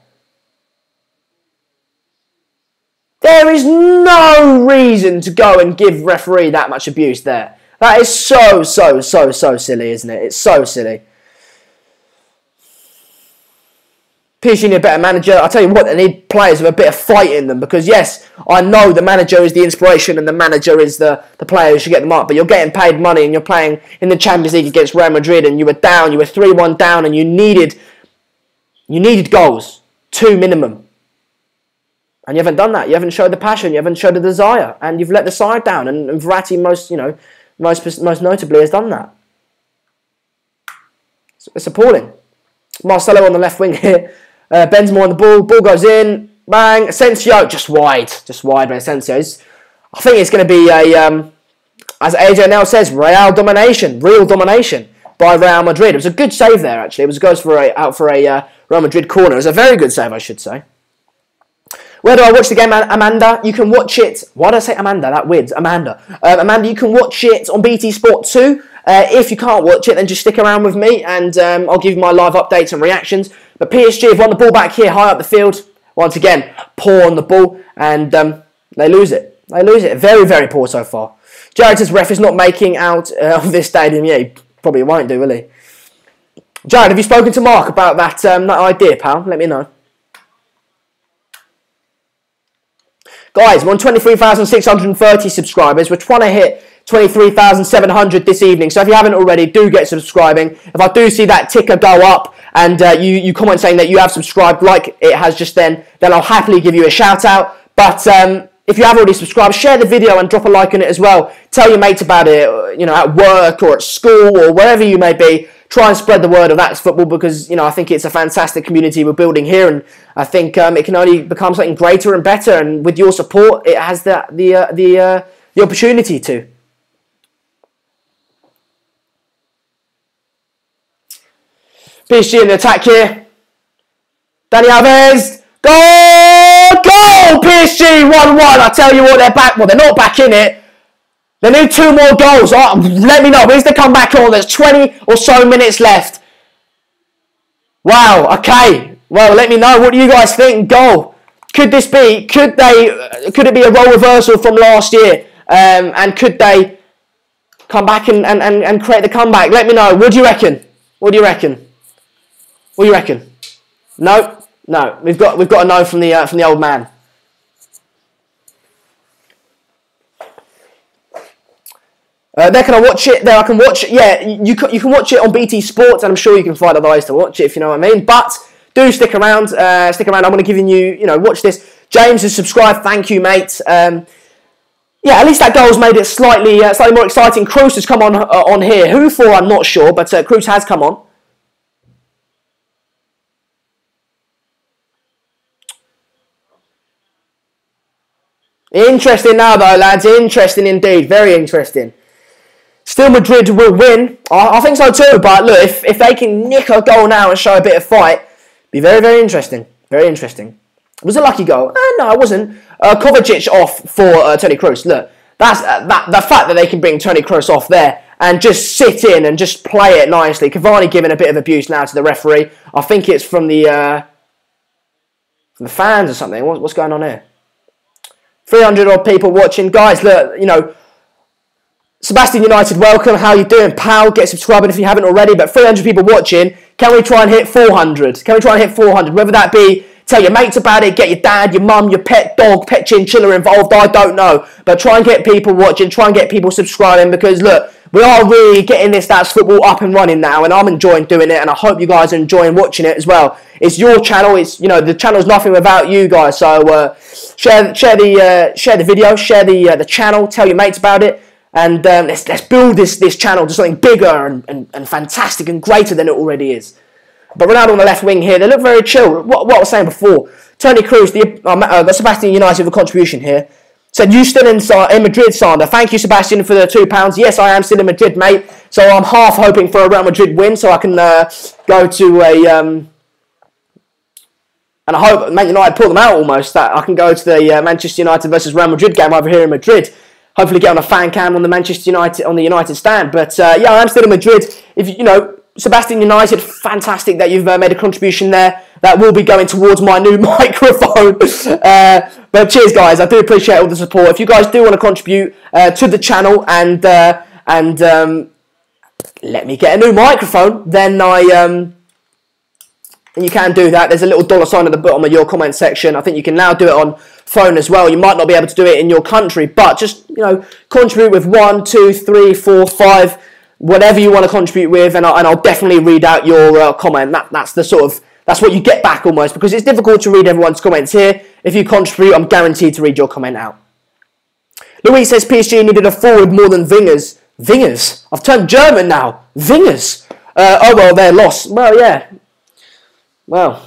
Speaker 1: There is no reason to go and give referee that much abuse there. That is so silly, isn't it? It's so silly. PSG need a better manager. I'll tell you what, they need players with a bit of fight in them because, yes, I know the manager is the inspiration and the manager is the player who should get them up, but you're getting paid money and you're playing in the Champions League against Real Madrid and you were down, you were 3-1 down and you needed goals, 2 minimum. And you haven't done that. You haven't showed the passion. You haven't showed the desire. And you've let the side down. And Verratti most notably has done that. It's appalling. Marcelo on the left wing here. Benzema on the ball. Ball goes in. Bang. Asensio just wide. By Asensio's. I think it's going to be a, as AJ now says, Real domination by Real Madrid. It was a good save there, actually. It goes out for a Real Madrid corner. It was a very good save, I should say. Where do I watch the game, Amanda? You can watch it. Why did I say Amanda? That weird. Amanda. Amanda, you can watch it on BT Sport 2. If you can't watch it, then just stick around with me and I'll give you my live updates and reactions. But PSG have won the ball back here, high up the field. Once again, poor on the ball and they lose it. Very, very poor so far. Jared's ref is not making out of this stadium. Yeah, he probably won't do, will he? Jared, have you spoken to Mark about that idea, pal? Let me know. Guys, we're on 23,630 subscribers. We're trying to hit 23,700 this evening. So if you haven't already, do get subscribing. If I do see that ticker go up and you comment saying that you have subscribed like it has just then I'll happily give you a shout out. But if you have already subscribed, share the video and drop a like on it as well. Tell your mates about it, at work or at school or wherever you may be. Try and spread the word of That's Football because, I think it's a fantastic community we're building here and I think it can only become something greater and better and with your support it has the opportunity to. PSG in the attack here. Dani Alves. Goal! PSG 1-1. I tell you what, they're back. Well, they're not back in it. They need 2 more goals. Oh, let me know. When's the comeback on? There's 20 or so minutes left. Wow, okay. Well, let me know. What do you guys think? Goal. Could this be? Could it be a role reversal from last year? And could they come back and create the comeback? Let me know. What do you reckon? What do you reckon? What do you reckon? No, no. We've got a no from the old man. There, can I watch it? There, I can watch it. Yeah, you can watch it on BT Sports, and I'm sure you can find other ways to watch it if you know what I mean. But do stick around. Stick around. I'm going to give you, watch this. James has subscribed. Thank you, mate. Yeah, at least that goal's made it slightly more exciting. Kroos has come on here. Who for? I'm not sure, but Kroos has come on. Interesting now, though, lads. Interesting indeed. Very interesting. Still, Madrid will win. I think so too. But look, if they can nick a goal now and show a bit of fight, be very, very interesting. Very interesting. It was a lucky goal. No, it wasn't. Kovacic off for Toni Kroos. Look, that's the fact that they can bring Toni Kroos off there and just sit in and just play it nicely. Cavani giving a bit of abuse now to the referee. I think it's from the fans or something. What's going on here? 300 odd people watching. Guys, look, Sebastian United, welcome. How you doing, pal? Get subscribing if you haven't already. But 300 people watching. Can we try and hit 400? Can we try and hit 400? Whether that be tell your mates about it, get your dad, your mum, your pet dog, pet chinchilla involved, I don't know. But try and get people watching. Try and get people subscribing because, look, we are really getting this That's Football up and running now. And I'm enjoying doing it. And I hope you guys are enjoying watching it as well. It's your channel. It's, the channel's nothing without you guys. So share the video, share the channel, tell your mates about it. And let's build this channel to something bigger and fantastic and greater than it already is. But Ronaldo on the left wing here, they look very chill. What I was saying before, Toni Kroos, got Sebastian United with a contribution here. Said, you still in Madrid, Sander? Thank you, Sebastian, for the £2. Yes, I am still in Madrid, mate. So I'm half hoping for a Real Madrid win so I can go to a... and I hope Man United pull them out almost. That I can go to the Manchester United versus Real Madrid game over here in Madrid. Hopefully get on a fan cam on the Manchester United on the United stand. But yeah, I am still in Madrid. If Sebastian United, fantastic that you've made a contribution there. That will be going towards my new microphone. But cheers, guys. I do appreciate all the support. If you guys do want to contribute to the channel and let me get a new microphone, then you can do that. There's a little $ at the bottom of your comment section. I think you can now do it on phone as well. You might not be able to do it in your country, but just contribute with 1, 2, 3, 4, 5, whatever you want to contribute with, and I'll definitely read out your comment. That's what you get back almost, because it's difficult to read everyone's comments here. If you contribute, I'm guaranteed to read your comment out. Louis says PSG needed a forward more than Wingers. Wingers? I've turned German now. Wingers? Oh well, they're lost. Well, yeah. Well,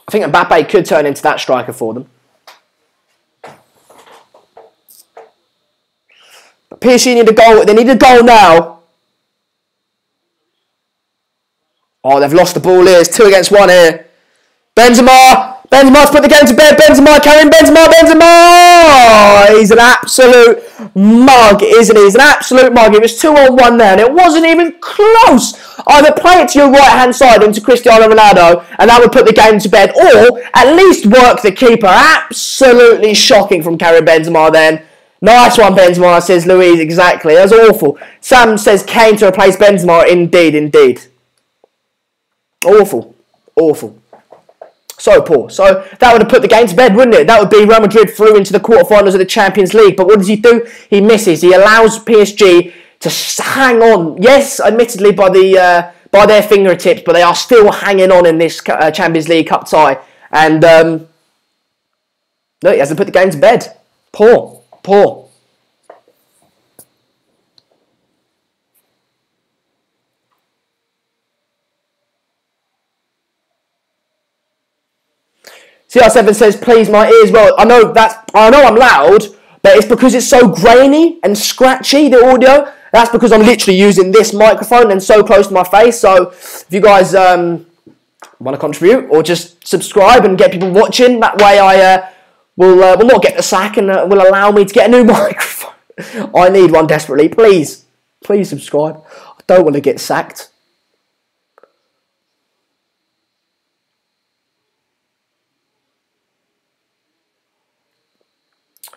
Speaker 1: I think Mbappe could turn into that striker for them. But PSG need a goal. They need a goal now. Oh, they've lost the ball here. It's 2 against 1 here. Benzema's put the game to bed. Benzema! He's an absolute mug, isn't he? He's an absolute mug. It was 2-on-1 there, and it wasn't even close. Either play it to your right-hand side into Cristiano Ronaldo, and that would put the game to bed, or at least work the keeper. Absolutely shocking from Karim Benzema then. Nice one, Benzema, says Louise. Exactly. That was awful. Sam says Kane to replace Benzema. Indeed. Awful. So poor. So that would have put the game to bed, wouldn't it? That would be Real Madrid through into the quarterfinals of the Champions League. But what does he do? He misses. He allows PSG to hang on. Yes, admittedly by their fingertips, but they are still hanging on in this Champions League Cup tie. And no, he hasn't put the game to bed. Poor. CR7 says, please my ears. Well, I know I'm loud, but it's because it's so grainy and scratchy, the audio. That's because I'm literally using this microphone and so close to my face. So if you guys want to contribute or just subscribe and get people watching, that way I will not get the sack and will allow me to get a new microphone. I need one desperately. Please subscribe. I don't want to get sacked.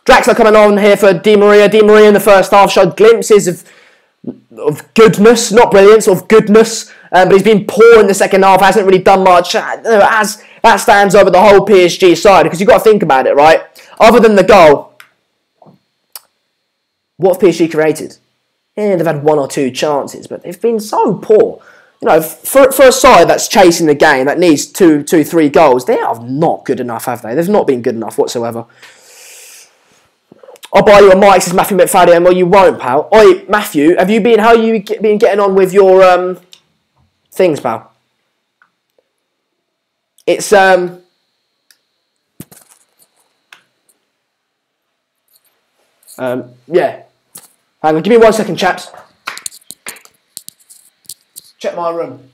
Speaker 1: Draxler coming on here for Di Maria. Di Maria in the first half showed glimpses of goodness, not brilliance, of goodness. But he's been poor in the second half, hasn't really done much. As that stands over the whole PSG side, because you've got to think about it, right? Other than the goal, what have PSG created? Yeah, they've had 1 or 2 chances, but they've been so poor. You know, for a side that's chasing the game, that needs 2, 3 goals, they are not good enough, have they? They've not been good enough whatsoever. I'll buy you a mic, says Matthew McFadden. Well, you won't, pal. Oi, Matthew, how have you been getting on with your things, pal? It's yeah. Hang on, give me 1 second, chaps. Check my room.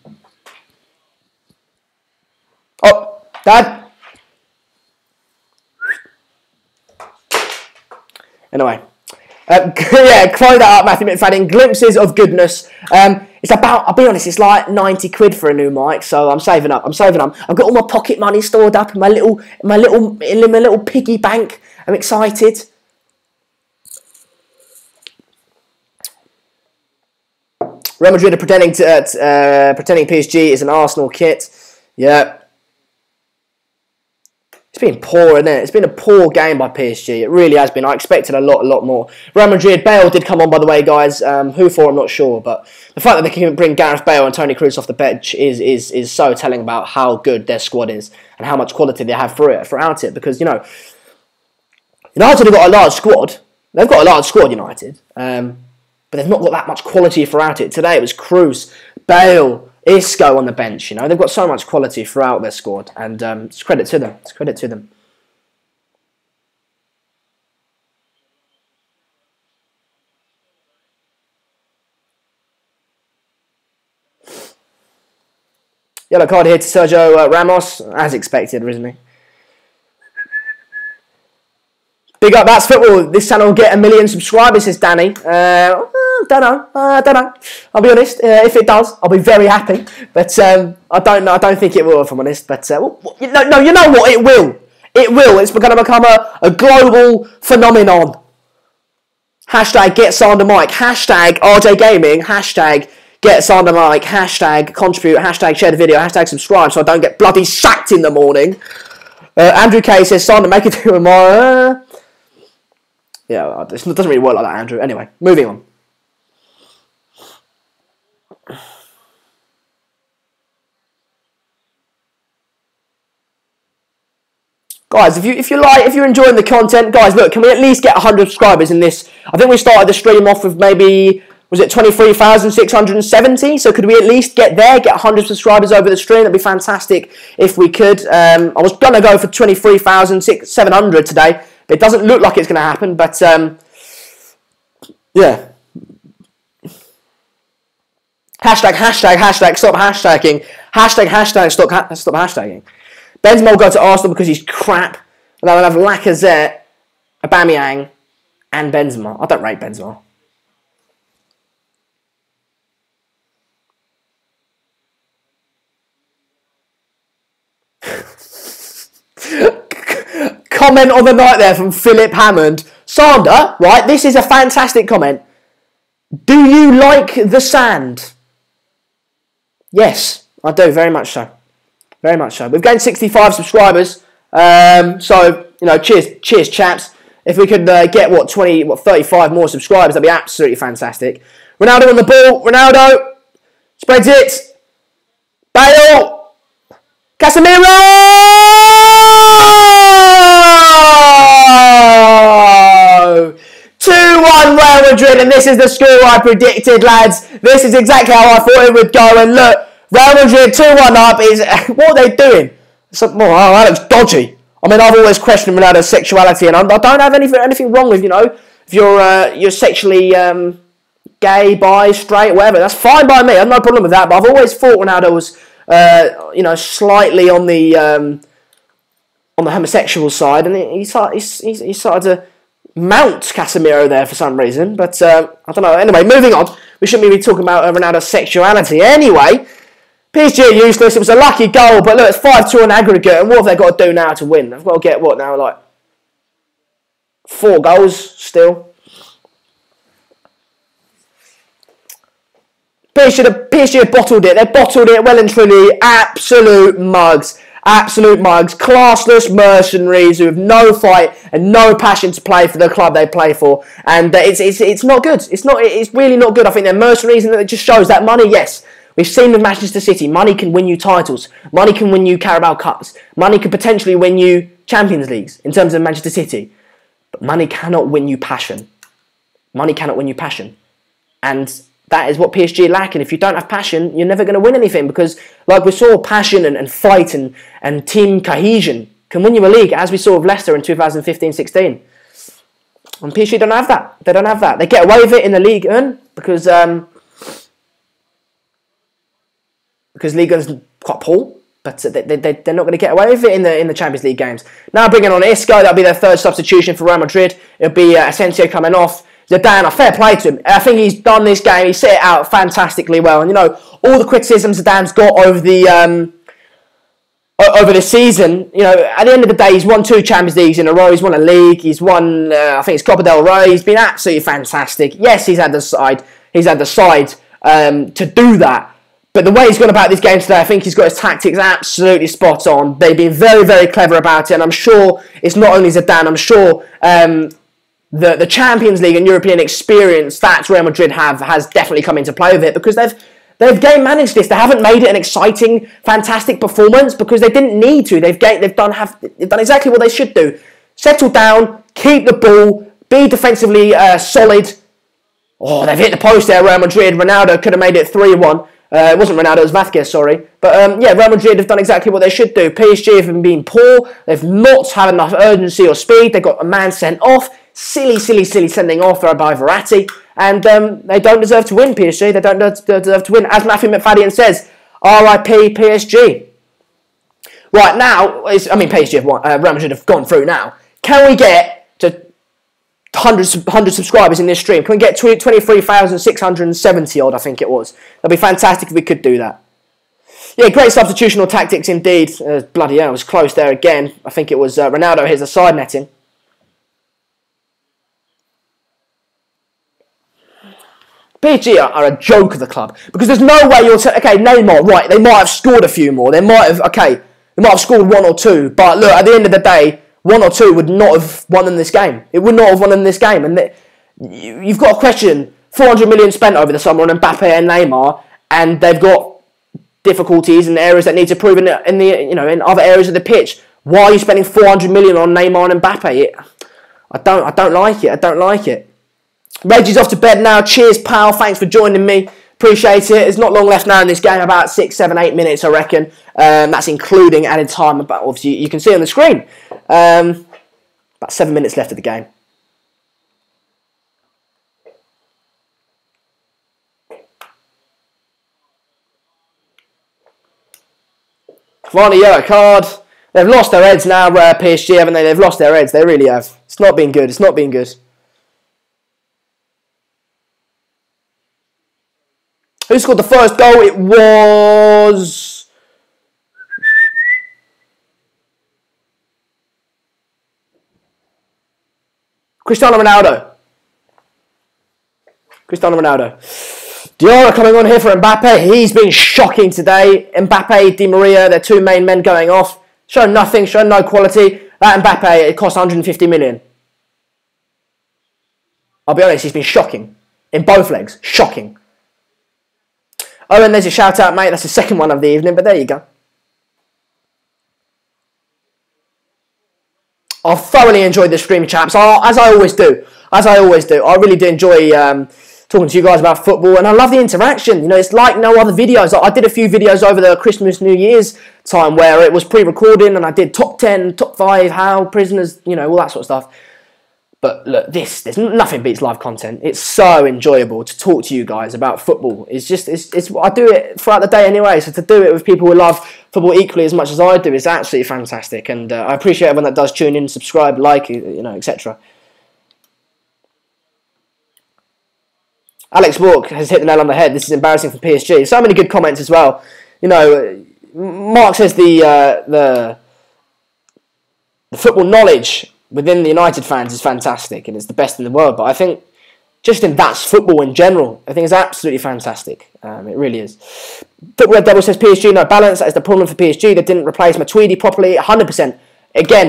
Speaker 1: Oh, Dad. Anyway, yeah, close that up, Matthew McFadden. Glimpses of goodness. It's about, I'll be honest, it's like 90 quid for a new mic, so I'm saving up. I've got all my pocket money stored up in my little piggy bank. I'm excited. Real Madrid are pretending PSG is an Arsenal kit. Yeah. It's been poor, isn't it? It's been a poor game by PSG. It really has been. I expected a lot more. Real Madrid, Bale did come on, by the way, guys. Who for, I'm not sure. But the fact that they can bring Gareth Bale and Toni Kroos off the bench is so telling about how good their squad is and how much quality they have throughout it. Because, you know, United have got a large squad. They've got a large squad, United. But they've not got that much quality throughout it. Today it was Kroos, Bale, Isco on the bench. You know, they've got so much quality throughout their squad, and it's credit to them. It's credit to them. Yellow card here to Sergio Ramos, as expected, isn't he? Big up, that's football. This channel will get 1 million subscribers, says Danny. Don't know. I'll be honest. If it does, I'll be very happy. But I don't know. I don't think it will, if I'm honest. But you know what? It will. It will. It's going to become a global phenomenon. Hashtag get Sander Mike. Hashtag RJ Gaming. Hashtag get Sander Mike. Hashtag contribute. Hashtag share the video. Hashtag subscribe so I don't get bloody sacked in the morning. Andrew K says Sander make it tomorrow. Yeah, it doesn't really work like that, Andrew. Anyway, moving on. Guys, if you're enjoying the content, guys, look, can we at least get 100 subscribers in this? I think we started the stream off with maybe, was it 23,670? So could we at least get 100 subscribers over the stream? That'd be fantastic if we could. I was gonna go for 23,700 today. It doesn't look like it's going to happen, but yeah. Hashtag, stop hashtagging. Hashtag, stop hashtagging. Benzema will go to Arsenal because he's crap. And then we'll have Lacazette, Aubameyang, and Benzema. I don't rate Benzema. Comment on the night there from Philip Hammond. Sander, right, this is a fantastic comment. Do you like the sand? Yes, I do, very much so. Very much so. We've gained 65 subscribers. So, you know, cheers, chaps. If we could get, 35 more subscribers, that'd be absolutely fantastic. Ronaldo on the ball. Ronaldo spreads it. Bale. Casemiro! 2-1 Real Madrid, and this is the score I predicted, lads. This is exactly how I thought it would go. And look, Real Madrid 2-1 up is what are they doing? That looks dodgy. I mean, I've always questioned Ronaldo's sexuality, and I don't have anything wrong with, you know, if you're sexually gay, bi, straight, whatever. That's fine by me. I have no problem with that. But I've always thought Ronaldo was, you know, slightly on the homosexual side, and he started to mount Casemiro there for some reason, but I don't know. Anyway, moving on. We shouldn't be talking about Ronaldo's sexuality. Anyway, PSG are useless. It was a lucky goal, but look, it's 5-2 on aggregate, and what have they got to do now to win? They've got to get, what now, like 4 goals still. PSG have bottled it. They bottled it well and truly. Absolute mugs. Absolute mugs. Classless mercenaries who have no fight and no passion to play for the club they play for. And it's not good. It's really not good. I think they're mercenaries, and it just shows that money, yes. We've seen with Manchester City, money can win you titles. Money can win you Carabao Cups. Money can potentially win you Champions Leagues in terms of Manchester City. But money cannot win you passion. Money cannot win you passion. And that is what PSG lack, and if you don't have passion, you're never going to win anything, because like we saw, passion and fight and team cohesion can win you a league, as we saw with Leicester in 2015-16. And PSG don't have that. They don't have that. They get away with it in the Ligue 1 because Ligue 1's quite poor, but they're not going to get away with it in the Champions League games. Now bringing on Isco, that'll be their third substitution for Real Madrid. It'll be Asensio coming off. Zidane, a fair play to him. I think he's done this game. He set it out fantastically well. And, you know, all the criticism Zidane's got over the season, you know, at the end of the day, he's won 2 Champions Leagues in a row. He's won a league. He's won, I think it's Copa del Rey. He's been absolutely fantastic. Yes, he's had the side. To do that. But the way he's gone about this game today, I think he's got his tactics absolutely spot on. They've been very, very clever about it. And I'm sure it's not only Zidane. I'm sure the Champions League and European experience that Real Madrid has definitely come into play with it, because they've game managed this. They haven't made it an exciting, fantastic performance because they didn't need to. They've done exactly what they should do. Settle down, keep the ball, be defensively solid. Oh, they've hit the post there, Real Madrid. Ronaldo could have made it 3-1. It wasn't Ronaldo, it was Vasquez, sorry. But yeah, Real Madrid have done exactly what they should do. PSG have been poor. They've not had enough urgency or speed. They got a man sent off. Silly sending off by Verratti. And they don't deserve to win, PSG. They don't deserve to win. As Matthew McFadden says, RIP PSG. Right, now, PSG have won. Real Madrid have gone through now. Can we get to 100 subscribers in this stream? Can we get 23,670 odd, I think it was. That'd be fantastic if we could do that. Yeah, great substitutional tactics indeed. Bloody hell, it was close there again. I think it was Ronaldo hits the side netting. PSG are a joke of the club, because there's no way you'll say, okay, Neymar, right, they might have scored a few more. They might have scored 1 or 2, but look, at the end of the day, 1 or 2 would not have won them this game. It would not have won them this game. And you've got to question 400 million spent over the summer on Mbappe and Neymar, and they've got difficulties and areas that need to improve in other areas of the pitch. Why are you spending 400 million on Neymar and Mbappe? I don't like it. I don't like it. Reggie's off to bed now. Cheers, pal. Thanks for joining me. Appreciate it. There's not long left now in this game. About 6, 7, 8 minutes, I reckon. That's including added time. But obviously, you can see on the screen. About 7 minutes left of the game. Finally, yellow card. They've lost their heads now, PSG, haven't they? They've lost their heads. They really have. It's not been good. It's not been good. Who scored the first goal? It was Cristiano Ronaldo. Diarra coming on here for Mbappe. He's been shocking today. Mbappe, Di Maria, their 2 main men going off. Shown nothing, shown no quality. That Mbappe, it cost 150 million. I'll be honest, he's been shocking. In both legs. Shocking. Oh, and there's a shout out, mate. That's the second one of the evening, but there you go. I've thoroughly enjoyed this stream, chaps, as I always do. I really do enjoy talking to you guys about football, and I love the interaction. You know, it's like no other videos. I did a few videos over the Christmas, New Year's time where it was pre-recording, and I did top 10, top 5, how prisoners, you know, all that sort of stuff. But look, there's nothing beats live content. It's so enjoyable to talk to you guys about football. It's I do it throughout the day anyway, so to do it with people who love football equally as much as I do is absolutely fantastic. And I appreciate everyone that does tune in, subscribe, like, you know, etc. Alex Walk has hit the nail on the head. This is embarrassing for PSG. So many good comments as well. You know, Mark says the football knowledge within the United fans is fantastic and it's the best in the world. But I think just in that's football in general, I think it's absolutely fantastic. It really is. Football Red Devil says PSG no balance. That is the problem for PSG. They didn't replace Matuidi properly. 100%.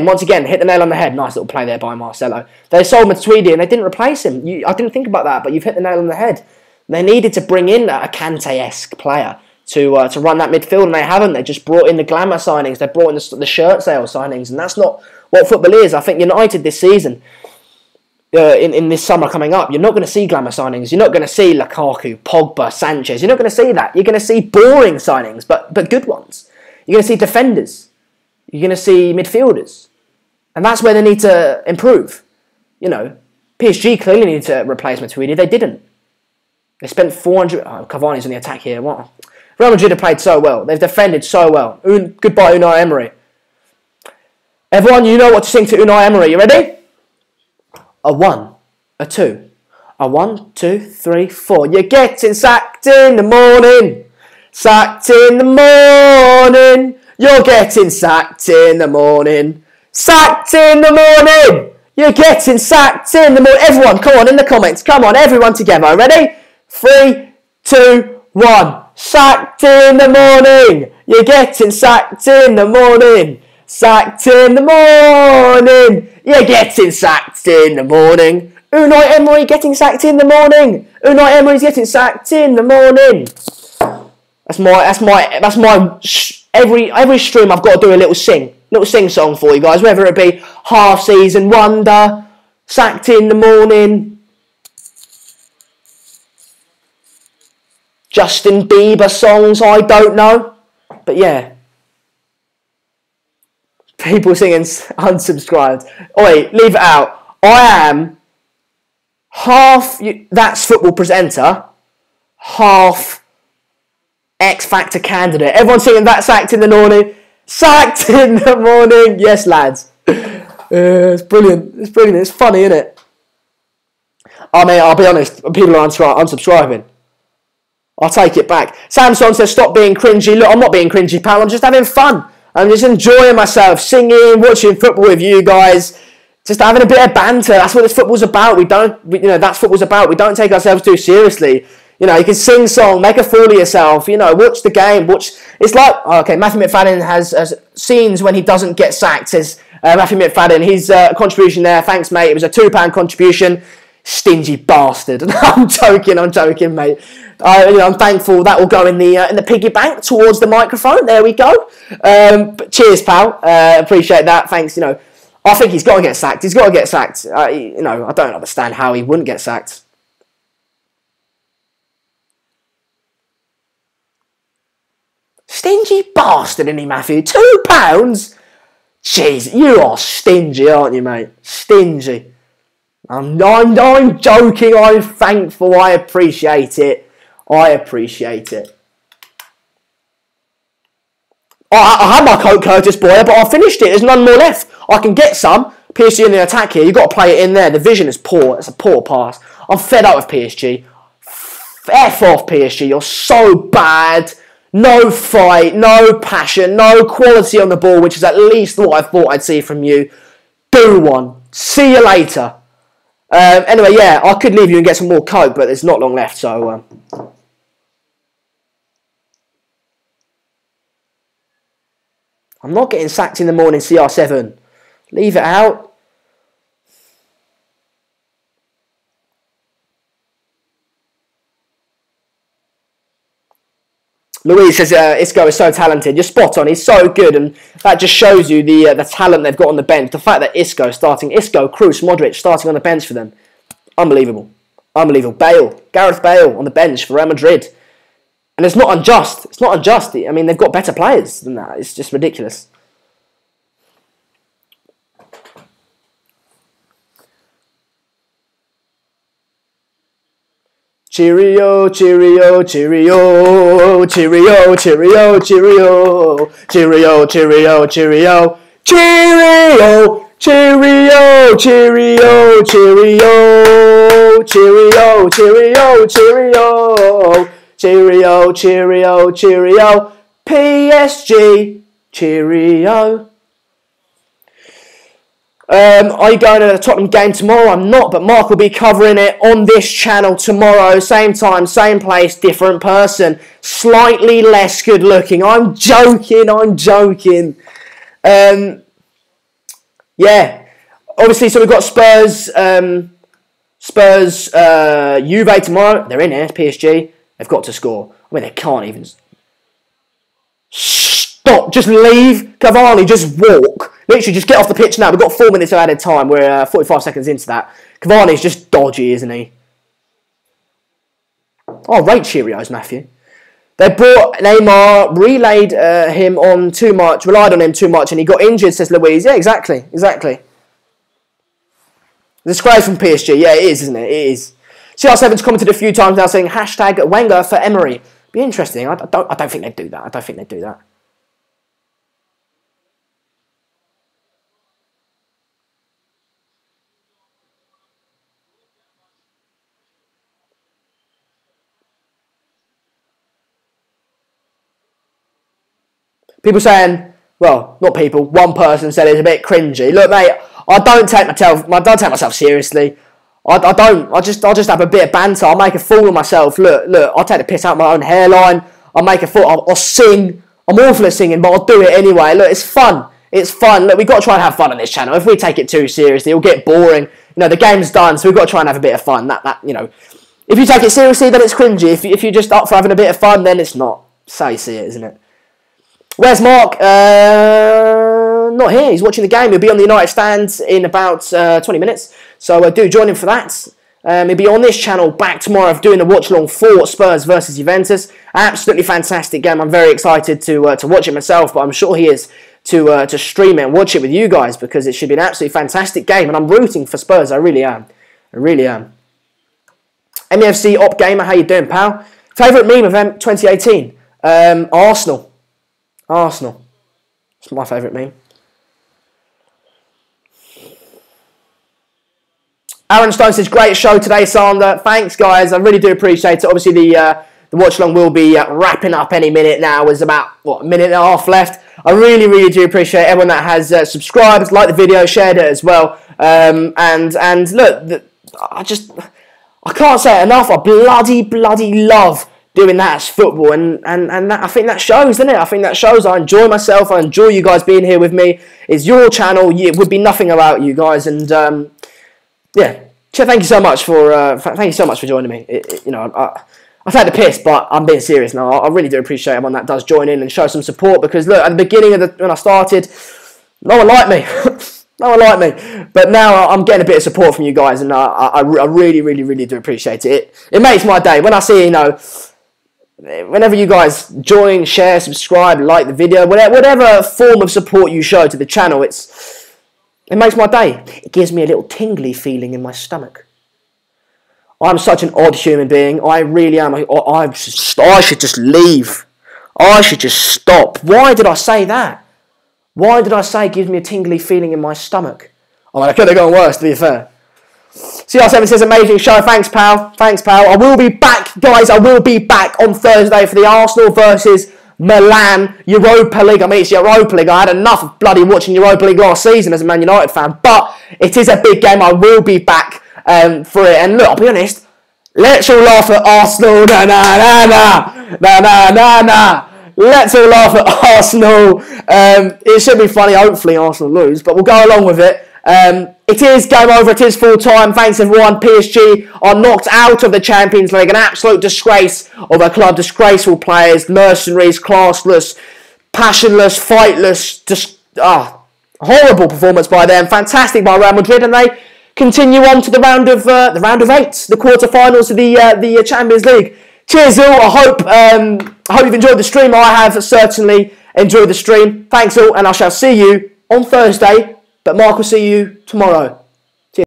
Speaker 1: Once again, hit the nail on the head. Nice little play there by Marcelo. They sold Matuidi and they didn't replace him. I didn't think about that, but you've hit the nail on the head. They needed to bring in a Kante-esque player to run that midfield, and they haven't. They just brought in the glamour signings. They brought in the shirt sale signings, and that's not what football is. I think United this season, in this summer coming up, you're not going to see glamour signings. You're not going to see Lukaku, Pogba, Sanchez. You're not going to see that. You're going to see boring signings, but good ones. You're going to see defenders. You're going to see midfielders. And that's where they need to improve. PSG clearly need to replace Matuidi. They didn't. They spent 400... Oh, Cavani's on the attack here. What? Real Madrid have played so well. They've defended so well. Goodbye, Unai Emery. Everyone, you know what to sing to Unai Emery. You ready? A 1, a 2, a 1, 2, 3, 4. You're getting sacked in the morning. Sacked in the morning. You're getting sacked in the morning. Sacked in the morning. You're getting sacked in the morning. Everyone, come on, in the comments. Come on, everyone together. Ready? 3, 2, 1. Sacked in the morning. You're getting sacked in the morning. Sacked in the morning. You're getting sacked in the morning. Unai Emery getting sacked in the morning. Unai Emery's getting sacked in the morning. That's my. Every stream I've got to do a little sing song for you guys. Whether it be half season wonder, sacked in the morning, Justin Bieber songs. I don't know, but yeah. People singing unsubscribed. Oi, leave it out. I am half That's Football presenter, half X Factor candidate. Everyone singing that sacked in the morning. Sacked in the morning. Yes, lads. It's brilliant. It's brilliant. It's funny, isn't it? I mean, I'll be honest. People are unsubscribing. I'll take it back. Samson says, stop being cringy. Look, I'm not being cringy, pal. I'm just having fun. I'm just enjoying myself, singing, watching football with you guys, just having a bit of banter. That's what this football's about. That's football's about. We don't take ourselves too seriously. You can sing song, make a fool of yourself. Watch the game. It's like, okay, Matthew McFadden has scenes when he doesn't get sacked. Says Matthew McFadden, his contribution there. Thanks, mate. It was a £2 contribution. Stingy bastard. I'm joking, mate. I'm thankful that will go in the piggy bank towards the microphone. There we go. But cheers, pal. Appreciate that. Thanks. I think he's got to get sacked. He's got to get sacked. I don't understand how he wouldn't get sacked. Stingy bastard, isn't he, Matthew? £2? Jeez, you are stingy, aren't you, mate? Stingy. I'm joking. I'm thankful. I appreciate it. I had my Coke Curtis boy, but I finished it. There's none more left. I can get some. PSG in the attack here. You've got to play it in there. The vision is poor. It's a poor pass. I'm fed up with PSG. F off, PSG. You're so bad. No fight, no passion, no quality on the ball, which is at least what I thought I'd see from you. Do one. See you later. Anyway, yeah, I could leave you and get some more Coke, but there's not long left, so... I'm not getting sacked in the morning, CR7. Leave it out. Louise says Isco is so talented. You're spot on. He's so good, and that just shows you the talent they've got on the bench. The fact that Isco, Kroos, Modric starting on the bench for them, unbelievable, unbelievable. Gareth Bale on the bench for Real Madrid, and it's not unjust. It's not unjust. I mean, they've got better players than that. It's just ridiculous. Cheerio, cheerio, cheerio, cheerio, cheerio, cheerio, cheerio, cheerio, cheerio, cheerio, cheerio, cheerio, cheerio, cheerio, cheerio, cheerio, cheerio, cheerio, cheerio, PSG, cheerio. Are you going to the Tottenham game tomorrow? I'm not, but Mark will be covering it on this channel tomorrow. Same time, same place, different person. Slightly less good looking. I'm joking. Yeah. Obviously, so we've got Spurs, Juve tomorrow. They're in here, PSG. They've got to score. I mean, they can't even... Stop, just leave. Cavani, just walk. Literally, just get off the pitch now. We've got 4 minutes of added time. We're 45 seconds into that. Cavani's just dodgy, isn't he? Oh, rate Cheerios, Matthew. They brought Neymar, relied him on too much, relied on him too much, and he got injured, says Louise. Yeah, exactly. Disgrace from PSG. Yeah, it is, isn't it? It is. CR7's commented a few times now saying hashtag Wenger for Emery. Be interesting. I don't think they'd do that. People saying, well, not people, one person said it's a bit cringy. Look, mate, I don't take myself seriously. I just have a bit of banter. I'll make a fool of myself. Look, I'll take the piss out of my own hairline. I'll make a fool. I'll sing. I'm awful at singing, but I'll do it anyway. Look, it's fun. Look, we've got to try and have fun on this channel. If we take it too seriously, it'll get boring. You know, the game's done, so we've got to try and have a bit of fun. You know, if you take it seriously, then it's cringy. If you're just up for having a bit of fun, then it's not. So you see it, isn't it? Where's Mark? Not here. He's watching the game. He'll be on the United stands in about 20 minutes. So do join him for that. He'll be on this channel back tomorrow doing the watch-along for Spurs versus Juventus. Absolutely fantastic game. I'm very excited to watch it myself, but I'm sure he is to stream it and watch it with you guys because it should be an absolutely fantastic game. And I'm rooting for Spurs. I really am. MEFC Op Gamer, how you doing, pal? Favourite meme of 2018? Arsenal. It's my favourite meme. Aaron Stone says, great show today, Sander. Thanks, guys. I really do appreciate it. Obviously, the watch-along will be wrapping up any minute now. There's about, a minute and a half left. I really do appreciate everyone that has subscribed, liked the video, shared it as well. And look, I can't say it enough. I bloody love doing that as football, and that, I think that shows, doesn't it? I think that shows. I enjoy myself. I enjoy you guys being here with me. It's your channel. It would be nothing without you guys. And yeah, thank you so much for joining me. You know, I've had the piss, but I'm being serious now. I really do appreciate everyone that does join in and show some support because look, at the beginning of when I started, no one liked me. No one liked me, but now I'm getting a bit of support from you guys, and I really do appreciate it. It makes my day when I see, you know, whenever you guys join, share, subscribe, like the video, whatever form of support you show to the channel, it makes my day. It gives me a little tingly feeling in my stomach. I'm such an odd human being. I really am. I should just leave. I should just stop. Why did I say that? Why did I say it gives me a tingly feeling in my stomach? I mean, I could have gone worse, to be fair. CR7 says, amazing show. Thanks, pal. I will be back, guys. I will be back on Thursday for the Arsenal versus Milan Europa League. I mean, it's Europa League. I had enough of bloody watching Europa League last season as a Man United fan. But it is a big game. I will be back for it. And look, I'll be honest. Let's all laugh at Arsenal. Na. Let's all laugh at Arsenal. It should be funny. Hopefully Arsenal lose. But we'll go along with it. It is game over. It is full time. Thanks everyone. PSG are knocked out of the Champions League. An absolute disgrace of a club. Disgraceful players, mercenaries, classless, passionless, fightless. Just horrible performance by them. Fantastic by Real Madrid, and they continue on to the round of 8, the quarterfinals of the Champions League. Cheers all. I hope you've enjoyed the stream. I have certainly enjoyed the stream. Thanks all, and I shall see you on Thursday. But Mark will see you tomorrow.